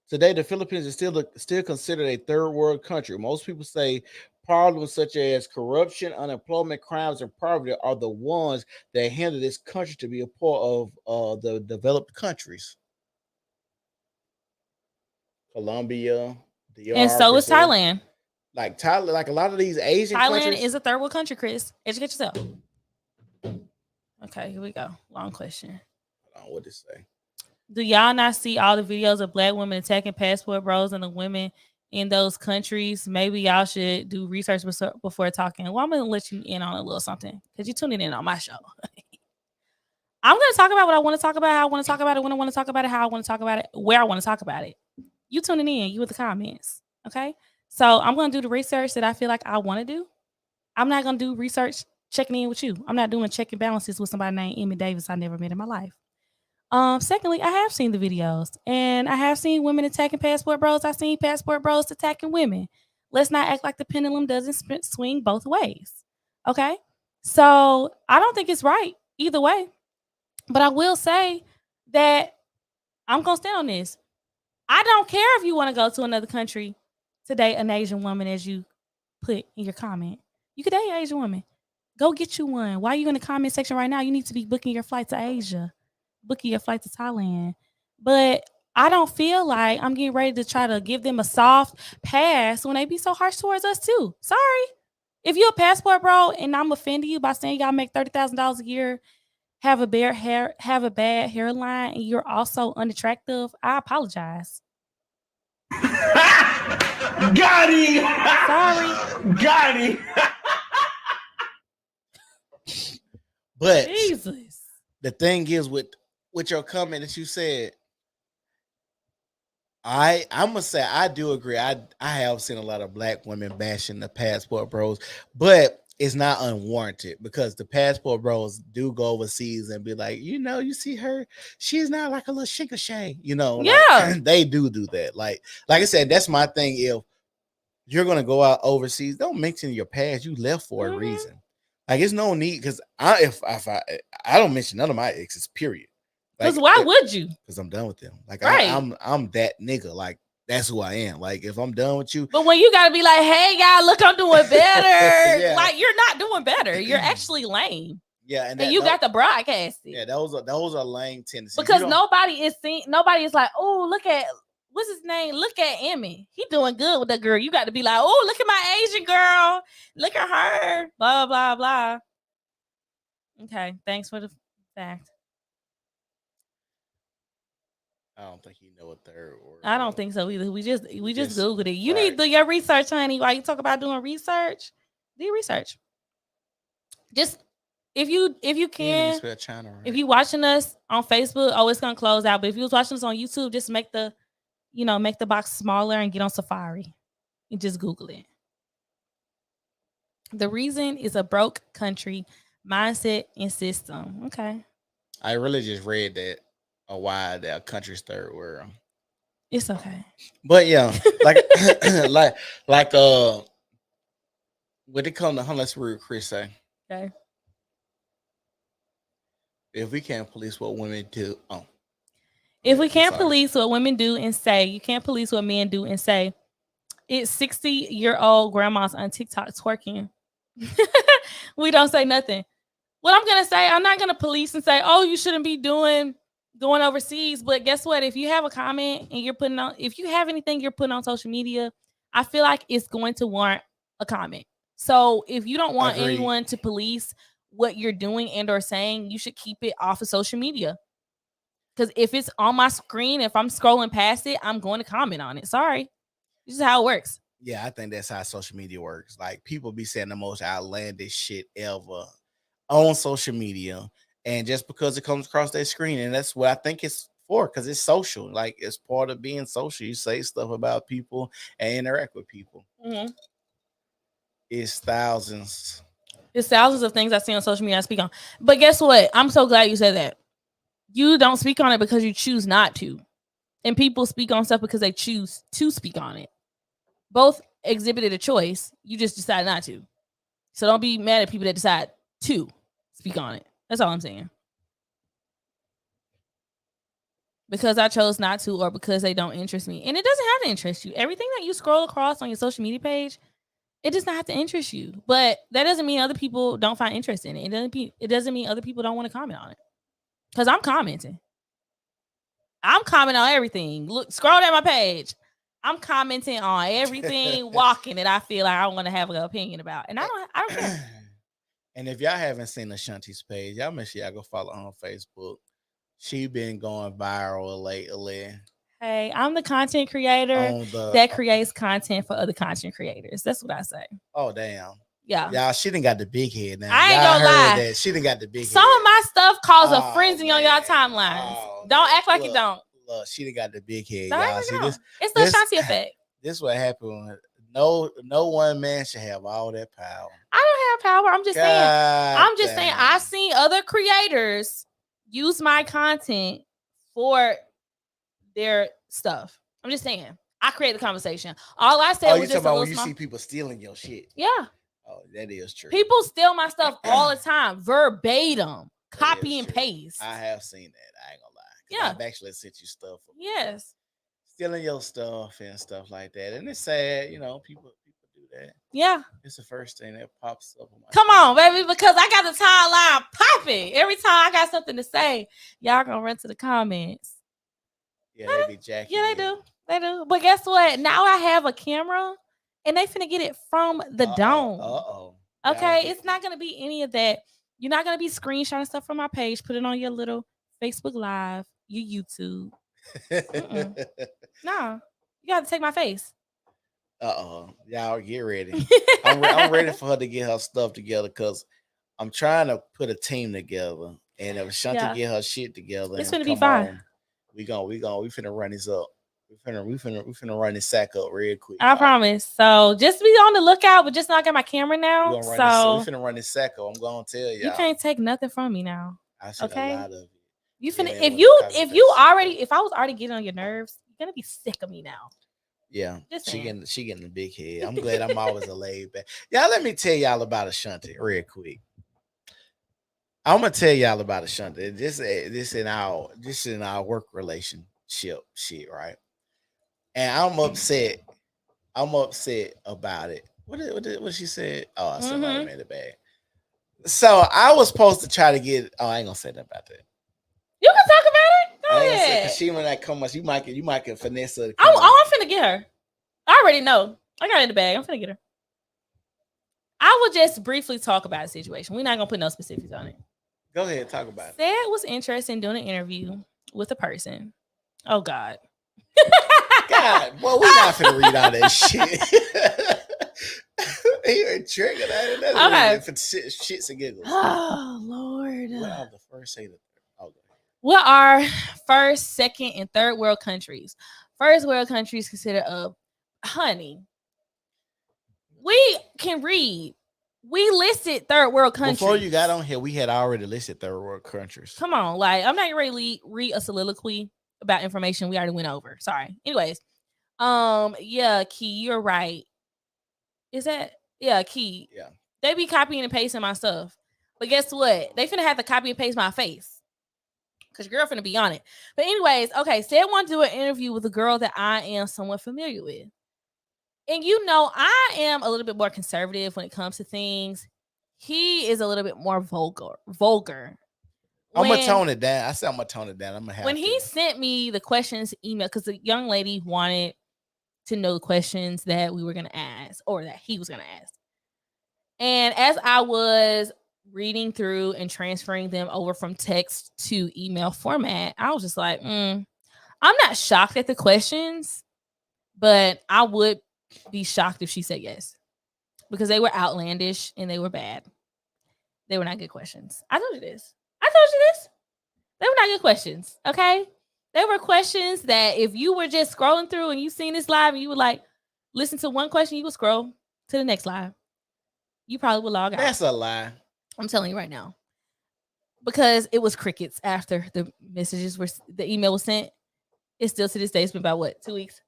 Today, the Philippines is still considered a third world country. Most people say problems such as corruption, unemployment, crimes, and poverty are the ones that hinder this country to be a part of the developed countries. Colombia, And DR, so is Brazil, Thailand. like Thailand, like a lot of these Asian Thailand countries. is a third world country, Chris. Educate yourself. Okay, here we go. Long question. What did it say? Do y'all not see all the videos of black women attacking passport bros and the women in those countries? Maybe y'all should do research before talking. Well, I'm gonna let you in on a little something because you're tuning in on my show. I'm gonna talk about what I want to talk about, how I want to talk about it, when I want to talk about it, how I want to talk about it, where I want to talk about it. You tuning in, you with the comments. Okay. So I'm gonna do the research that I feel like I want to do. I'm not gonna do research checking in with you. I'm not doing check and balances with somebody named Emmy Davis I never met in my life. Secondly, I have seen the videos and I have seen women attacking passport bros. I've seen passport bros attacking women. Let's not act like the pendulum doesn't swing both ways. Okay. So I don't think it's right either way. But I will say that I'm gonna stand on this. I don't care if you want to go to another country to date an Asian woman, as you put in your comment. You could date an Asian woman. Go get you one. Why are you in the comment section right now? You need to be booking your flight to Asia, booking your flight to Thailand. But I don't feel like I'm getting ready to try to give them a soft pass when they be so harsh towards us too. Sorry. If you're a passport bro and I'm offending you by saying you gotta make $30,000 a year, have a bad hairline, and you're also unattractive, I apologize. Got him. Sorry. Got him. But Jesus. the thing is with your comment that you said, I'm gonna say I do agree. I have seen a lot of black women bashing the passport bros, but it's not unwarranted because the passport bros do go overseas and be like, you see her, she's not like a little shay, like Yeah. they do that. Like I said, that's my thing. If you're gonna go out overseas, don't mention your past. You left for a reason. Like it's no need because I don't mention none of my exes, period. Because Like, why would you? because I'm done with them. Like Right. I'm that nigga. Like that's who I am. Like if I'm done with you, But when you gotta be like, hey y'all, look, I'm doing better. Yeah. Like you're not doing better. You're actually lame. yeah, And you got to broadcast it. yeah, those are lame tendencies. Because nobody is like, oh, look at what's his name? Look at Emmy. He doing good with that girl. You got to be like, oh, look at my Asian girl. Look at her. Blah, blah, blah. Okay. Thanks for the fact. I don't think you know a third word. I don't think so either. We just Googled it. You right. need to do your research, honey. While you talk about doing research, do your research. Just if you can, spell China right. if you watching us on Facebook, oh, it's gonna close out. But if you was watching us on YouTube, just make the box smaller and get on Safari and just Google it. The reason is a broke country mindset and system. Okay. I really just read that why that country's third world. It's okay. But yeah, like like when it comes to let's read Chris say. Okay. If we can't police what women do, if we can't police what women do and say, you can't police what men do and say. It's 60-year-old grandmas on TikTok twerking. We don't say nothing. What I'm gonna say, I'm not gonna police and say, oh, you shouldn't be going overseas. But guess what? If you have a comment and if you have anything you're putting on social media, I feel like it's going to warrant a comment. So if you don't want anyone to police what you're doing and or saying, you should keep it off of social media. Because if it's on my screen, if I'm scrolling past it, I'm going to comment on it. Sorry. This is how it works. Yeah, I think that's how social media works. Like people be saying the most outlandish shit ever on social media, and just because it comes across their screen, and that's what I think it's for, because it's social. Like it's part of being social. You say stuff about people and interact with people. Mm-hmm. It's thousands. It's thousands of things I see on social media I speak on. But guess what? I'm so glad you said that. You don't speak on it because you choose not to. And people speak on stuff because they choose to speak on it. Both exhibited a choice. You just decided not to. So don't be mad at people that decide to speak on it. That's all I'm saying. Because I chose not to, or because they don't interest me. And it doesn't have to interest you. Everything that you scroll across on your social media page, it does not have to interest you. But that doesn't mean other people don't find interest in it. It doesn't mean other people don't want to comment on it. Because I'm commenting. I'm commenting on everything. Look, scroll down my page. I'm commenting on everything walking that I feel like I want to have an opinion about. And I don't care. And if y'all haven't seen Ashanti's page, y'all make sure y'all go follow her on Facebook. She been going viral lately. Hey, I'm the content creator that creates content for other content creators. That's what I say. Oh, damn. Yeah. Y'all, she done got the big head now. I ain't gonna lie. That. She done got the big Some head. of my stuff causes a frenzy on y'all timelines. Don't act like it don't. Look, she done got the big head. Don't y'all see this? It's the Ashanti effect. This is what happened. No one man should have all that power. I don't have power. I'm just saying. I've seen other creators use my content for their stuff. I'm just saying. I create the conversation. All I said was just about when you see people stealing your shit. Yeah. Oh, that is true. People steal my stuff all the time, verbatim, copy and True. paste. I have seen that. I ain't gonna lie. Yeah. I've actually sent you stuff. Yes. Stealing your stuff and stuff like that. And it's sad, people do that. Yeah. It's the first thing that pops up on my Come on, baby, because I got the timeline popping. Every time I got something to say, y'all gonna run to the comments. Yeah, they be jacking. Yeah, they do. They do. But guess what? Now I have a camera and they finna get it from the dome. Okay, it's not gonna be any of that. You're not gonna be screenshotting stuff from my page, put it on your little Facebook Live, your YouTube. No, you gotta take my face. Y'all get ready. I'm ready for her to get her stuff together because I'm trying to put a team together. And if Shanti get her shit together, it's gonna be fine. We finna run this up. We finna run this sack up real quick. I promise. So just be on the lookout, but just not get my camera now. We finna run this sack up. I'm gonna tell y'all. You can't take nothing from me now. I see a lot of it. You finna if I was already getting on your nerves, you're gonna be sick of me now. Yeah, she getting a big head. I'm glad I'm always a laid back. Y'all, let me tell y'all about Ashanti real quick. I'm gonna tell y'all about Ashanti. This in our work relationship shit, right? And I'm upset. I'm upset about it. What she said? Oh, I said I made it bad. So I was supposed to try to get. Oh, I ain't gonna say that about that. You can talk about it. Go ahead. Because she when that come much, you might get finesse her. I'm finna get her. I already know. I got it in the bag. I'm finna get her. I will just briefly talk about the situation. We're not gonna put no specifics on it. Go ahead, talk about it. Said was interested in doing an interview with a person. Oh God. God, well, we're not finna read all that shit. You're triggered. Okay. For shits and giggles. Oh Lord. What are the first say? What are first, second, and third world countries? First world countries consider honey. We can read. We listed third world countries. Before you got on here, we had already listed third world countries. Come on, like I'm not ready to read a soliloquy about information we already went over. Sorry. Anyways, yeah, Key, you're right. Is that Key? Yeah. They be copying and pasting my stuff, but guess what? They finna have to copy and paste my face because your girl finna be on it. But anyways, okay, said want to do an interview with a girl that I am somewhat familiar with. And I am a little bit more conservative when it comes to things. He is a little bit more vulgar. I'm gonna tone it down. I said I'm gonna tone it down. I'm gonna have he sent me the questions email because the young lady wanted to know the questions that we were gonna ask or that he was gonna ask. And as I was reading through and transferring them over from text to email format, I was just like, I'm not shocked at the questions, but I would be shocked if she said yes because they were outlandish and they were bad. They were not good questions. I told you this. They were not good questions. Okay. They were questions that if you were just scrolling through and you seen this live and you would like listen to one question, you would scroll to the next live. You probably would log out. That's a lie. I'm telling you right now. Because it was crickets after the email was sent. It's still to this day. It's been about what, 2 weeks?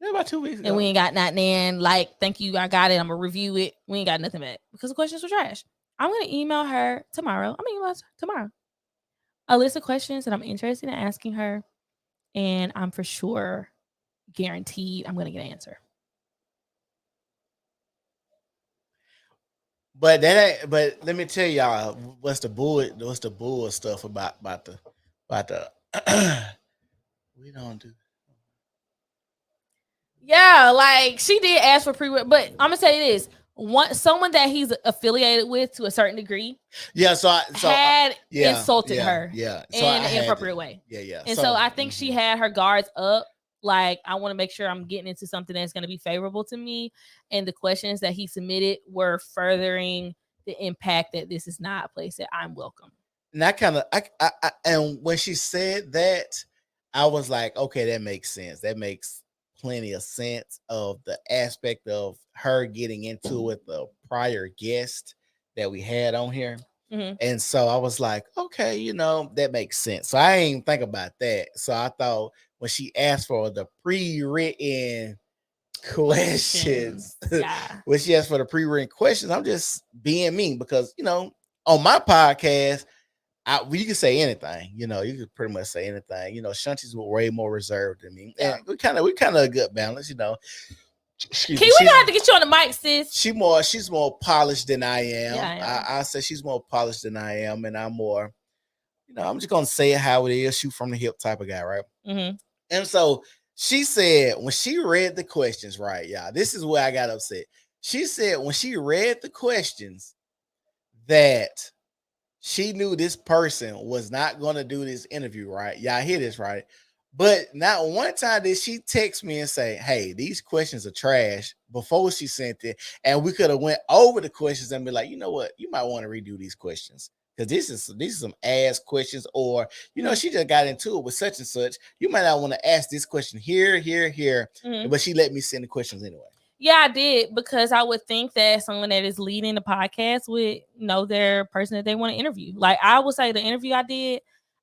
Yeah, about 2 weeks ago. And we ain't got nothing in. Like, thank you, I got it. I'm gonna review it. We ain't got nothing back because the questions were trash. I'm gonna email her tomorrow. A list of questions that I'm interested in asking her, and I'm for sure guaranteed I'm gonna get an answer. But but let me tell y'all what's the bull stuff about the we don't do. Yeah, like she did ask for but I'm gonna tell you this. Someone that he's affiliated with to a certain degree, had insulted her, in an inappropriate way. And so I think she had her guards up. Like, I want to make sure I'm getting into something that's going to be favorable to me, and the questions that he submitted were furthering the impact that this is not a place that I'm welcome. And and when she said that, I was like, okay, that makes sense. That makes plenty of sense of the aspect of her getting into with the prior guest that we had on here. Mm-hmm. And so I was like, okay, that makes sense. So I ain't even think about that. So I thought when she asked for the pre-written questions. Yeah. When she asked for the pre-written questions, I'm just being mean because on my podcast, you can say anything. You can pretty much say anything. Shanti's way more reserved than me, and we kind of a good balance. Excuse me. We gonna have to get you on the mic, sis. She's more polished than I am. Yeah, I say she's more polished than I am, and I'm more. I'm just gonna say it how it is, shoot from the hip type of guy, right? Mm-hmm. And so she said when she read the questions, right, y'all, this is where I got upset. She said when she read the questions that she knew this person was not going to do this interview, right? Y'all hear this, right? But not one time did she text me and say, hey, these questions are trash before she sent it. And we could have went over the questions and be like, you know what? You might want to redo these questions. Because these are some ass questions, or she just got into it with such and such. You might not want to ask this question here, but she let me send the questions anyway. Yeah, I did, because I would think that someone that is leading the podcast would know their person that they want to interview. Like, I would say the interview I did,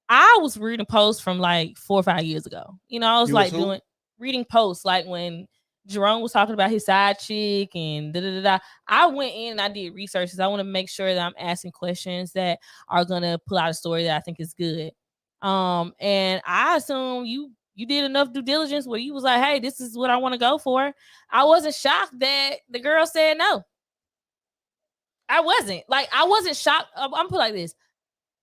I was reading posts from like 4 or 5 years ago. I was reading posts like when Jerome was talking about his side chick and da-da-da-da. I went in and I did research because I want to make sure that I'm asking questions that are going to pull out a story that I think is good. And I assume you did enough due diligence where you was like, hey, this is what I want to go for. I wasn't shocked that the girl said no. I wasn't shocked. I'm put it like this.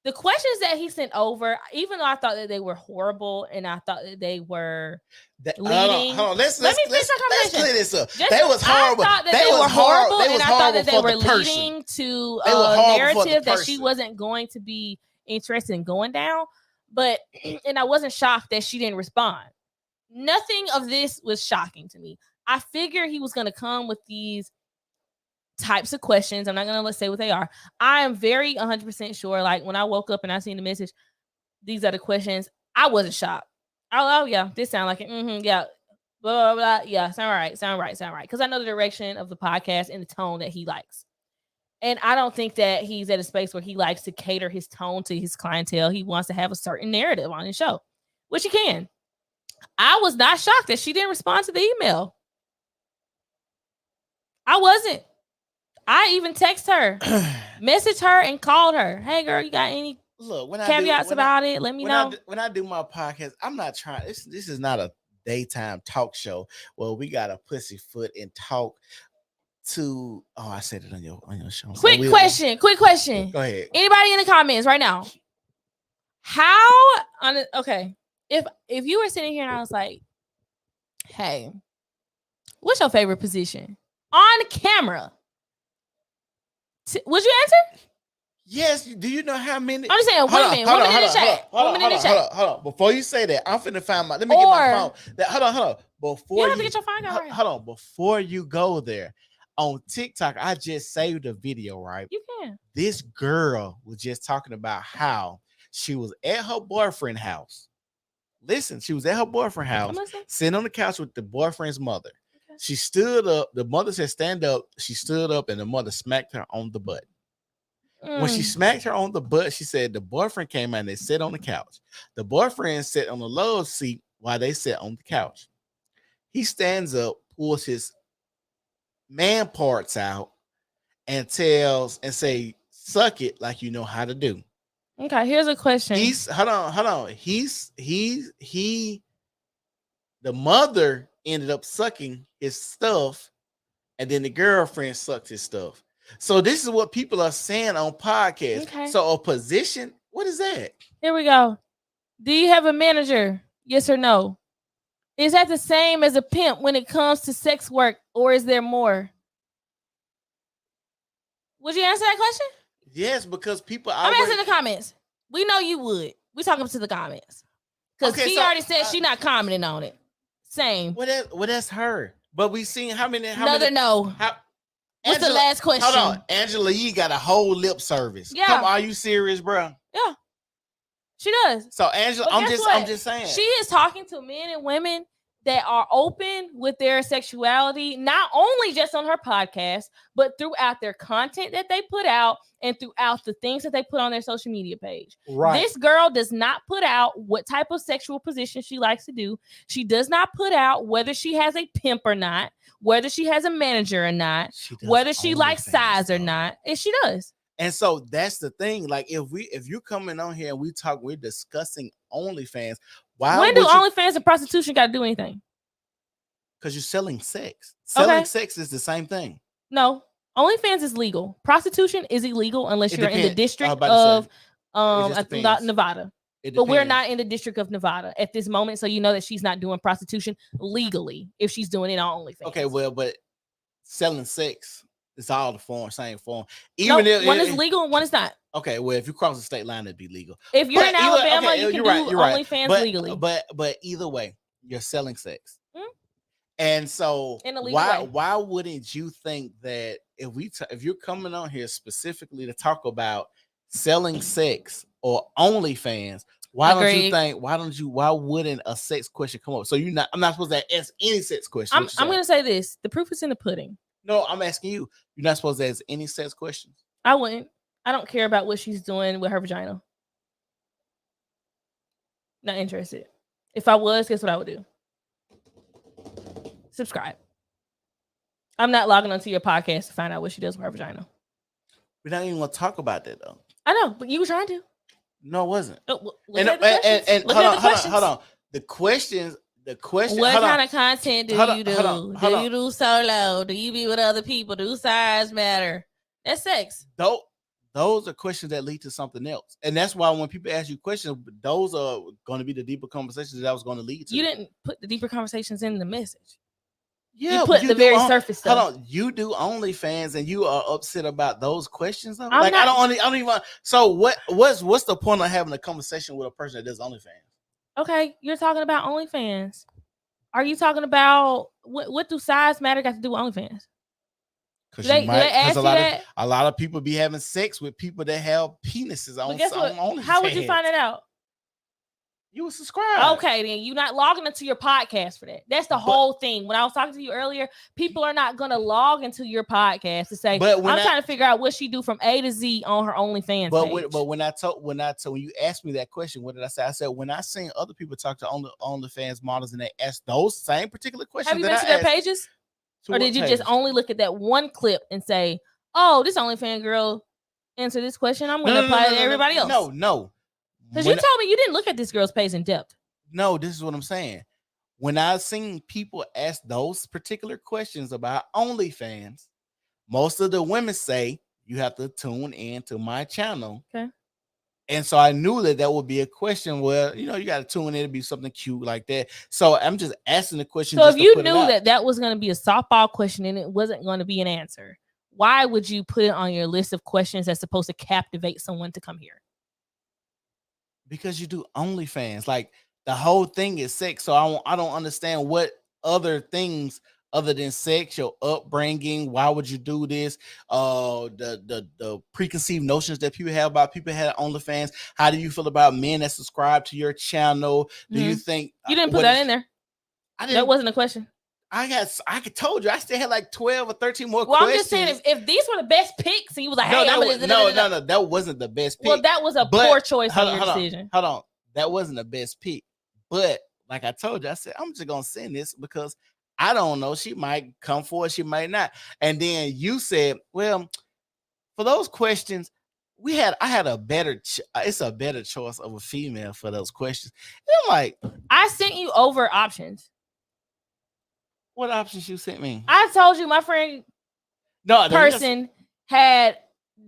The questions that he sent over, even though I thought that they were horrible and I thought that they were leading. Hold on. Let's clear this up. They was horrible. I thought that they were horrible, and I thought that they were leading to a narrative that she wasn't going to be interested in going down. But, and I wasn't shocked that she didn't respond. Nothing of this was shocking to me. I figured he was going to come with these types of questions. I'm not going to say what they are. I am very 100% sure. Like, when I woke up and I seen the message, these are the questions. I wasn't shocked. Oh yeah, this sound like it. Yeah, blah, blah, blah. Yeah, sound right. Because I know the direction of the podcast and the tone that he likes. And I don't think that he's at a space where he likes to cater his tone to his clientele. He wants to have a certain narrative on his show, which he can. I was not shocked that she didn't respond to the email. I wasn't. I even text her, messaged her, and called her. Hey, girl, you got any caveats about it? Let me know. When I do my podcast, I'm not trying. This is not a daytime talk show where we got to pussyfoot and talk to. Oh, I said it on your show. Quick question. Go ahead. Anybody in the comments right now? Okay. If you were sitting here and I was like, hey, what's your favorite position on camera? Would you answer? Yes. Do you know how many? I'm just saying, women in the chat. Hold on. Before you say that, I'm finna find my. Let me get my phone. Hold on. Before you have to get your phone out. Hold on. Before you go there, on TikTok, I just saved a video. Right. You can. This girl was just talking about how she was at her boyfriend's house. Listen, she was at her boyfriend's house, sitting on the couch with the boyfriend's mother. Okay. She stood up. The mother said, "Stand up." She stood up, and the mother smacked her on the butt. When she smacked her on the butt, she said the boyfriend came out and they sat on the couch. The boyfriend sat on the love seat while they sat on the couch. He stands up, pulls his man parts out, and say, "Suck it like you know how to do." Okay, here's a question. Hold on. The mother ended up sucking his stuff, and then the girlfriend sucked his stuff. So this is what people are saying on podcasts. Okay. So a position, what is that? Here we go. Do you have a manager? Yes or no? Is that the same as a pimp when it comes to sex work, or is there more? Would you answer that question? Yes, because people. I'm answering the comments. We know you would. We talking to the comments because she already said she's not commenting on it. Same. Well, that's her. But we seen how many. No. What's the last question? Hold on, Angela Yee got a whole lip service. Yeah. Come, are you serious, bro? Yeah, she does. So Angela, I'm just saying. She is talking to men and women that are open with their sexuality, not only just on her podcast, but throughout their content that they put out and throughout the things that they put on their social media page. Right. This girl does not put out what type of sexual position she likes to do. She does not put out whether she has a pimp or not, whether she has a manager or not, whether she likes size or not. And she does. And so that's the thing. Like if you're coming on here and we're discussing OnlyFans, when do OnlyFans and prostitution got to do anything? Because you're selling sex. Selling sex is the same thing. No, OnlyFans is legal. Prostitution is illegal unless you're in the district of Nevada. But we're not in the district of Nevada at this moment, so you know that she's not doing prostitution legally if she's doing it on OnlyFans. Okay, well, but selling sex is all the same form. Even if one is legal and one is not. Okay, well, if you cross the state line, it'd be legal. If you're in Alabama, you can do OnlyFans legally. But either way, you're selling sex. And so why wouldn't you think that if you're coming on here specifically to talk about selling sex or OnlyFans, why wouldn't a sex question come up? So I'm not supposed to ask any sex question. I'm gonna say this: the proof is in the pudding. No, I'm asking you. You're not supposed to ask any sex questions. I wouldn't. I don't care about what she's doing with her vagina. Not interested. If I was, guess what I would do? Subscribe. I'm not logging onto your podcast to find out what she does with her vagina. We don't even want to talk about that though. I know, but you were trying to. No, it wasn't. Hold on. The questions. What kind of content do you do? Do you do solo? Do you be with other people? Do size matter? That's sex. Those are questions that lead to something else. And that's why when people ask you questions, those are going to be the deeper conversations that I was going to lead to. You didn't put the deeper conversations in the message. Yeah, you put the very surface stuff. Hold on, you do OnlyFans and you are upset about those questions? Though? I don't even. So what's the point of having a conversation with a person that does OnlyFans? Okay, you're talking about OnlyFans. Are you talking about what do size matter got to do with OnlyFans? Because a lot of people be having sex with people that have penises on OnlyFans. How would you find it out? You would subscribe. Okay, then you're not logging into your podcast for that. That's the whole thing. When I was talking to you earlier, people are not going to log into your podcast to say, I'm trying to figure out what she do from A to Z on her OnlyFans page. But when you asked me that question, what did I say? I said, when I seen other people talk to OnlyFans models and they ask those same particular questions. Have you been to their pages? Or did you just only look at that one clip and say, oh, this OnlyFans girl answered this question, I'm going to apply it to everybody else? No. Because you told me you didn't look at this girl's page in depth. No, this is what I'm saying. When I've seen people ask those particular questions about OnlyFans, most of the women say, you have to tune in to my channel. Okay. And so I knew that would be a question where, you got to tune in to be something cute like that. So I'm just asking the question. So if you knew that was going to be a softball question and it wasn't going to be an answer, why would you put it on your list of questions that's supposed to captivate someone to come here? Because you do OnlyFans. Like the whole thing is sex. So I don't understand what other things other than sex, your upbringing, why would you do this? The preconceived notions that people have about people have OnlyFans. How do you feel about men that subscribe to your channel? Do you think you didn't put that in there? That wasn't a question. I told you I still had like 12 or 13 more questions. I'm just saying if these were the best picks and you was like, hey, no, that wasn't the best pick. Well, that was a poor choice on your decision. Hold on. That wasn't the best pick. But like I told you, I said, I'm just gonna send this because I don't know. She might come forward, she might not. And then you said, well, for those questions, I had a better it's a better choice of a female for those questions. And I'm like, I sent you over options. What options you sent me? I told you my friend had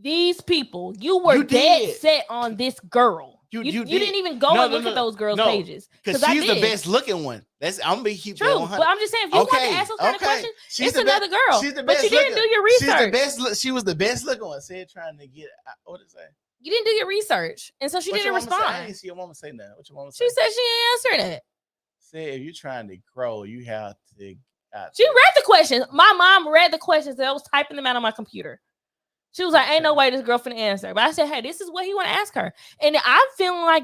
these people. You were dead set on this girl. You didn't even go and look at those girls' pages. Because she's the best looking one. I'm gonna keep true, but I'm just saying if you want to ask those kind of questions, it's another girl. But you didn't do your research. She was the best looking one. Said trying to get what did it say? You didn't do your research, and so she didn't respond. I didn't see your mama say that. What your mama say? She said she didn't answer that. Said if you're trying to grow, you have to. She read the questions. My mom read the questions and I was typing them out on my computer. She was like, ain't no way this girl finna answer. But I said, hey, this is what he want to ask her. And I'm feeling like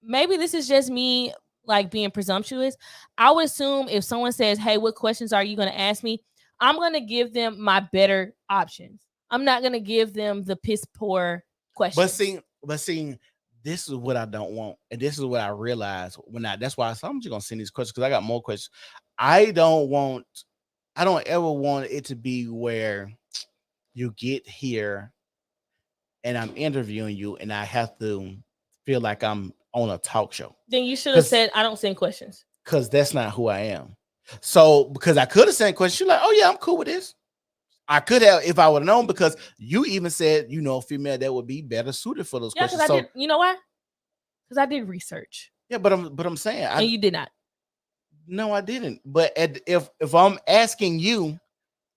maybe this is just me like being presumptuous. I would assume if someone says, "Hey, what questions are you going to ask me?" I'm going to give them my better options. I'm not going to give them the piss poor But questions. see, this is what I don't want, and this is what I realized when I. That's why I'm just gonna send these questions because I got more questions. I don't want. I don't ever want it to be where you get here and I'm interviewing you and I have to feel like I'm on a talk show Then you should have because said, "I don't send questions." that's not who I am. So because I could have sent questions, you're like, oh yeah, I'm cool with this. I could have if I would have known because you even said, female that would be better suited for those Yeah, because questions. I So did. You know why? Because I did research, yeah, but I'm saying and you did not. no, I didn't. But if I'm asking you,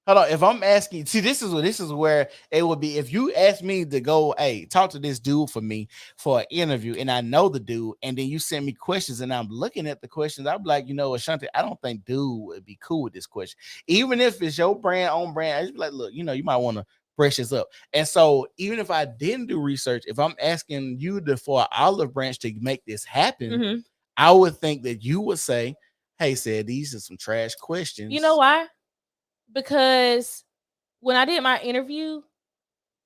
hold on, if I'm asking, see, this is where it would be if you ask me to go, hey, talk to this dude for me for an interview, and I know the dude, and then you send me questions, and I'm looking at the questions, I'm like, Ashanti, I don't think dude would be cool with this question, even if it's your brand on brand. I just be like, look, you might want to brush this up. And so even if I didn't do research, if I'm asking you for an olive branch to make this happen, I would think that you would say, hey, said these are some trash questions. You know why? Because when I did my interview,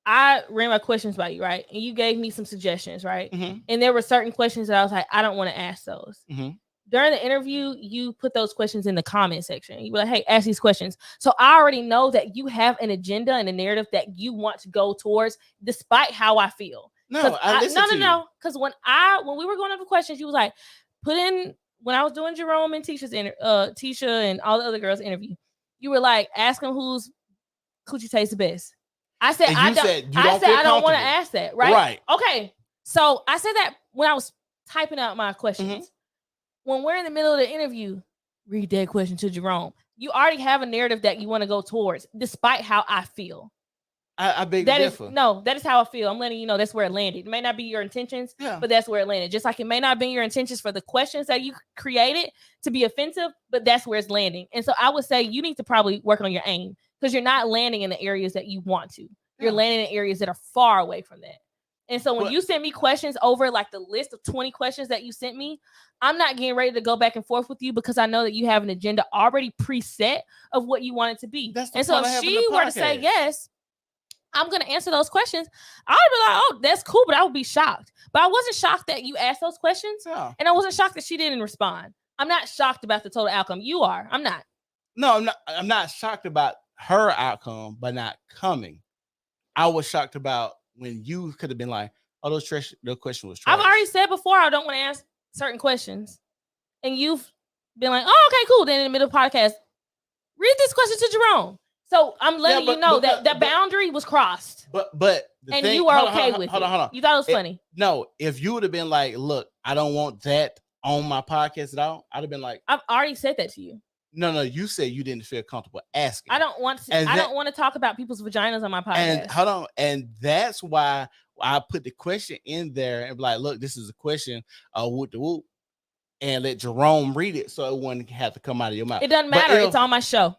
I ran my questions by you, right? And you gave me some suggestions, right? Mm-hmm. And there were certain questions that I was like, I don't want to ask those. Mm-hmm. During the interview, you put those questions in the comment section. You were like, hey, ask these questions. So I already know that you have an agenda and a narrative that you want to go towards, despite how I feel. No, I listen to you. No. Because when we were going over questions, you was like, put in when I was doing Jerome and Tisha and all the other girls' interview, you were like, ask them whose coochie tastes the best. I said And I you don't. said you I don't said feel I don't want to comfortable. ask that. Right. Right. Okay. So I said that when I was typing out my questions. When we're in the middle of the interview, read that question to Jerome. You already have a narrative that you want to go towards, despite how I feel. I beg That to is differ. no, that is how I feel. I'm letting you know that's where it landed. It may not be your intentions, but that's where it landed. Just like it may not have been your intentions for the questions that you created to be offensive, but that's where it's landing. And so I would say you need to probably work on your aim because you're not landing in the areas that you want to. You're landing in areas that are far away from that. And so when you sent me questions over like the list of 20 questions that you sent me, I'm not getting ready to go back and forth with you because I know that you have an agenda already preset of what you want it to be. And so if she were to say yes, I'm going to answer those questions, I would be like, oh, that's cool, but I would be shocked. But I wasn't shocked that you asked those questions, and I wasn't shocked that she didn't respond. I'm not shocked about the total outcome. You are. I'm not. No, I'm not. I'm not shocked about her outcome, but not coming. I was shocked about when you could have been like, "Oh, the question was trash." I've already said before I don't want to ask certain questions, and you've been like, "Oh, okay, cool." Then in the middle of the podcast, read this question to Jerome. So I'm letting you know that the boundary was crossed. But and you are okay with it. Hold on. You thought it was funny. No, if you would have been like, "Look, I don't want that on my podcast at all," I'd have been like, "I've already said that to you." No, you said you didn't feel comfortable asking. I don't want to. I don't want to talk about people's vaginas on my podcast. And hold on, and that's why I put the question in there and be like, "Look, this is a question. Whoop the whoop," and let Jerome read it so it wouldn't have to come out of your mouth. It doesn't matter. It's on my show.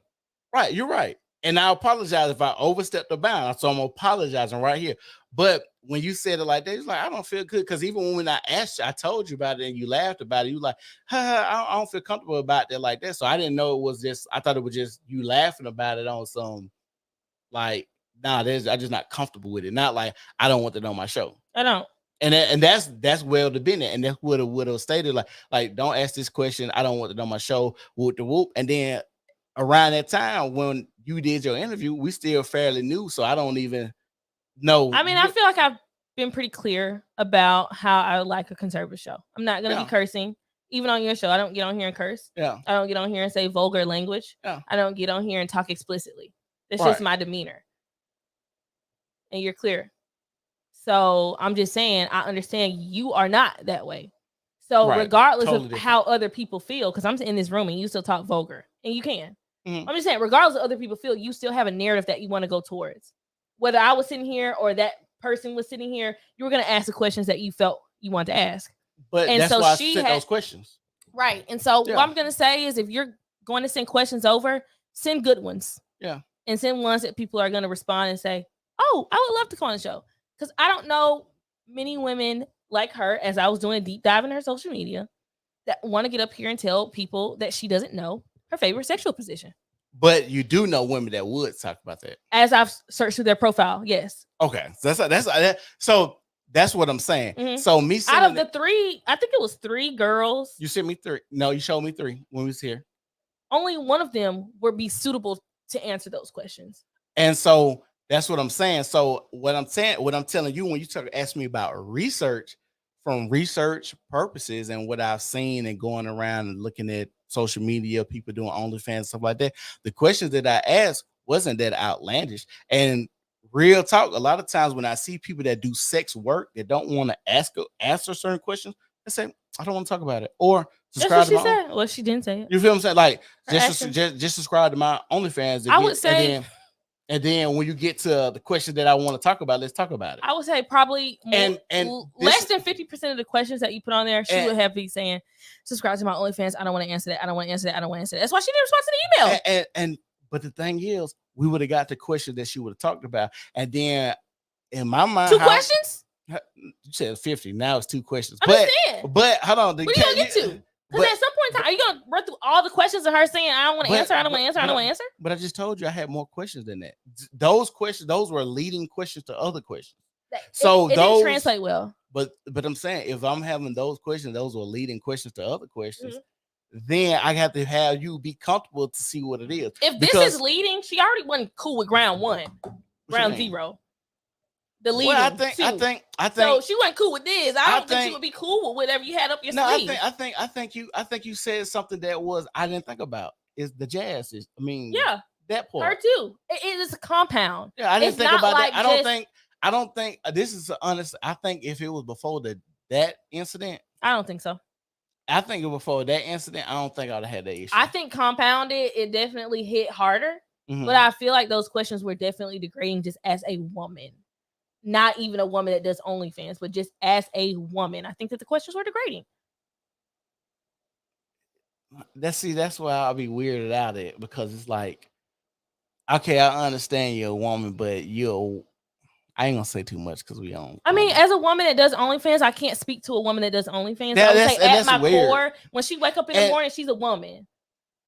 Right, you're right. And I apologize if I overstepped the bound. So I'm apologizing right here. But when you said it like that, it's like, I don't feel good. Because even when I asked you, I told you about it and you laughed about it. You like, I don't feel comfortable about that like that. So I didn't know it was just, I thought it was just you laughing about it on some like, I'm just not comfortable with it. Not like I don't want that on my show. I don't. And that's well to been it. And that's what it would have stated like, don't ask this question. I don't want it on my show. Whoop the whoop. And then around that time when you did your interview, we still fairly new, so I don't even know. I mean, I feel like I've been pretty clear about how I would like a conservative show. I'm not going to be cursing. Even on your show, I don't get on here and curse. Yeah. I don't get on here and say vulgar language. Yeah. I don't get on here and talk explicitly. That's just my demeanor. And you're clear. So I'm just saying, I understand you are not that way. So regardless of how other people feel, because I'm in this room and you still talk vulgar, and you can. I'm just saying, regardless of other people feel, you still have a narrative that you want to go towards. Whether I was sitting here or that person was sitting here, you were going to ask the questions that you felt you wanted to ask. But and that's so why I sent those questions. Right. And so what I'm going to say is if you're going to send questions over, send good ones. Yeah. And send ones that people are going to respond and say, oh, I would love to come on the show. Because I don't know many women like her, as I was doing a deep dive in her social media, that want to get up here and tell people that she doesn't know her favorite sexual position. But you do know women that would talk about that. As I've searched through their profile, yes. Okay, so that's what I'm saying. Mhm. So me Out of sending the 3, I think it was 3 girls. you sent me 3. No, you showed me 3 when we was here. Only one of them would be suitable to answer those questions. And so that's what I'm saying. So what I'm telling you when you ask me about research, from research purposes and what I've seen and going around and looking at social media, people doing OnlyFans, stuff like that, the questions that I asked wasn't that outlandish. And real talk, a lot of times when I see people that do sex work that don't want to answer certain questions, I say, I don't want to talk about it. Or That's what subscribe to she my said. Well, she didn't say it. You feel what I'm saying? Like Her just accent. just subscribe to my OnlyFans. I would say, and then when you get to the question that I want to talk about, let's talk about it. I would say probably And less than 50% of the questions that you put on there, she would have been saying, subscribe to my OnlyFans. I don't want to answer that. I don't want to answer that. I don't want to answer that. That's why she didn't respond to the email. And but the thing is, we would have got the question that she would have talked about. And then in my mind, 2 questions? You said 50. Now it's 2 questions. But hold on. What are you gonna get to? Because at some point in time, are you gonna run through all the questions of her saying, I don't want to answer, I don't want to answer, I don't want to answer? But I just told you I had more questions than that. Those questions, those were leading questions to other questions. So it didn't translate well. But I'm saying, if I'm having those questions, those were leading questions to other questions. Then I have to have you be comfortable to see what it is. If this is leading, she already wasn't cool with ground 1, ground 0. The leading. Well, I think. So she wasn't cool with this. I don't think she would be cool with whatever you had up your sleeve. I think you said something that was I didn't think about. Is the jazz? Yeah, that part. Her too. It is a compound. Yeah, I didn't think about that. I don't think this is honest. I think if it was before that incident, I don't think so. I think before that incident, I don't think I'd have had that issue. I think compounded, it definitely hit harder. But I feel like those questions were definitely degrading just as a woman. Not even a woman that does OnlyFans, but just as a woman. I think that the questions were degrading. That's why I'll be weirded out at, because it's like, okay, I understand you're a woman, but I ain't gonna say too much because we don't. I mean, as a woman that does OnlyFans, I can't speak to a woman that does OnlyFans. I would say at my core, when she wake up in the morning, she's a woman.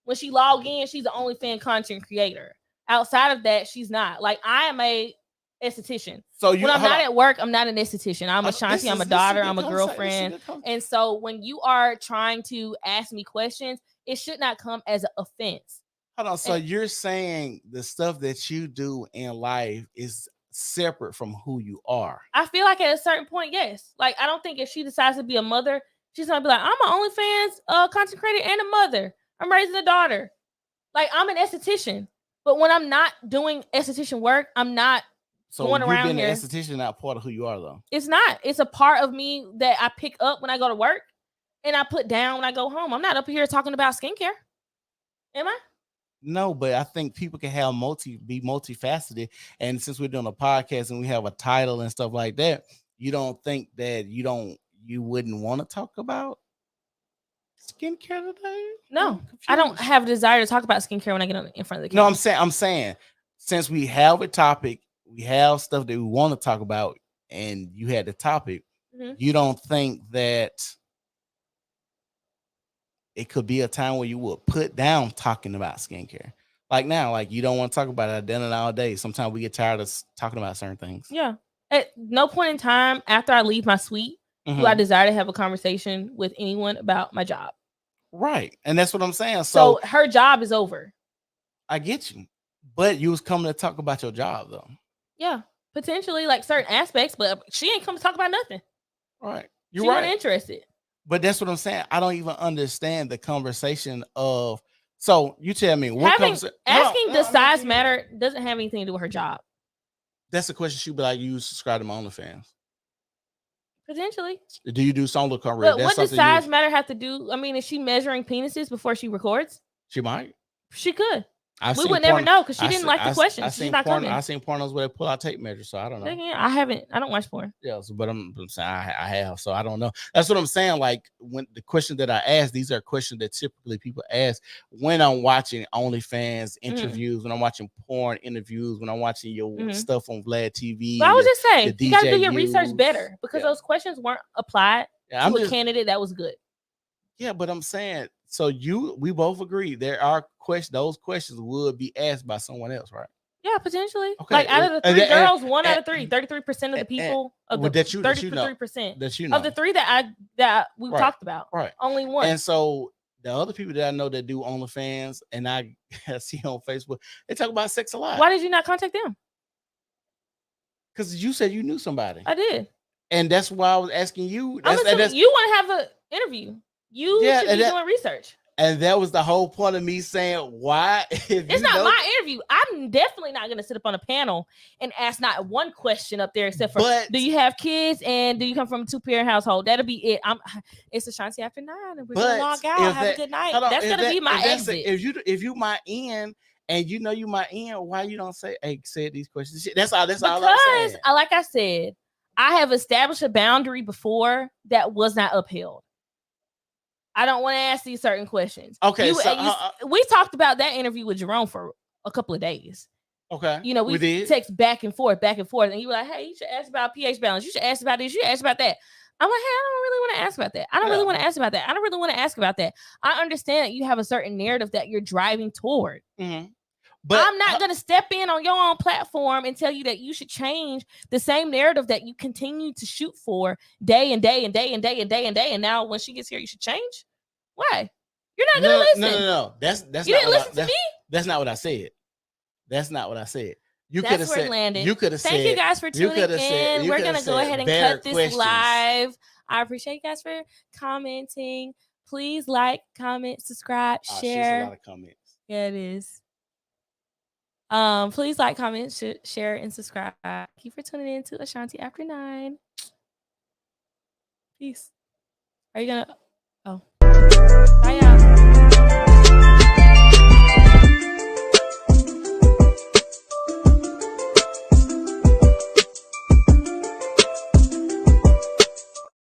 When she log in, she's an OnlyFans content creator. Outside of that, she's not. Like, I am a esthetician. So when I'm not at work, I'm not an esthetician. I'm a shanty, I'm a daughter, I'm a girlfriend. And so when you are trying to ask me questions, it should not come as an offense. Hold on. So you're saying the stuff that you do in life is separate from who you are? I feel like at a certain point, yes. Like, I don't think if she decides to be a mother, she's gonna be like, I'm an OnlyFans content creator and a mother. I'm raising a daughter. Like, I'm an esthetician. But when I'm not doing esthetician work, I'm not going around here. An esthetician not part of who you are, though. It's not. It's a part of me that I pick up when I go to work and I put down when I go home. I'm not up here talking about skincare. Am I? No, but I think people can have be multifaceted. And since we're doing a podcast and we have a title and stuff like that, you don't think that you wouldn't want to talk about skincare today? No, I don't have a desire to talk about skincare when I get in front of the camera. No, I'm saying since we have a topic, we have stuff that we want to talk about, and you had the topic, you don't think that it could be a time where you would put down talking about skincare? Like now, like you don't want to talk about it. I've done it all day. Sometimes we get tired of talking about certain things. Yeah. At no point in time after I leave my suite do I desire to have a conversation with anyone about my job. Right. And that's what I'm saying. So her job is over. I get you. But you was coming to talk about your job, though. Yeah. Potentially, like certain aspects, but she ain't come to talk about nothing. Right. She wasn't interested. But that's what I'm saying. I don't even understand the conversation of. So you tell me what asking does size matter doesn't have anything to do with her job. That's the question. She'd be like, "You subscribe to my OnlyFans." Potentially. Do you do solo career? But what does size matter have to do? I mean, is she measuring penises before she records? She might. She could. We would never know because she didn't like the question. She's not coming. I've seen pornos where they pull out tape measures, so I don't know. I haven't. I don't watch porn. Yeah, but I'm saying I have, so I don't know. That's what I'm saying. Like when the question that I ask, these are questions that typically people ask when I'm watching OnlyFans interviews, when I'm watching porn interviews, when I'm watching your stuff on Vlad TV. But I would just say you got to do your research better because those questions weren't applied to a candidate that was good. Yeah, but I'm saying, so we both agree there are questions. Those questions would be asked by someone else, right? Yeah, potentially. Like Okay, out of the three girls, one out of three, 33% of the people of the that you know 33% that you of the know, three that we right, talked about, right. only one. And so the other people that I know that do OnlyFans, and I see on Facebook, they talk about sex a lot. Why did you not contact them? Because you said you knew somebody, I did. and that's why I was asking you. I'm assuming That's you want to have an interview. You yeah, should be doing research. and that was the whole point of me saying why. It's not my interview. I'm definitely not going to sit up on a panel and ask not one question up there except for, do you have kids and do you come from a 2-parent household? That'll be it. It's Ashanti after 9 and we're going to log out. Have a good night. That's going to be my exit. If you my end and you know you my end, why you don't say, hey, say these questions? That's all I'm saying. Because, like I said, I have established a boundary before that was not upheld. I don't want to ask these certain questions. Okay, we talked about that interview with Jerome for a couple of days. Okay, you know, we did text back and forth, and you were like, "Hey, you should ask about pH balance. You should ask about this. You should ask about that." I'm like, "Hey, I don't really want to ask about that. I don't really want to ask about that. I don't really want to ask about that." I understand that you have a certain narrative that you're driving toward. Mm-hmm. But I'm not going to step in on your own platform and tell you that you should change the same narrative that you continue to shoot for day and day and day and day and day and day. And now when she gets here, you should change. Why? You're not going to listen. No. That's you didn't listen to me. That's not what I said. That's not what I said. You could have said. Landed. You could have said. Thank you guys for tuning in. We're gonna go ahead and cut this live. I appreciate you guys for commenting. Please like, comment, subscribe, share. A lot of comments. Yeah, it is. Please like, comment, share, and subscribe. Thank you for tuning in to Ashanti After 9. Peace. Are you gonna? Oh, bye, y'all.